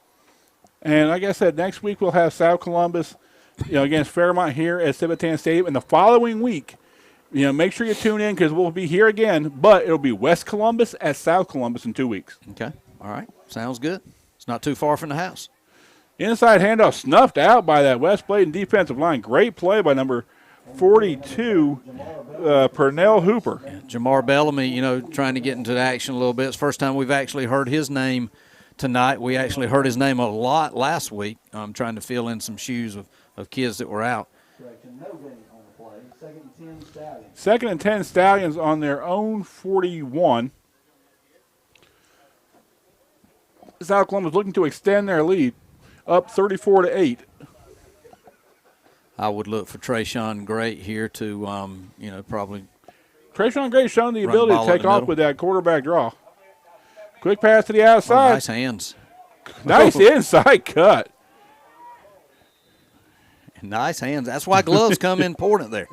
And like I said, next week we'll have South Columbus against Fairmont here at Civitan Stadium. And the following week, make sure you tune in because we'll be here again. But it'll be West Columbus at South Columbus in 2 weeks. Okay. All right. Sounds good. It's not too far from the house. Inside handoff snuffed out by that West Bladen defensive line. Great play by number 42, Pernell Hooper. Yeah, Jamar Bellamy, trying to get into the action a little bit. It's the first time we've actually heard his name tonight. We actually heard his name a lot last week, trying to fill in some shoes of kids that were out. Second and 10 Stallions on their own 41. South Columbus looking to extend their lead, up 34-8. I would look for Trayshawn Great here to, probably. Trayshawn Great showing the ability to take off with that quarterback draw. Quick pass to the outside. Oh, nice hands. Nice inside cut. Nice hands. That's why gloves come important there.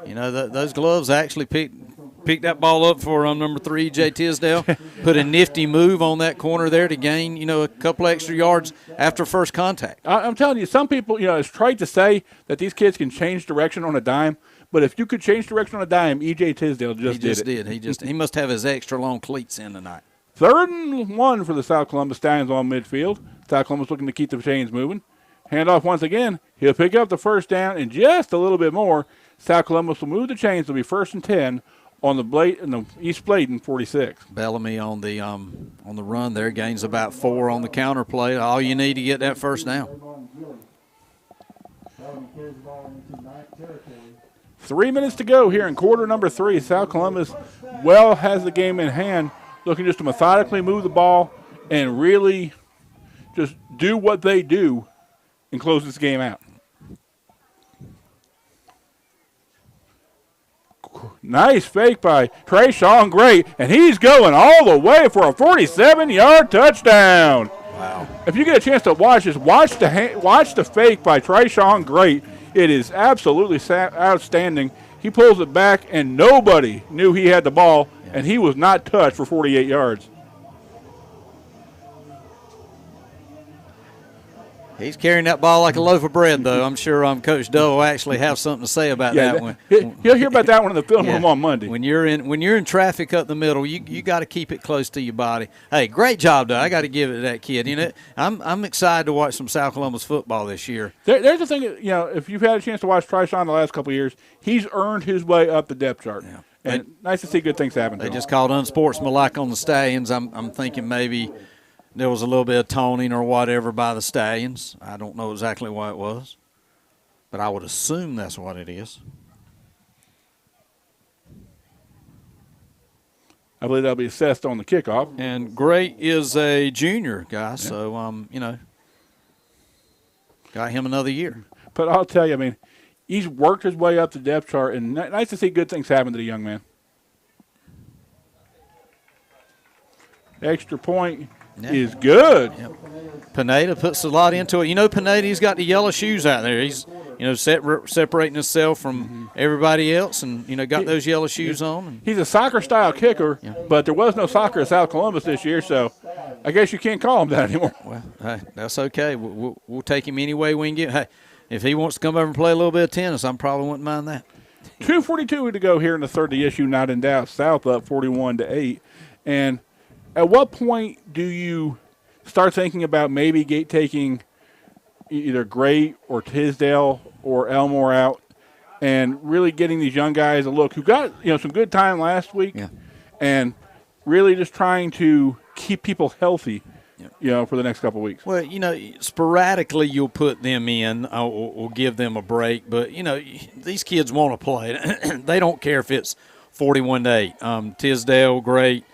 Those gloves actually picked that ball up for number 3, Jay Tisdale. Put a nifty move on that corner there to gain, a couple extra yards after first contact. I'm telling you, some people, it's trite to say that these kids can change direction on a dime, but if you could change direction on a dime, E.J. Tisdale did it. He must have his extra long cleats in tonight. 3rd and 1 for the South Columbus Stallions on midfield. South Columbus looking to keep the chains moving. Handoff once again. He'll pick up the first down and just a little bit more. South Columbus will move the chains. It'll be 1st and 10 on the East Bladen 46. Bellamy on the run there gains about 4 on the counter play. All you need to get that first down. 3 minutes to go here in quarter number 3. South Columbus has the game in hand, looking just to methodically move the ball and really just do what they do and close this game out. Nice fake by Trayshawn Great, and he's going all the way for a 47-yard touchdown. Wow. If you get a chance to watch this, watch the fake by Trayshawn Great. It is absolutely outstanding. He pulls it back, and nobody knew he had the ball, and he was not touched for 48 yards. He's carrying that ball like a loaf of bread, though. I'm sure Coach Doe will actually have something to say about that one. He'll hear about that one in the film room on Monday. When you're in traffic up the middle, you got to keep it close to your body. Hey, great job, though. I got to give it to that kid. I'm excited to watch some South Columbus football this year. There's the thing, if you've had a chance to watch Trayshawn the last couple of years, he's earned his way up the depth chart. Yeah. And nice to see good things happen. They just called unsportsmanlike on the Stallions. I'm thinking maybe there was a little bit of taunting or whatever by the Stallions. I don't know exactly what it was, but I would assume that's what it is. I believe that'll be assessed on the kickoff. And Great is a junior guy, so, got him another year. But I'll tell you, he's worked his way up the depth chart, and nice to see good things happen to the young man. Extra point is good. Yep. Pineda puts a lot into it. Pineda's got the yellow shoes out there. He's, separating himself from everybody else and, got those yellow shoes on. He's a soccer-style kicker, but there was no soccer at South Columbus this year, so I guess you can't call him that anymore. Well, that's okay. We'll take him any way we can get. Hey, if he wants to come over and play a little bit of tennis, I probably wouldn't mind that. 2:42 to go here in the third. The issue not in doubt. South up 41-8. And at what point do you start thinking about maybe taking either Great or Tisdale or Elmore out and really getting these young guys a look who got some good time last week and really just trying to keep people healthy for the next couple of weeks? Well, sporadically you'll put them in or give them a break, but, these kids want to play. They don't care if it's 41-8. Tisdale, Great,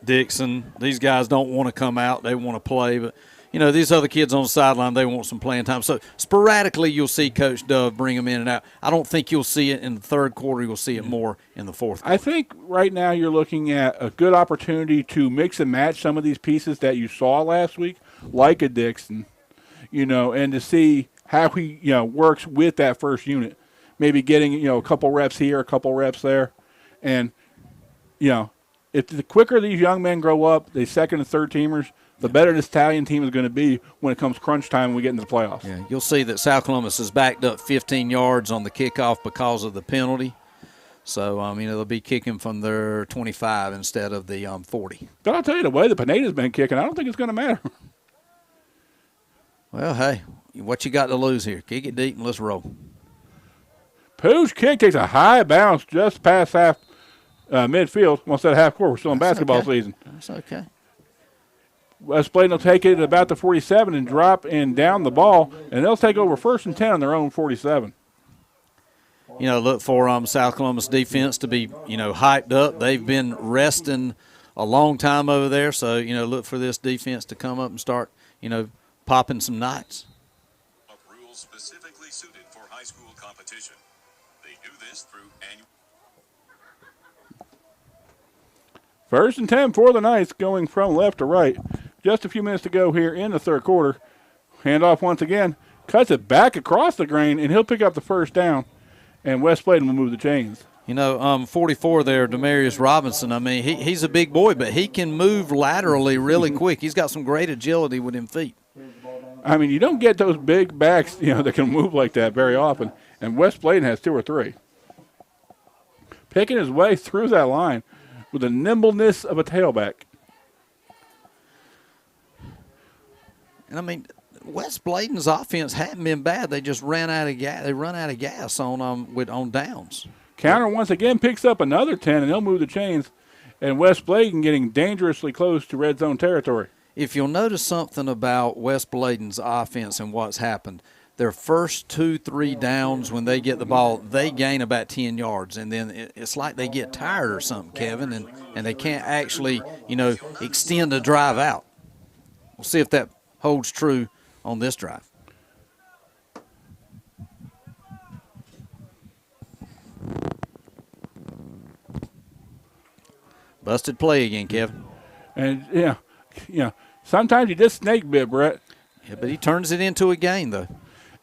Dixon, these guys don't want to come out. They want to play. But, these other kids on the sideline, they want some playing time. So sporadically you'll see Coach Dove bring them in and out. I don't think you'll see it in the third quarter. You'll see it more in the fourth quarter. I think right now you're looking at a good opportunity to mix and match some of these pieces that you saw last week, like a Dixon, and to see how he, works with that first unit. Maybe getting, a couple reps here, a couple reps there. And, if the quicker these young men grow up, the second and third teamers, the better this Italian team is going to be when it comes crunch time and we get into the playoffs. Yeah, you'll see that South Columbus has backed up 15 yards on the kickoff because of the penalty. So, they'll be kicking from their 25 instead of the 40. But I'll tell you, the way the Pineda's been kicking, I don't think it's going to matter. Well, hey, what you got to lose here? Kick it deep and let's roll. Pooh's kick takes a high bounce just past half midfield. Almost at half court. We're still in basketball season. That's okay. West Bladen will take it at about the 47 and drop and down the ball, and they'll take over 1st and 10 on their own 47. Look for South Columbus defense to be, hyped up. They've been resting a long time over there, so, look for this defense to come up and start, popping some nights. Rules specifically suited for high school competition. They do this through annual. 1st and 10 for the Knights, going from left to right. Just a few minutes to go here in the third quarter. Handoff once again. Cuts it back across the grain, and he'll pick up the first down. And West Bladen will move the chains. 44 there, Demarius Robinson. He's a big boy, but he can move laterally really quick. He's got some great agility with him feet. You don't get those big backs, that can move like that very often. And West Bladen has 2 or 3. Picking his way through that line with the nimbleness of a tailback. And West Bladen's offense hadn't been bad. They just ran out of gas. They run out of gas on downs. Counter once again picks up another 10, and they'll move the chains. And West Bladen getting dangerously close to red zone territory. If you'll notice something about West Bladen's offense and what's happened, their first 2-3 downs when they get the ball, they gain about 10 yards. And then it's like they get tired or something, Kevin, and they can't actually, extend the drive out. We'll see if that holds true on this drive. Busted play again, Kevin. And, sometimes you just snake bit, Brett. Yeah, but he turns it into a gain, though.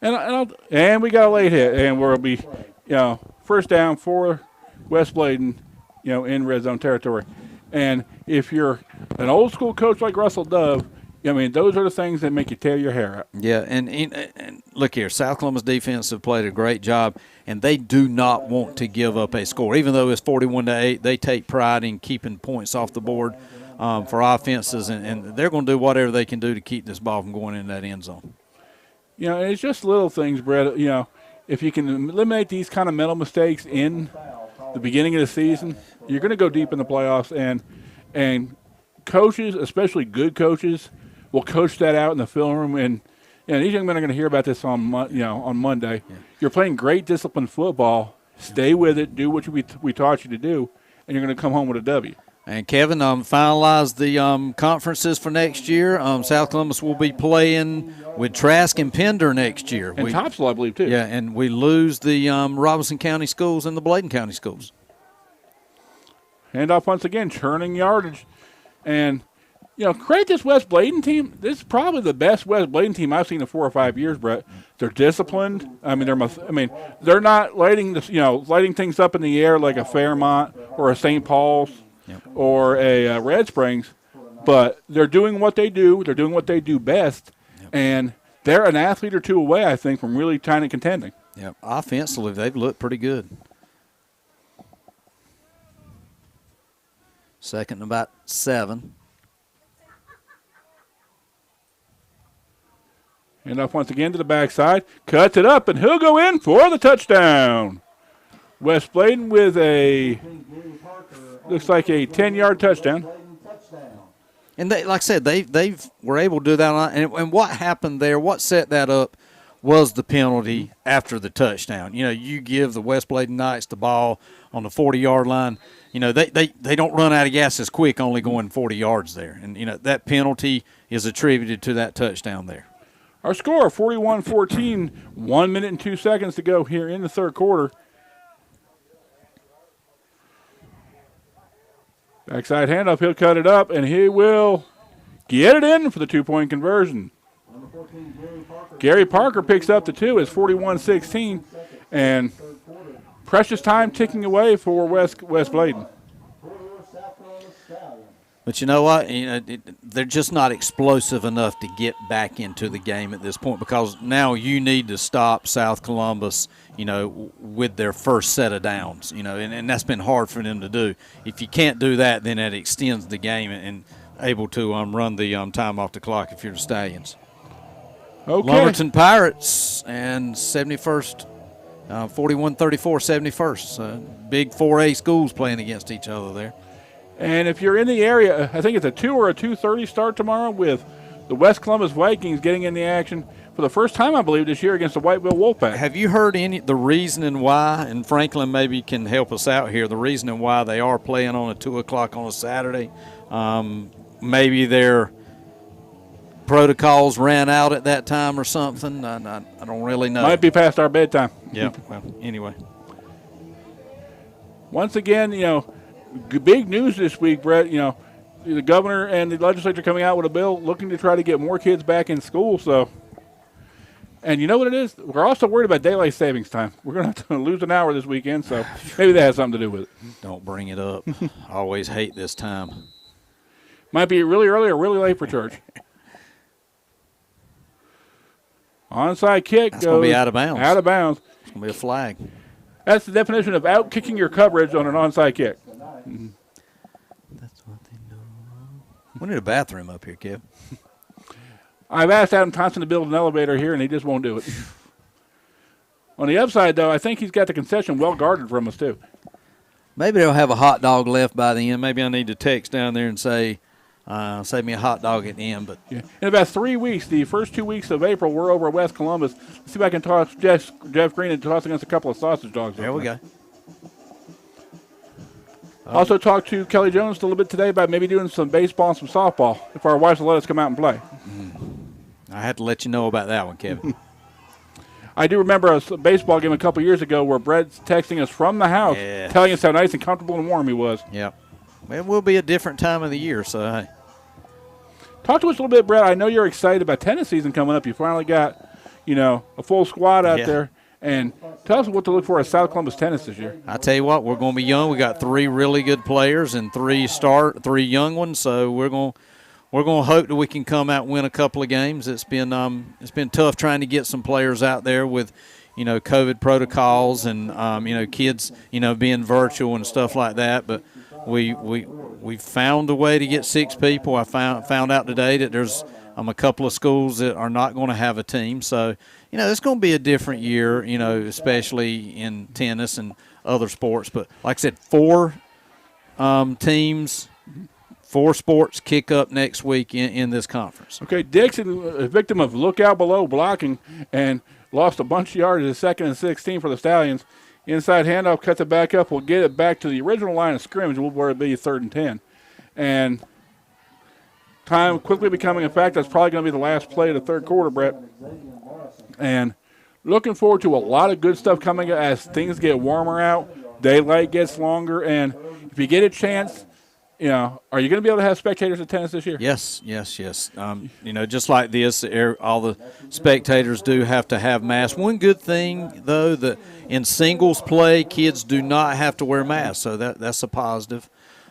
And we got a late hit, and we'll be, first down for West Bladen, in red zone territory. And if you're an old school coach like Russell Dove, those are the things that make you tear your hair out. Yeah, and look here, South Columbus defense have played a great job, and they do not want to give up a score. Even though it's 41-8, they take pride in keeping points off the board for offenses, and they're going to do whatever they can do to keep this ball from going in that end zone. It's just little things, Brett. If you can eliminate these kind of mental mistakes in the beginning of the season, you're going to go deep in the playoffs, and coaches, especially good coaches, will coach that out in the film room, and these young men are going to hear about this on Monday. Yeah. You're playing great disciplined football. Stay with it. Do what we taught you to do, and you're going to come home with a W. And Kevin, finalized the conferences for next year. South Columbus will be playing with Trask and Pender next year. And Topsail, I believe, too. Yeah, and we lose the Robinson County schools and the Bladen County schools. Handoff once again, churning yardage, and. Credit this West Bladen team. This is probably the best West Bladen team I've seen in 4 or 5 years, Brett. They're disciplined. They're not lighting things up in the air like a Fairmont or a St. Paul's or a Red Springs, but they're doing what they do. They're doing what they do best, and they're an athlete or two away, I think, from really trying to contending. Yeah, offensively, they've looked pretty good. Second and about 7. And up once again to the backside. Cuts it up, and he'll go in for the touchdown. West Bladen with looks like a 10-yard touchdown. And like I said, they were able to do that. And what happened there, what set that up was the penalty after the touchdown. You give the West Bladen Knights the ball on the 40-yard line. They don't run out of gas as quick, only going 40 yards there. And, that penalty is attributed to that touchdown there. Our score, 41-14, 1 minute and 2 seconds to go here in the third quarter. Backside handoff, he'll cut it up, and he will get it in for the 2-point conversion. Gary Parker picks up the 2. It's 41-16, and precious time ticking away for West Bladen. But you know what? They're just not explosive enough to get back into the game at this point, because now you need to stop South Columbus, with their first set of downs, and that's been hard for them to do. If you can't do that, then that extends the game and able to run the time off the clock if you're the Stallions. Okay. Lumberton Pirates and 71st, 41-34, 71st. Big 4A schools playing against each other there. And if you're in the area, I think it's a 2 or a 2:30 start tomorrow with the West Columbus Vikings getting in the action for the first time, I believe, this year against the Whiteville Wolfpack. Have you heard the reasoning why, and Franklin maybe can help us out here, the reasoning why they are playing on a 2 o'clock on a Saturday? Maybe their protocols ran out at that time or something. I don't really know. Might be past our bedtime. Yeah, well, anyway. Once again, big news this week, Brett. The governor and the legislature coming out with a bill looking to try to get more kids back in school. So, and you know what it is? We're also worried about daylight savings time. We're going to have to lose an hour this weekend, so maybe that has something to do with it. Don't bring it up. I always hate this time. Might be really early or really late for church. Onside kick That's going to be out of bounds. Out of bounds. It's going to be a flag. That's the definition of out-kicking your coverage on an onside kick. That's what they know. We need a bathroom up here, Kev. I've asked Adam Thompson to build an elevator here, and he just won't do it. On the upside, though, I think he's got the concession well guarded from us, too. Maybe they'll have a hot dog left by the end. Maybe I need to text down there and say, save me a hot dog at the end. But yeah. In about 3 weeks, the first 2 weeks of April, we're over at West Columbus. Let's see if I can toss Jeff Green and toss against a couple of sausage dogs. There we go. Also talked to Kelly Jones a little bit today about maybe doing some baseball and some softball if our wives will let us come out and play. I had to let you know about that one, Kevin. I do remember a baseball game a couple years ago where Brett's texting us from the house, telling us how nice and comfortable and warm he was. Yep. It will be a different time of the year, so hey. Talk to us a little bit, Brett. I know you're excited about tennis season coming up. You finally got, a full squad out there. And tell us what to look for at South Columbus tennis this year. I tell you what, we're going to be young. We got 3 really good players and 3 young ones. So we're going to hope that we can come out and win a couple of games. It's been tough trying to get some players out there with, COVID protocols and kids being virtual and stuff like that. But we found a way to get 6 people. I found out today that there's a couple of schools that are not going to have a team. So, it's going to be a different year, especially in tennis and other sports. But like I said, 4 teams, 4 sports kick up next week in this conference. Okay, Dixon, a victim of look out below blocking and lost a bunch of yards at 2nd and 16 for the Stallions. Inside handoff, cuts it back up. We'll get it back to the original line of scrimmage where it'll be 3rd and 10. And time quickly becoming a fact. That's probably going to be the last play of the third quarter, Brett. And looking forward to a lot of good stuff coming as things get warmer out, daylight gets longer, and if you get a chance, are you going to be able to have spectators at tennis this year? Yes. Just like this, all the spectators do have to have masks. One good thing, though, that in singles play, kids do not have to wear masks, so that's a positive.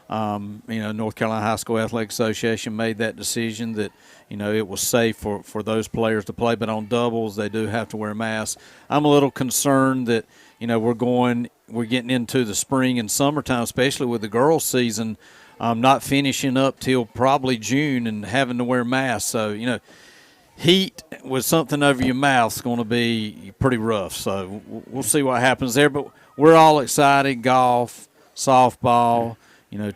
North Carolina High School Athletic Association made that decision that, it was safe for those players to play. But on doubles, they do have to wear masks. I'm a little concerned that, we're getting into the spring and summertime, especially with the girls' season, not finishing up till probably June and having to wear masks. So, heat with something over your mouth is going to be pretty rough. So we'll see what happens there. But we're all excited, golf, softball,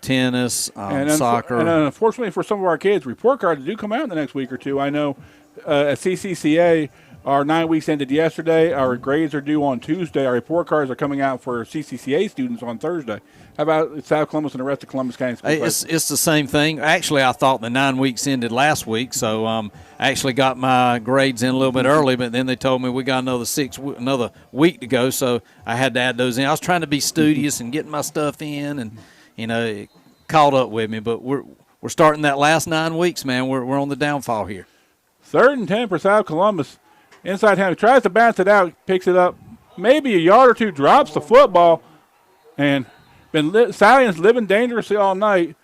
tennis, soccer. And unfortunately for some of our kids, report cards do come out in the next week or two. I know at CCCA, our 9 weeks ended yesterday. Our grades are due on Tuesday. Our report cards are coming out for CCCA students on Thursday. How about South Columbus and the rest of Columbus County School? It's the same thing. Actually, I thought the 9 weeks ended last week, so I actually got my grades in a little bit early, but then they told me we got another week to go, so I had to add those in. I was trying to be studious and getting my stuff in, and it caught up with me. But we're starting that last 9 weeks, man. We're on the downfall here. 3rd and 10 for South Columbus. Inside hand, tries to bounce it out, picks it up, maybe a yard or two, drops the football, and Stallions living dangerously all night.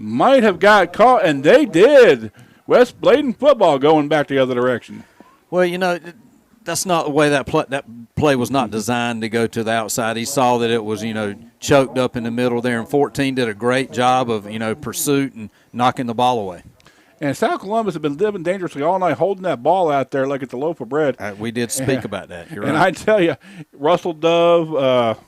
might have got caught, and they did. West Bladen football going back the other direction. Well, that's not the way that play was not designed to go to the outside. He saw that it was, choked up in the middle there, and 14 did a great job of, pursuit and knocking the ball away. And South Columbus have been living dangerously all night, holding that ball out there like it's a loaf of bread. We did speak about that. You're and right. I tell you, Russell Dove,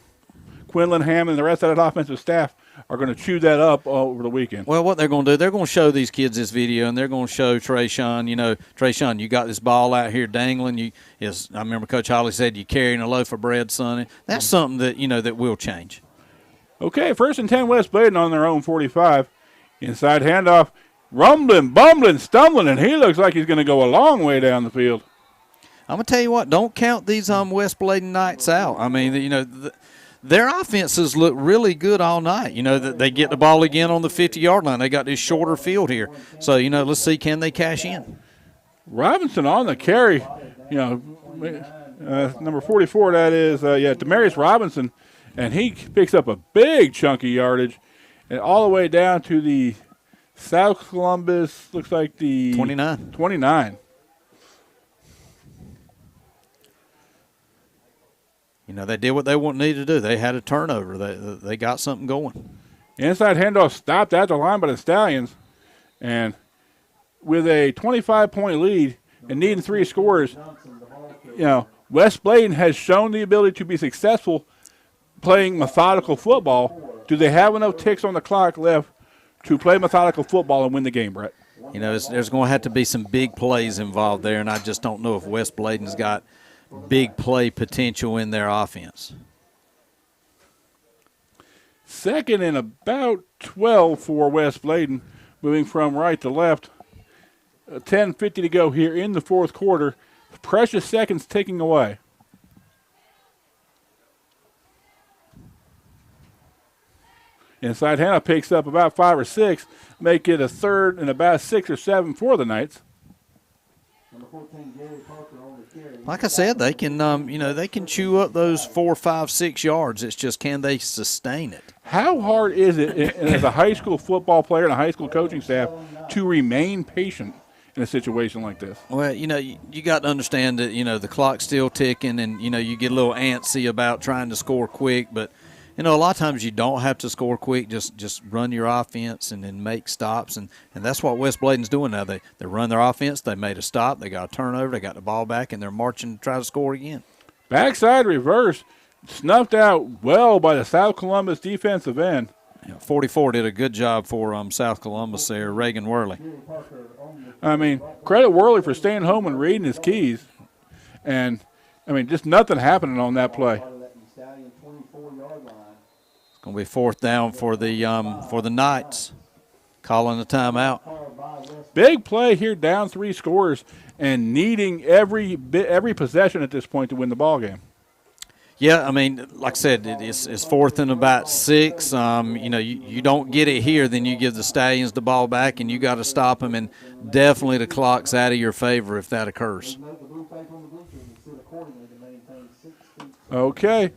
Quinlan Hammond, and the rest of that offensive staff are going to chew that up over the weekend. Well, what they're going to do, they're going to show these kids this video, and they're going to show Trayshawn, Trayshawn, you got this ball out here dangling. I remember Coach Holly said, you carrying a loaf of bread, son. That's something that, that will change. Okay, 1st and 10 West Bladen on their own 45. Inside handoff, rumbling, bumbling, stumbling, and he looks like he's going to go a long way down the field. I'm going to tell you what, don't count these West Bladen nights out. I mean, their offenses look really good all night. That they get the ball again on the 50-yard line. They got this shorter field here. So, let's see, can they cash in? Robinson on the carry, number 44, that is, Demarius Robinson, and he picks up a big chunk of yardage, and all the way down to the South Columbus, looks like the 29. They did what they needed to do. They had a turnover. They got something going. Inside handoff stopped at the line by the Stallions. And with a 25-point lead and needing 3 scores, West Bladen has shown the ability to be successful playing methodical football. Do they have enough ticks on the clock left to play methodical football and win the game, Brett? There's going to have to be some big plays involved there, and I just don't know if West Bladen's got big play potential in their offense. 2nd and about 12 for West Bladen, moving from right to left. 10:50 to go here in the 4th quarter. Precious seconds ticking away. Inside handoff picks up about 5 or 6, make it a 3rd and about 6 or 7 for the Knights. Like I said, they can, they can chew up those 4, 5, 6 yards. It's just, can they sustain it? How hard is it, as a high school football player and a high school coaching staff, to remain patient in a situation like this? Well, you got to understand that, the clock's still ticking, and, you get a little antsy about trying to score quick, but a lot of times you don't have to score quick. Just run your offense and then make stops, and that's what West Bladen's doing now. They run their offense. They made a stop. They got a turnover. They got the ball back, and they're marching to try to score again. Backside reverse, snuffed out well by the South Columbus defensive end. 44 did a good job for South Columbus there, Reagan Worley. I mean, credit Worley for staying home and reading his keys. And, just nothing happening on that play. Going to be 4th down for the Knights, calling the timeout. Big play here, down 3 scores, and needing every possession at this point to win the ball game. Yeah, like I said, it's 4th and about 6. You don't get it here, then you give the Stallions the ball back, and you got to stop them, and definitely the clock's out of your favor if that occurs. Okay,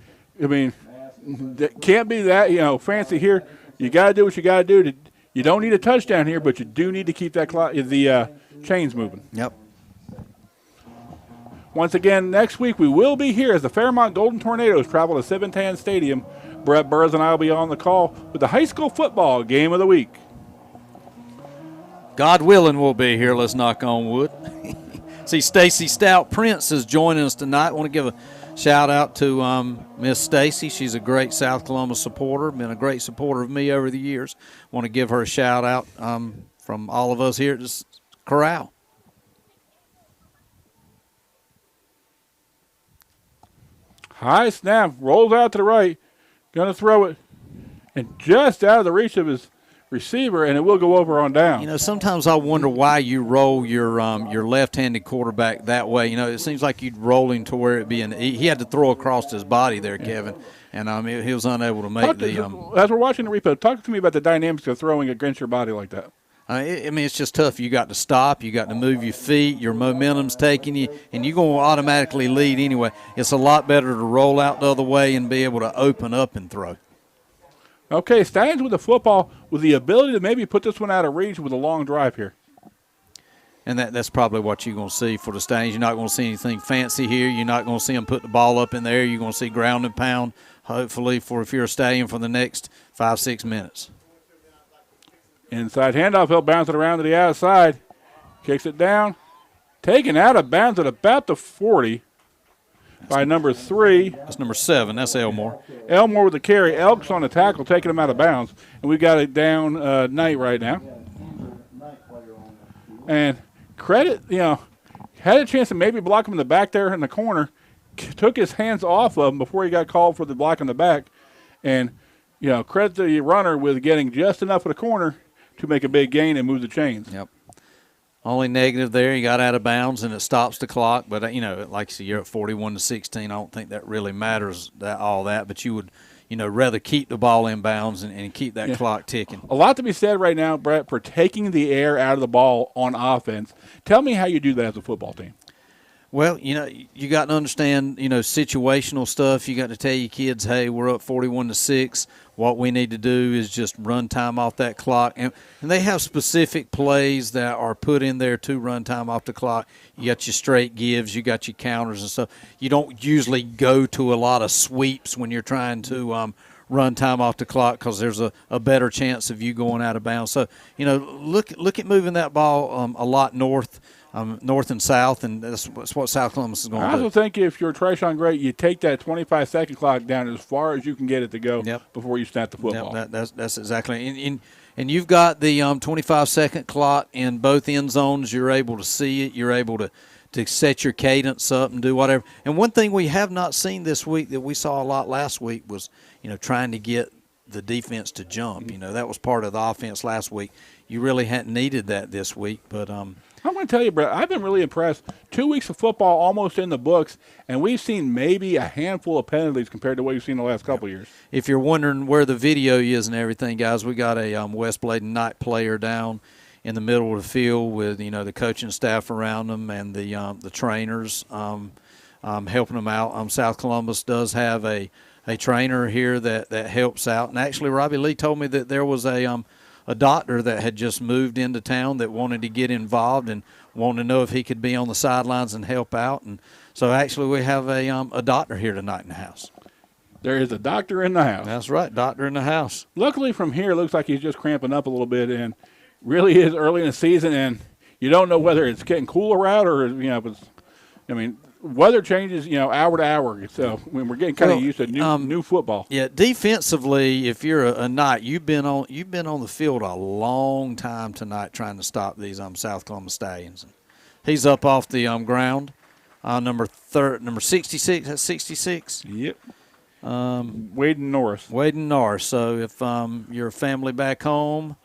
can't be that, fancy here. You got to do what you got to do. You don't need a touchdown here, but you do need to keep the chains moving. Yep. Once again, next week we will be here as the Fairmont Golden Tornadoes travel to Civitan Stadium. Brett Burrs and I will be on the call with the high school football game of the week. God willing, we'll be here. Let's knock on wood. See, Stacy Stout Prince is joining us tonight. I want to give a shout out to Miss Stacy. She's a great South Columbus supporter, been a great supporter of me over the years. Want to give her a shout out from all of us here at this corral. High snap, rolls out to the right, going to throw it, and just out of the reach of his receiver, and it will go over on down. Sometimes I wonder why you roll your left-handed quarterback that way. It seems like you'd roll him to where it be he had to throw across his body there, Kevin, and he was unable to make as we're watching the replay, talk to me about the dynamics of throwing against your body like that. It's just tough. You got to stop. You got to move your feet. Your momentum's taking you, and you're going to automatically lead anyway. It's a lot better to roll out the other way and be able to open up and throw. Okay, Stallions with the football with the ability to maybe put this one out of reach with a long drive here. And that's probably what you're going to see for the Stallions. You're not going to see anything fancy here. You're not going to see them put the ball up in the air. You're going to see ground and pound, hopefully, if you're a Stallion for the next 5-6 minutes. Inside handoff, he'll bounce it around to the outside. Kicks it down. Taken out of bounds at about the 40 by number 3. That's number 7. That's Elmore. Elmore with the carry. Elks on the tackle, taking him out of bounds. And we've got it down Knight right now. And credit, had a chance to maybe block him in the back there in the corner. Took his hands off of him before he got called for the block in the back. And, credit the runner with getting just enough of the corner to make a big gain and move the chains. Yep. Only negative there, he got out of bounds and it stops the clock. But, like you said, you're at 41-16. I don't think that really matters, all that. But you would, rather keep the ball in bounds and keep that clock ticking. A lot to be said right now, Brett, for taking the air out of the ball on offense. Tell me how you do that as a football team. Well, you got to understand, situational stuff. You got to tell your kids, hey, we're up 41-6. What we need to do is just run time off that clock. And they have specific plays that are put in there to run time off the clock. You got your straight gives, you got your counters and stuff. You don't usually go to a lot of sweeps when you're trying to run time off the clock because there's a better chance of you going out of bounds. So, look at moving that ball a lot north and south, and that's what South Columbus is going to do. I also think if you're Trayshawn Gray, you take that 25-second clock down as far as you can get it to go before you snap the football. Yep, that's exactly. And you've got the 25-second clock in both end zones. You're able to see it. You're able to set your cadence up and do whatever. And one thing we have not seen this week that we saw a lot last week was, trying to get the defense to jump. That was part of the offense last week. You really hadn't needed that this week, but I'm going to tell you, Brett, I've been really impressed. 2 weeks of football almost in the books, and we've seen maybe a handful of penalties compared to what you've seen the last couple of years. If you're wondering where the video is and everything, guys, we got a West Bladen Knight player down in the middle of the field with, the coaching staff around them and the trainers helping them out. South Columbus does have a trainer here that helps out. And actually, Robbie Lee told me that there was a doctor that had just moved into town that wanted to get involved and wanted to know if he could be on the sidelines and help out. And so actually we have a doctor here tonight in the house. There is a doctor in the house. That's right, doctor in the house. Luckily from here, it looks like he's just cramping up a little bit and really is early in the season, and you don't know whether it's getting cooler out or, weather changes, hour to hour. So we're getting kind of used to new football. Yeah, defensively, if you're a Knight, you've been on the field a long time tonight trying to stop these South Columbus Stallions. He's up off the ground, number 66. That's 66. Yep. Waden Norris. So if you're a family back home,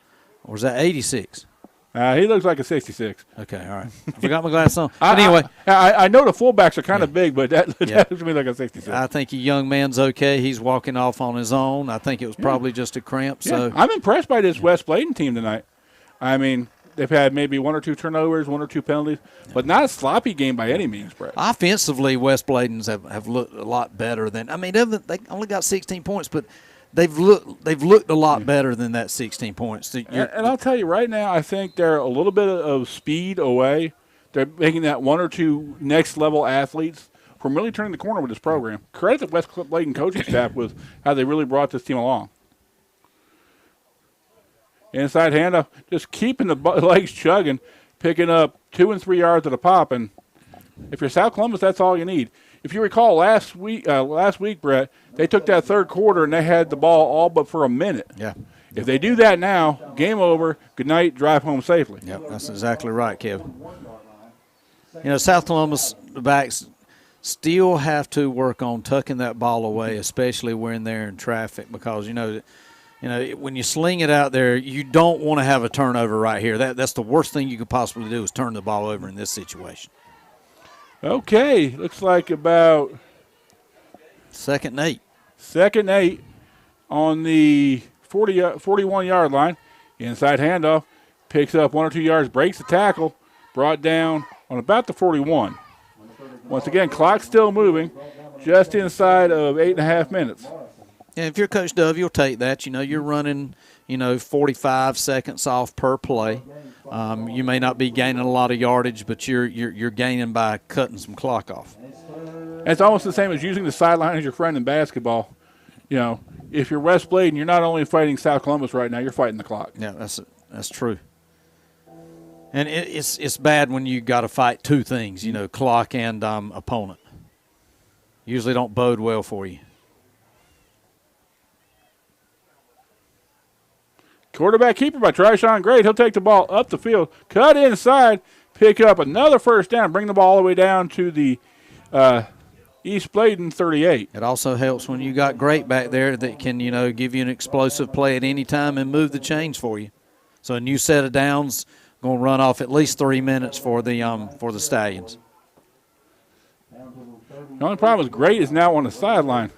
or is that 86? He looks like a 66. Okay, all right. I forgot my glasses on. But anyway. I know the fullbacks are kind of big, but that looks to me like a 66. I think the young man's okay. He's walking off on his own. I think it was probably just a cramp. So I'm impressed by this West Bladen team tonight. I mean, they've had maybe 1 or 2 turnovers, 1 or 2 penalties, but not a sloppy game by any means, Brett. Offensively, West Bladens have looked a lot better than – they only got 16 points, but – They've looked a lot better than that 16 points. And I'll tell you right now, I think they're a little bit of speed away. They're making that 1 or 2 next-level athletes from really turning the corner with this program. Credit the West Bladen coaching staff with how they really brought this team along. Inside handoff, just keeping the legs chugging, picking up 2 and 3 yards at a pop. And if you're South Columbus, that's all you need. If you recall last week, Brett, they took that third quarter and they had the ball all but for a minute. Yeah. If they do that now, game over, good night, drive home safely. Yep, that's exactly right, Kevin. South Columbus backs still have to work on tucking that ball away, especially when they're in traffic, because, when you sling it out there, you don't want to have a turnover right here. That's the worst thing you could possibly do is turn the ball over in this situation. Okay, looks like about second and 8. Second and 8 on the 41-yard line. Inside handoff, picks up 1 or 2 yards, breaks the tackle, brought down on about the 41. Once again, clock still moving, just inside of 8.5 minutes. Yeah, if you're Coach Dove, you'll take that. You're running, 45 seconds off per play. You may not be gaining a lot of yardage, but you're gaining by cutting some clock off. It's almost the same as using the sideline as your friend in basketball. If you're West Bladen, you're not only fighting South Columbus right now, you're fighting the clock. Yeah, that's true. And it's bad when you got to fight two things, clock and opponent. Usually don't bode well for you. Quarterback keeper by Tryshawn Great. He'll take the ball up the field, cut inside, pick up another first down, bring the ball all the way down to the East Bladen 38. It also helps when you got Great back there that can, give you an explosive play at any time and move the chains for you. So a new set of downs going to run off at least 3 minutes for the Stallions. The only problem is Great is now on the sideline.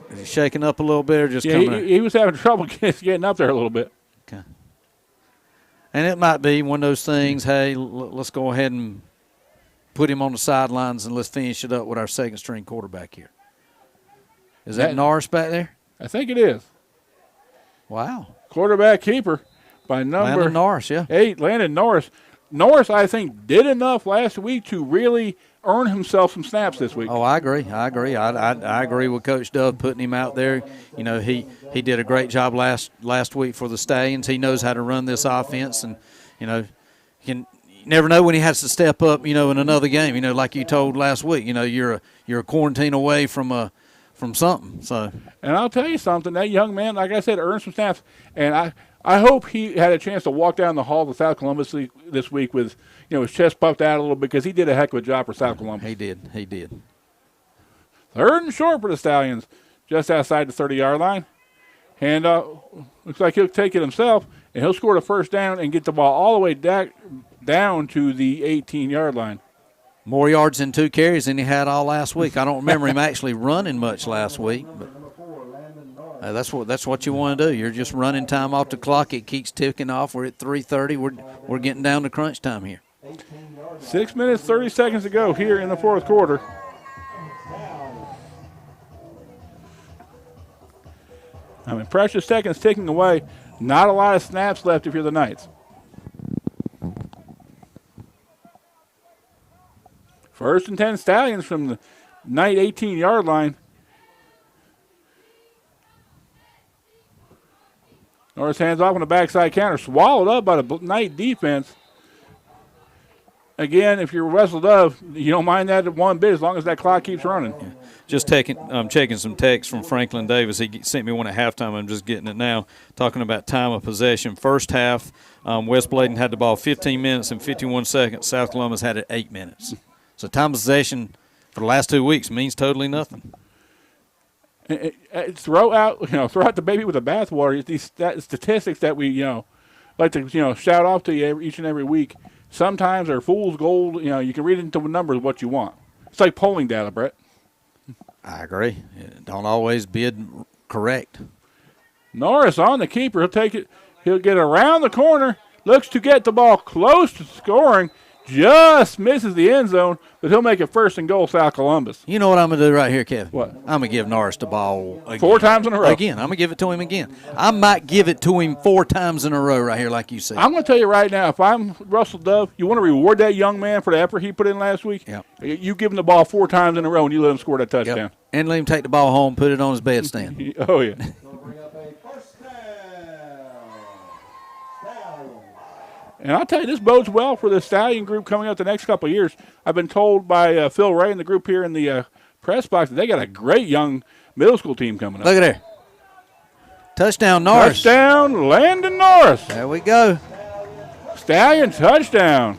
Is he shaking up a little bit or just coming? He was having trouble getting up there a little bit. Okay. And it might be one of those things, hey, let's go ahead and put him on the sidelines and let's finish it up with our second-string quarterback here. Is that Norris back there? I think it is. Wow. Quarterback keeper by number Landon Norris, 8, Landon Norris. Norris, I think, did enough last week to really earn himself some snaps this week. Oh, I agree. I agree with Coach Dove putting him out there. He did a great job last week for the Stallions. He knows how to run this offense, and you never know when he has to step up. In another game. Like you told last week. You're a quarantine away from something. So. And I'll tell you something. That young man, like I said, earned some snaps, and I hope he had a chance to walk down the hall of South Columbus this week with, his chest puffed out a little bit because he did a heck of a job for South Columbus. He did. Third and short for the Stallions, just outside the 30-yard line. And looks like he'll take it himself, and he'll score the first down and get the ball all the way down to the 18-yard line. More yards in 2 carries than he had all last week. I don't remember him actually running much last week, but that's what you want to do. You're just running time off the clock. It keeps ticking off. We're at 3:30. We're getting down to crunch time here. 6 minutes, 30 seconds to go here in the fourth quarter. Precious seconds ticking away. Not a lot of snaps left if you're the Knights. First and 10 Stallions from the Knight 18-yard line. Norris hands off on the backside counter. Swallowed up by the Knight defense. Again, if you're Wessel Dove, you don't mind that one bit as long as that clock keeps running. Yeah. Just checking some texts from Franklin Davis. He sent me one at halftime. I'm just getting it now. Talking about time of possession. First half, West Bladen had the ball 15 minutes and 51 seconds. South Columbus had it 8 minutes. So time of possession for the last 2 weeks means totally nothing. Throw out the baby with the bathwater. These statistics that we like to shout off to you each and every week. Sometimes they're fool's gold. You can read into the numbers what you want. It's like polling data, Brett. I agree. It don't always bid correct. Norris on the keeper. He'll take it. He'll get around the corner. Looks to get the ball close to scoring. Just misses the end zone, but he'll make it first and goal, South Columbus. You know what I'm going to do right here, Kevin? What? I'm going to give Norris the ball again. 4 times in a row. Again. I'm going to give it to him again. I might give it to him 4 times in a row right here, like you said. I'm going to tell you right now, if I'm Russell Dove, you want to reward that young man for the effort he put in last week? Yep. You give him the ball 4 times in a row, and you let him score that touchdown. Yep. And let him take the ball home, put it on his bedstand. Oh, yeah. And I'll tell you, this bodes well for the Stallion group coming up the next couple of years. I've been told by Phil Ray and the group here in the press box that they got a great young middle school team coming up. Look at there. Touchdown, Norris. Touchdown, Landon Norris. There we go. Stallion touchdown.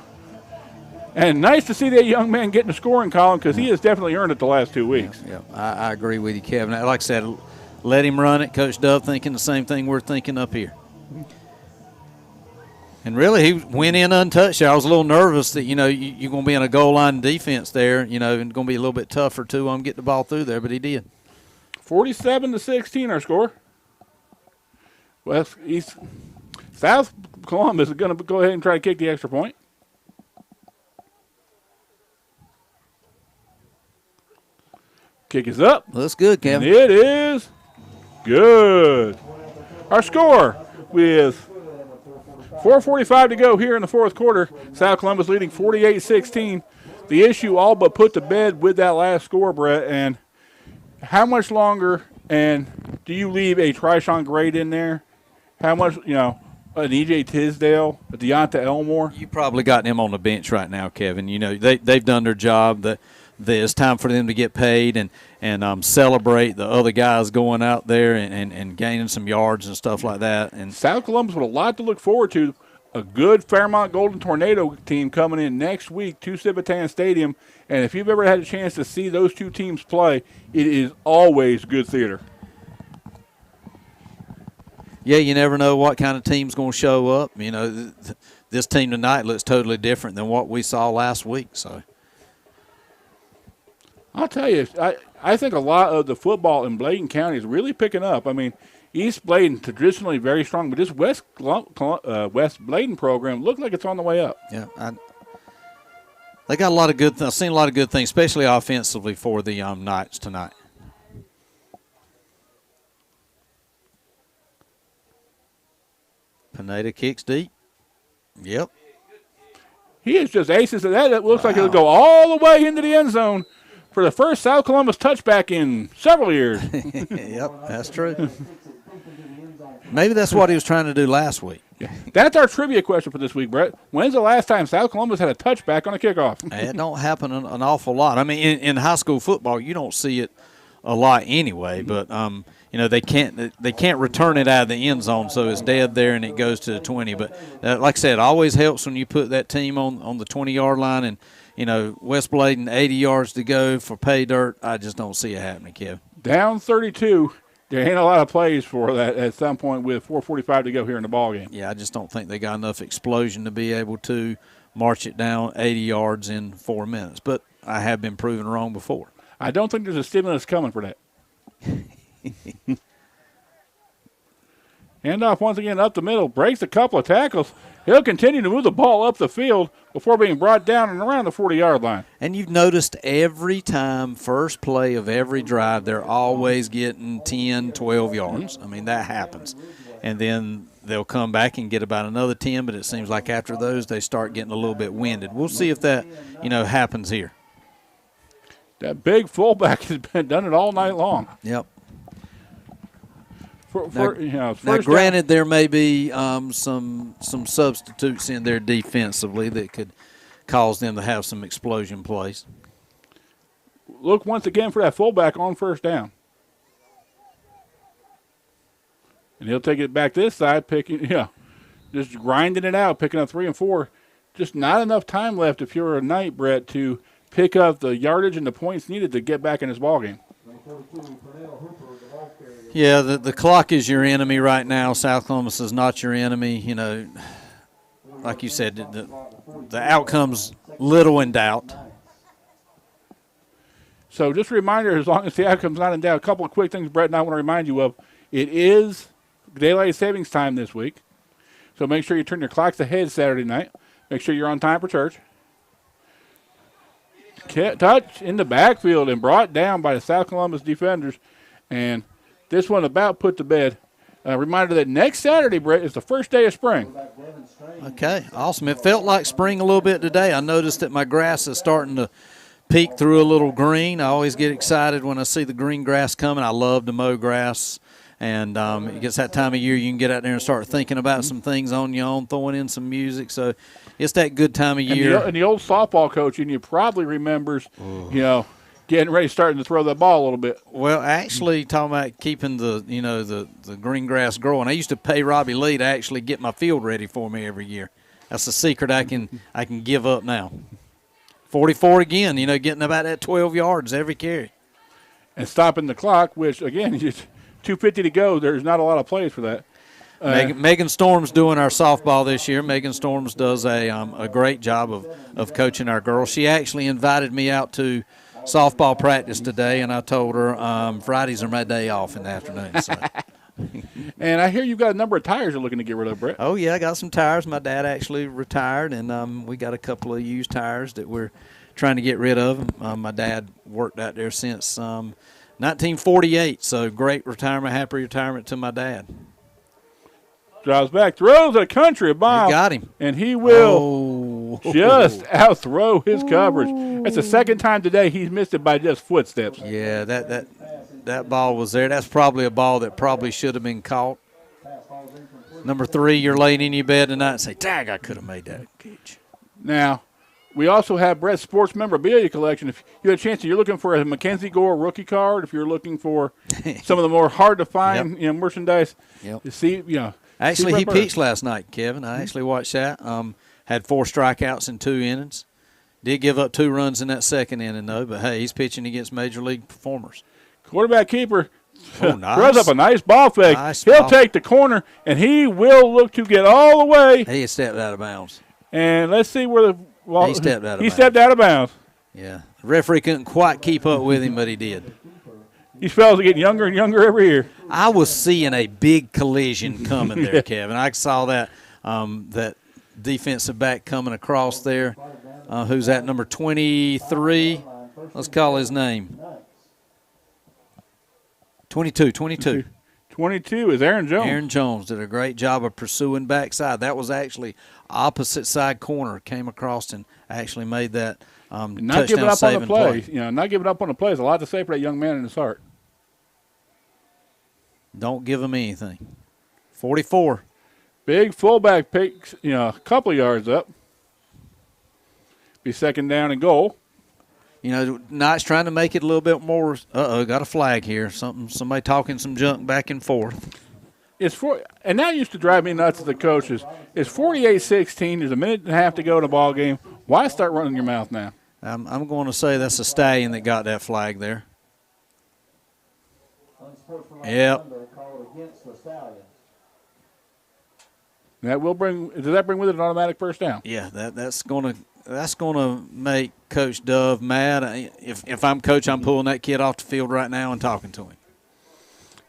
And nice to see that young man get in the scoring column because he has definitely earned it the last 2 weeks. Yeah. I agree with you, Kevin. Like I said, let him run it. Coach Dove thinking the same thing we're thinking up here. And really, he went in untouched there. I was a little nervous that, you're going to be in a goal line defense there, and going to be a little bit tougher to get the ball through there, but he did. 47-16 our score. South Columbus is going to go ahead and try to kick the extra point. Kick is up. Looks good, Kevin. And it is good. Our score with 4:45 to go here in the fourth quarter. South Columbus leading 48-16. The issue all but put to bed with that last score, Brett. And how much longer, and do you leave a Tryshawn Grade in there? How much, an E.J. Tisdale, a Deonta Elmore? You probably got him on the bench right now, Kevin. They've done their job. It's time for them to get paid and celebrate the other guys going out there and gaining some yards and stuff like that. And South Columbus with a lot to look forward to. A good Fairmont Golden Tornado team coming in next week to Civitan Stadium. And if you've ever had a chance to see those two teams play, it is always good theater. Yeah, you never know what kind of team's going to show up. This team tonight looks totally different than what we saw last week. So I'll tell you, I think a lot of the football in Bladen County is really picking up. I mean, East Bladen traditionally very strong, but this West Bladen program looked like it's on the way up. Yeah, they got a lot of good. I've seen a lot of good things, especially offensively for the Knights tonight. Pineda kicks deep. Yep. He is just aces at that. It looks like it'll go all the way into the end zone for the first South Columbus touchback in several years. Yep, that's true. Maybe that's what he was trying to do last week. That's our trivia question for this week, Brett. When's the last time South Columbus had a touchback on a kickoff? It don't happen an awful lot. I mean, in high school football, you don't see it a lot anyway. But they can't return it out of the end zone, so it's dead there and it goes to the 20. But like I said, it always helps when you put that team on the 20-yard line and West Bladen 80 yards to go for pay dirt. I just don't see it happening, Kev. Down 32. There ain't a lot of plays for that at some point with 4:45 to go here in the ballgame. Yeah, I just don't think they got enough explosion to be able to march it down 80 yards in 4 minutes. But I have been proven wrong before. I don't think there's a stimulus coming for that. Handoff once again up the middle, breaks a couple of tackles. He'll continue to move the ball up the field before being brought down and around the 40-yard line. And you've noticed every time, first play of every drive, they're always getting 10, 12 yards. I mean, that happens. And then they'll come back and get about another 10, but it seems like after those they start getting a little bit winded. We'll see if that, happens here. That big fullback has been done it all night long. Yep. Now, granted, there may be some substitutes in there defensively that could cause them to have some explosion plays. Look once again for that fullback on first down. And he'll take it back this side, just grinding it out, picking up 3 and 4. Just not enough time left if you're a Knight, Brett, to pick up the yardage and the points needed to get back in this ballgame. Yeah, the clock is your enemy right now. South Columbus is not your enemy. Like you said, the outcome's little in doubt. So just a reminder, as long as the outcome's not in doubt, a couple of quick things Brett and I want to remind you of. It is daylight savings time this week, so make sure you turn your clocks ahead Saturday night. Make sure you're on time for church. Touch in the backfield and brought down by the South Columbus defenders. And this one about put to bed. A reminder that next Saturday, Brett, is the first day of spring. Okay, awesome. It felt like spring a little bit today. I noticed that my grass is starting to peek through a little green. I always get excited when I see the green grass coming. I love to mow grass. And it gets that time of year you can get out there and start thinking about some things on your own, throwing in some music. So it's that good time of year. And the old softball coach in you probably remembers, getting ready, starting to throw that ball a little bit. Well, actually, talking about keeping the green grass growing, I used to pay Robbie Lee to actually get my field ready for me every year. That's a secret I can give up now. 44 again, getting about that 12 yards every carry. And stopping the clock, which, again, 2:50 to go. There's not a lot of plays for that. Megan Storm's doing our softball this year. Megan Storms does a great job of coaching our girls. She actually invited me out to softball practice today, and I told her Fridays are my day off in the afternoon. So. And I hear you've got a number of tires you're looking to get rid of, Brett. Oh, yeah, I got some tires. My dad actually retired, and we got a couple of used tires that we're trying to get rid of. My dad worked out there since 1948, so great retirement, happy retirement to my dad. Drives back, throws a country mile. He got him. And he will just out-throw his coverage. That's the second time today he's missed it by just footsteps. Yeah, that ball was there. That's probably a ball that probably should have been caught. Number 3, you're laying in your bed tonight and say, dang, I could have made that catch. Now, we also have Brett's sports memorabilia collection. If you had a chance, you're looking for a Mackenzie Gore rookie card, if you're looking for some of the more hard-to-find merchandise, you see, Actually, he pitched last night, Kevin. I actually watched that. Had 4 strikeouts in 2 innings. Did give up 2 runs in that second inning, though. But, hey, he's pitching against major league performers. Quarterback keeper nice. throws up a nice ball fake. He'll take the corner, and he will look to get all the way. He stepped out of bounds. And let's see where he stepped out of bounds. He stepped out of bounds. Yeah. The referee couldn't quite keep up with him, but he did. These fellas are getting younger and younger every year. I was seeing a big collision coming there, Kevin. I saw that that defensive back coming across there. Who's that, number 23? Let's call his name. 22. 22 is Aaron Jones. Aaron Jones did a great job of pursuing backside. That was actually opposite side corner. Came across and actually made that not giving up on the play. Not giving up on the play is a lot to say for that young man in his heart. Don't give him anything. 44. Big fullback picks, a couple of yards up. Be second down and goal. Knight's trying to make it a little bit more. Got a flag here. Somebody talking some junk back and forth. And that used to drive me nuts as a coach. It's 48-16. There's a minute and a half to go in the ball game. Why start running your mouth now? I'm going to say that's a Stallion that got that flag there. Yep. Does that bring with it an automatic first down? Yeah, that's gonna make Coach Dove mad. If I'm coach, I'm pulling that kid off the field right now and talking to him.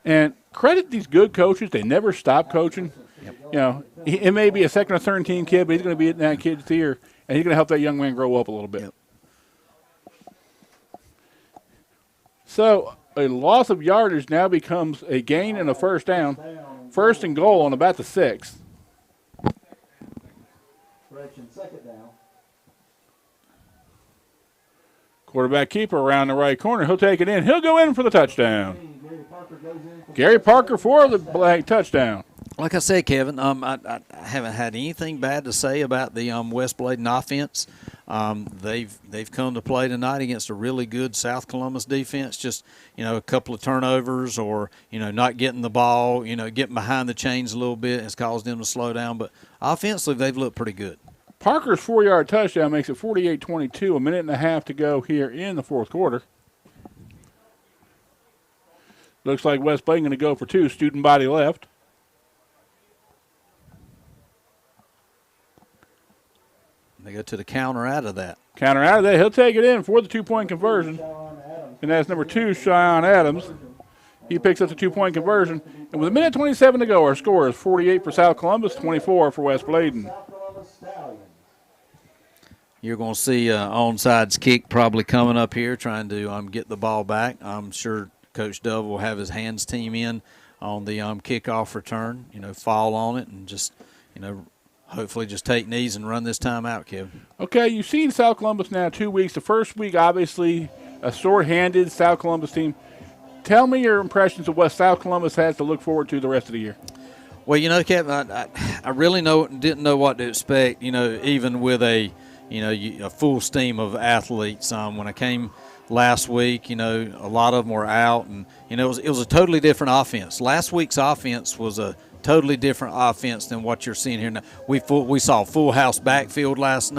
And credit these good coaches; they never stop coaching. Yep. It may be a second or third team kid, but he's going to be in that kid's ear, and he's going to help that young man grow up a little bit. Yep. So a loss of yardage now becomes a gain and a first down. First and goal on about the 6. Quarterback keeper around the right corner. He'll take it in. He'll go in for the touchdown. Gary Parker for the blank touchdown. Like I said, Kevin, I haven't had anything bad to say about the West Bladen offense. They've come to play tonight against a really good South Columbus defense. Just a couple of turnovers or not getting the ball, getting behind the chains a little bit has caused them to slow down. But offensively, they've looked pretty good. Parker's 4-yard touchdown makes it 48-22. A minute and a half to go here in the fourth quarter. Looks like West Bladen going to go for 2. Student body left. They go to the counter out of that. He'll take it in for the 2-point conversion. And that's number 2, Cheyenne Adams. He picks up the 2-point conversion. And with a minute 27 to go, our score is 48 for South Columbus, 24 for West Bladen. You're going to see onside kick probably coming up here, trying to get the ball back. I'm sure Coach Dove will have his hands team in on the kickoff return, fall on it and just, hopefully just take knees and run this time out, Kevin. Okay, you've seen South Columbus now 2 weeks. The first week, obviously, a short-handed South Columbus team. Tell me your impressions of what South Columbus has to look forward to the rest of the year. Well, Kevin, I really didn't know what to expect, even with a full steam of athletes. When I came last week, a lot of them were out, and it was a totally different offense. Last week's offense was a totally different offense than what you're seeing here now. We saw a full house backfield last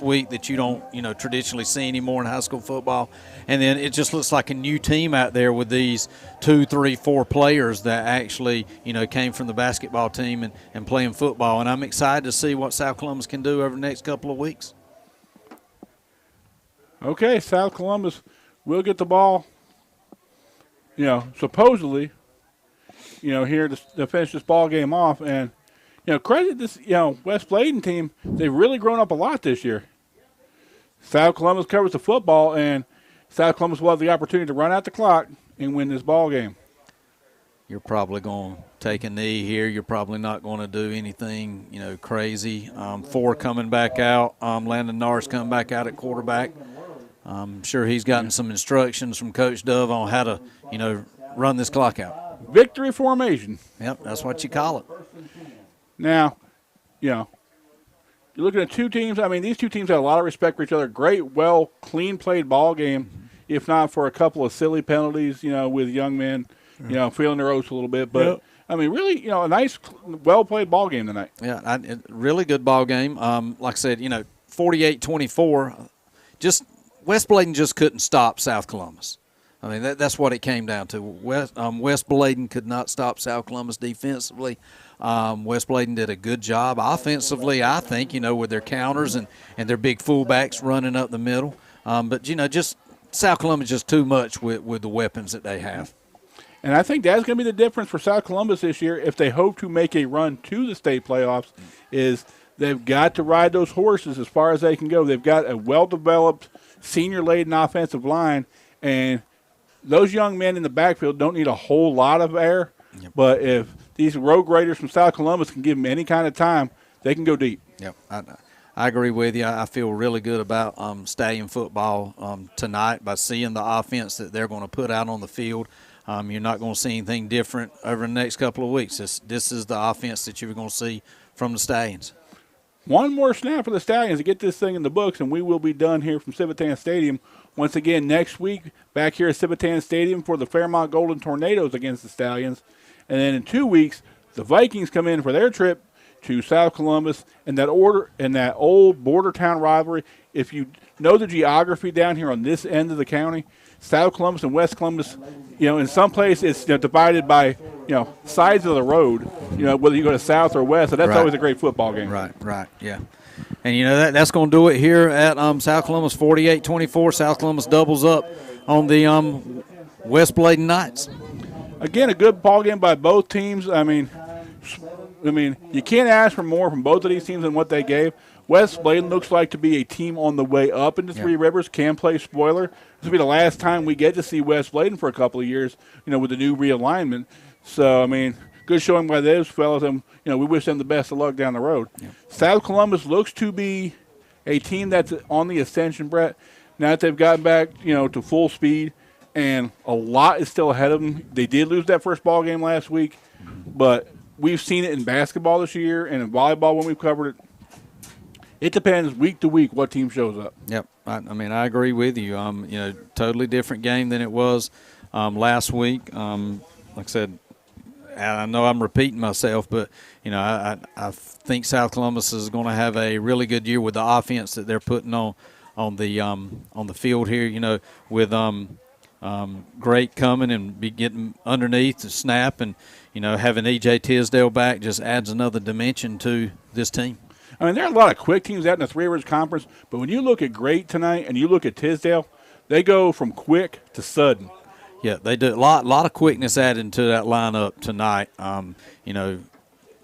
week that you don't traditionally see anymore in high school football, and then it just looks like a new team out there with these 2, 3, 4 players that actually came from the basketball team and playing football, and I'm excited to see what South Columbus can do over the next couple of weeks. Okay, South Columbus will get the ball, supposedly here to finish this ball game off. And, credit this, West Bladen team. They've really grown up a lot this year. South Columbus covers the football, and South Columbus will have the opportunity to run out the clock and win this ball game. You're probably going to take a knee here. You're probably not going to do anything, crazy. Ford coming back out. Landon Norris coming back out at quarterback. I'm sure he's gotten some instructions from Coach Dove on how to, run this clock out. Victory formation. Yep, that's what you call it. Now, you're looking at two teams. I mean, these two teams have a lot of respect for each other. Great, clean played ball game, if not for a couple of silly penalties, with young men, feeling their oats a little bit. But, I mean, really, a nice, well-played ball game tonight. Yeah, really good ball game. Like I said, 48-24, West Bladen just couldn't stop South Columbus. I mean, that's what it came down to. West Bladen could not stop South Columbus defensively. West Bladen did a good job offensively, I think, with their counters and their big fullbacks running up the middle. But, just South Columbus just too much with the weapons that they have. And I think that's going to be the difference for South Columbus this year if they hope to make a run to the state playoffs is they've got to ride those horses as far as they can go. They've got a well-developed, senior-laden offensive line, and those young men in the backfield don't need a whole lot of air. Yep. But if these Rogue Raiders from South Columbus can give them any kind of time, they can go deep. Yep, I agree with you. I feel really good about Stallion football tonight by seeing the offense that they're going to put out on the field. You're not going to see anything different over the next couple of weeks. This is the offense that you're going to see from the Stallions. One more snap for the Stallions to get this thing in the books, and we will be done here from Civitan Stadium. Once again, next week, back here at Civitan Stadium for the Fairmont Golden Tornadoes against the Stallions. And then in 2 weeks, the Vikings come in for their trip to South Columbus and that old border town rivalry. If you know the geography down here on this end of the county, South Columbus and West Columbus, in some places it's divided by, sides of the road, whether you go to south or west. So that's always a great football game. Right, yeah. And, that's going to do it here at South Columbus, 48-24. South Columbus doubles up on the West Bladen Knights. Again, a good ball game by both teams. I mean, you can't ask for more from both of these teams than what they gave. West Bladen looks like to be a team on the way up into Three Rivers, can play spoiler. This will be the last time we get to see West Bladen for a couple of years, with the new realignment. So, I mean, good showing by those fellas, and, we wish them the best of luck down the road. Yeah. South Columbus looks to be a team that's on the ascension, Brett. Now that they've gotten back, to full speed, and a lot is still ahead of them. They did lose that first ball game last week, but we've seen it in basketball this year and in volleyball when we've covered it. It depends week to week what team shows up. Yep. I agree with you. Totally different game than it was last week. Like I said, I know I'm repeating myself, but, I think South Columbus is going to have a really good year with the offense that they're putting on the field here, with Great coming and be getting underneath the snap and, having E.J. Tisdale back just adds another dimension to this team. I mean, there are a lot of quick teams out in the Three Rivers Conference, but when you look at Great tonight and you look at Tisdale, they go from quick to sudden. Yeah, they do. A lot of quickness added to that lineup tonight.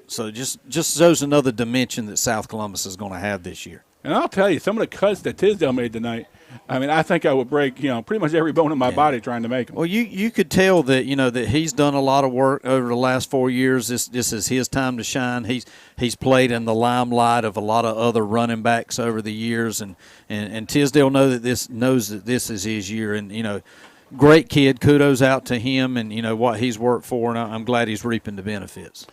So just shows another dimension that South Columbus is going to have this year. And I'll tell you, some of the cuts that Tisdale made tonight, I mean, I think I would break, pretty much every bone in my body trying to make them. Well, you could tell that, that he's done a lot of work over the last 4 years. This is his time to shine. He's played in the limelight of a lot of other running backs over the years, and Tisdale knows that this is his year. And, great kid. Kudos out to him and, what he's worked for, and I'm glad he's reaping the benefits.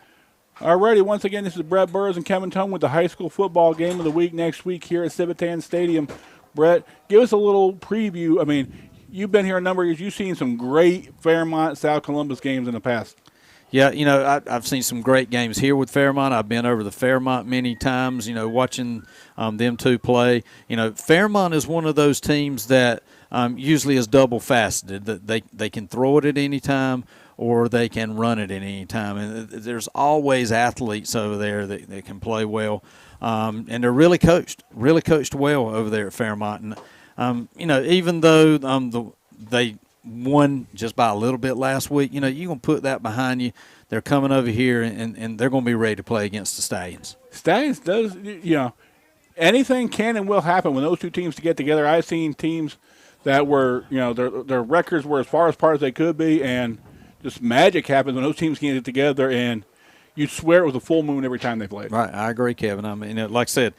All righty, once again, this is Brett Burrs and Kevin Tone with the high school football game of the week next week here at Civitan Stadium. Brett, give us a little preview. I mean, you've been here a number of years. You've seen some great Fairmont, South Columbus games in the past. Yeah, I've seen some great games here with Fairmont. I've been over to Fairmont many times, watching them two play. Fairmont is one of those teams that usually is double-faceted. They can throw it at any time or they can run it at any time. And there's always athletes over there that can play well. And they're really coached well over there at Fairmont. And, even though they won just by a little bit last week. You're going to put that behind you. They're coming over here, and they're going to be ready to play against the Stallions. Stallions does, anything can and will happen when those two teams get together. I've seen teams that were, their records were as far apart as they could be, and just magic happens when those teams can get together, and you'd swear it was a full moon every time they played. Right, I agree, Kevin. I mean, like I said,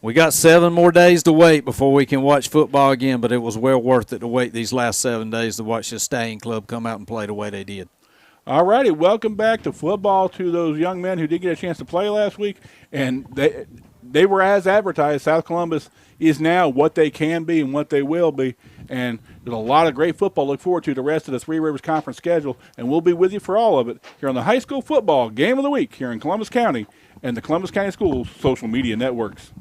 we got 7 more days to wait before we can watch football again, but it was well worth it to wait these last 7 days to watch this Stallion Club come out and play the way they did. All righty, welcome back to football to those young men who did get a chance to play last week, and they were as advertised. South Columbus is now what they can be and what they will be, and there's a lot of great football to look forward to the rest of the Three Rivers Conference schedule, and we'll be with you for all of it here on the High School Football Game of the Week here in Columbus County and the Columbus County Schools social media networks.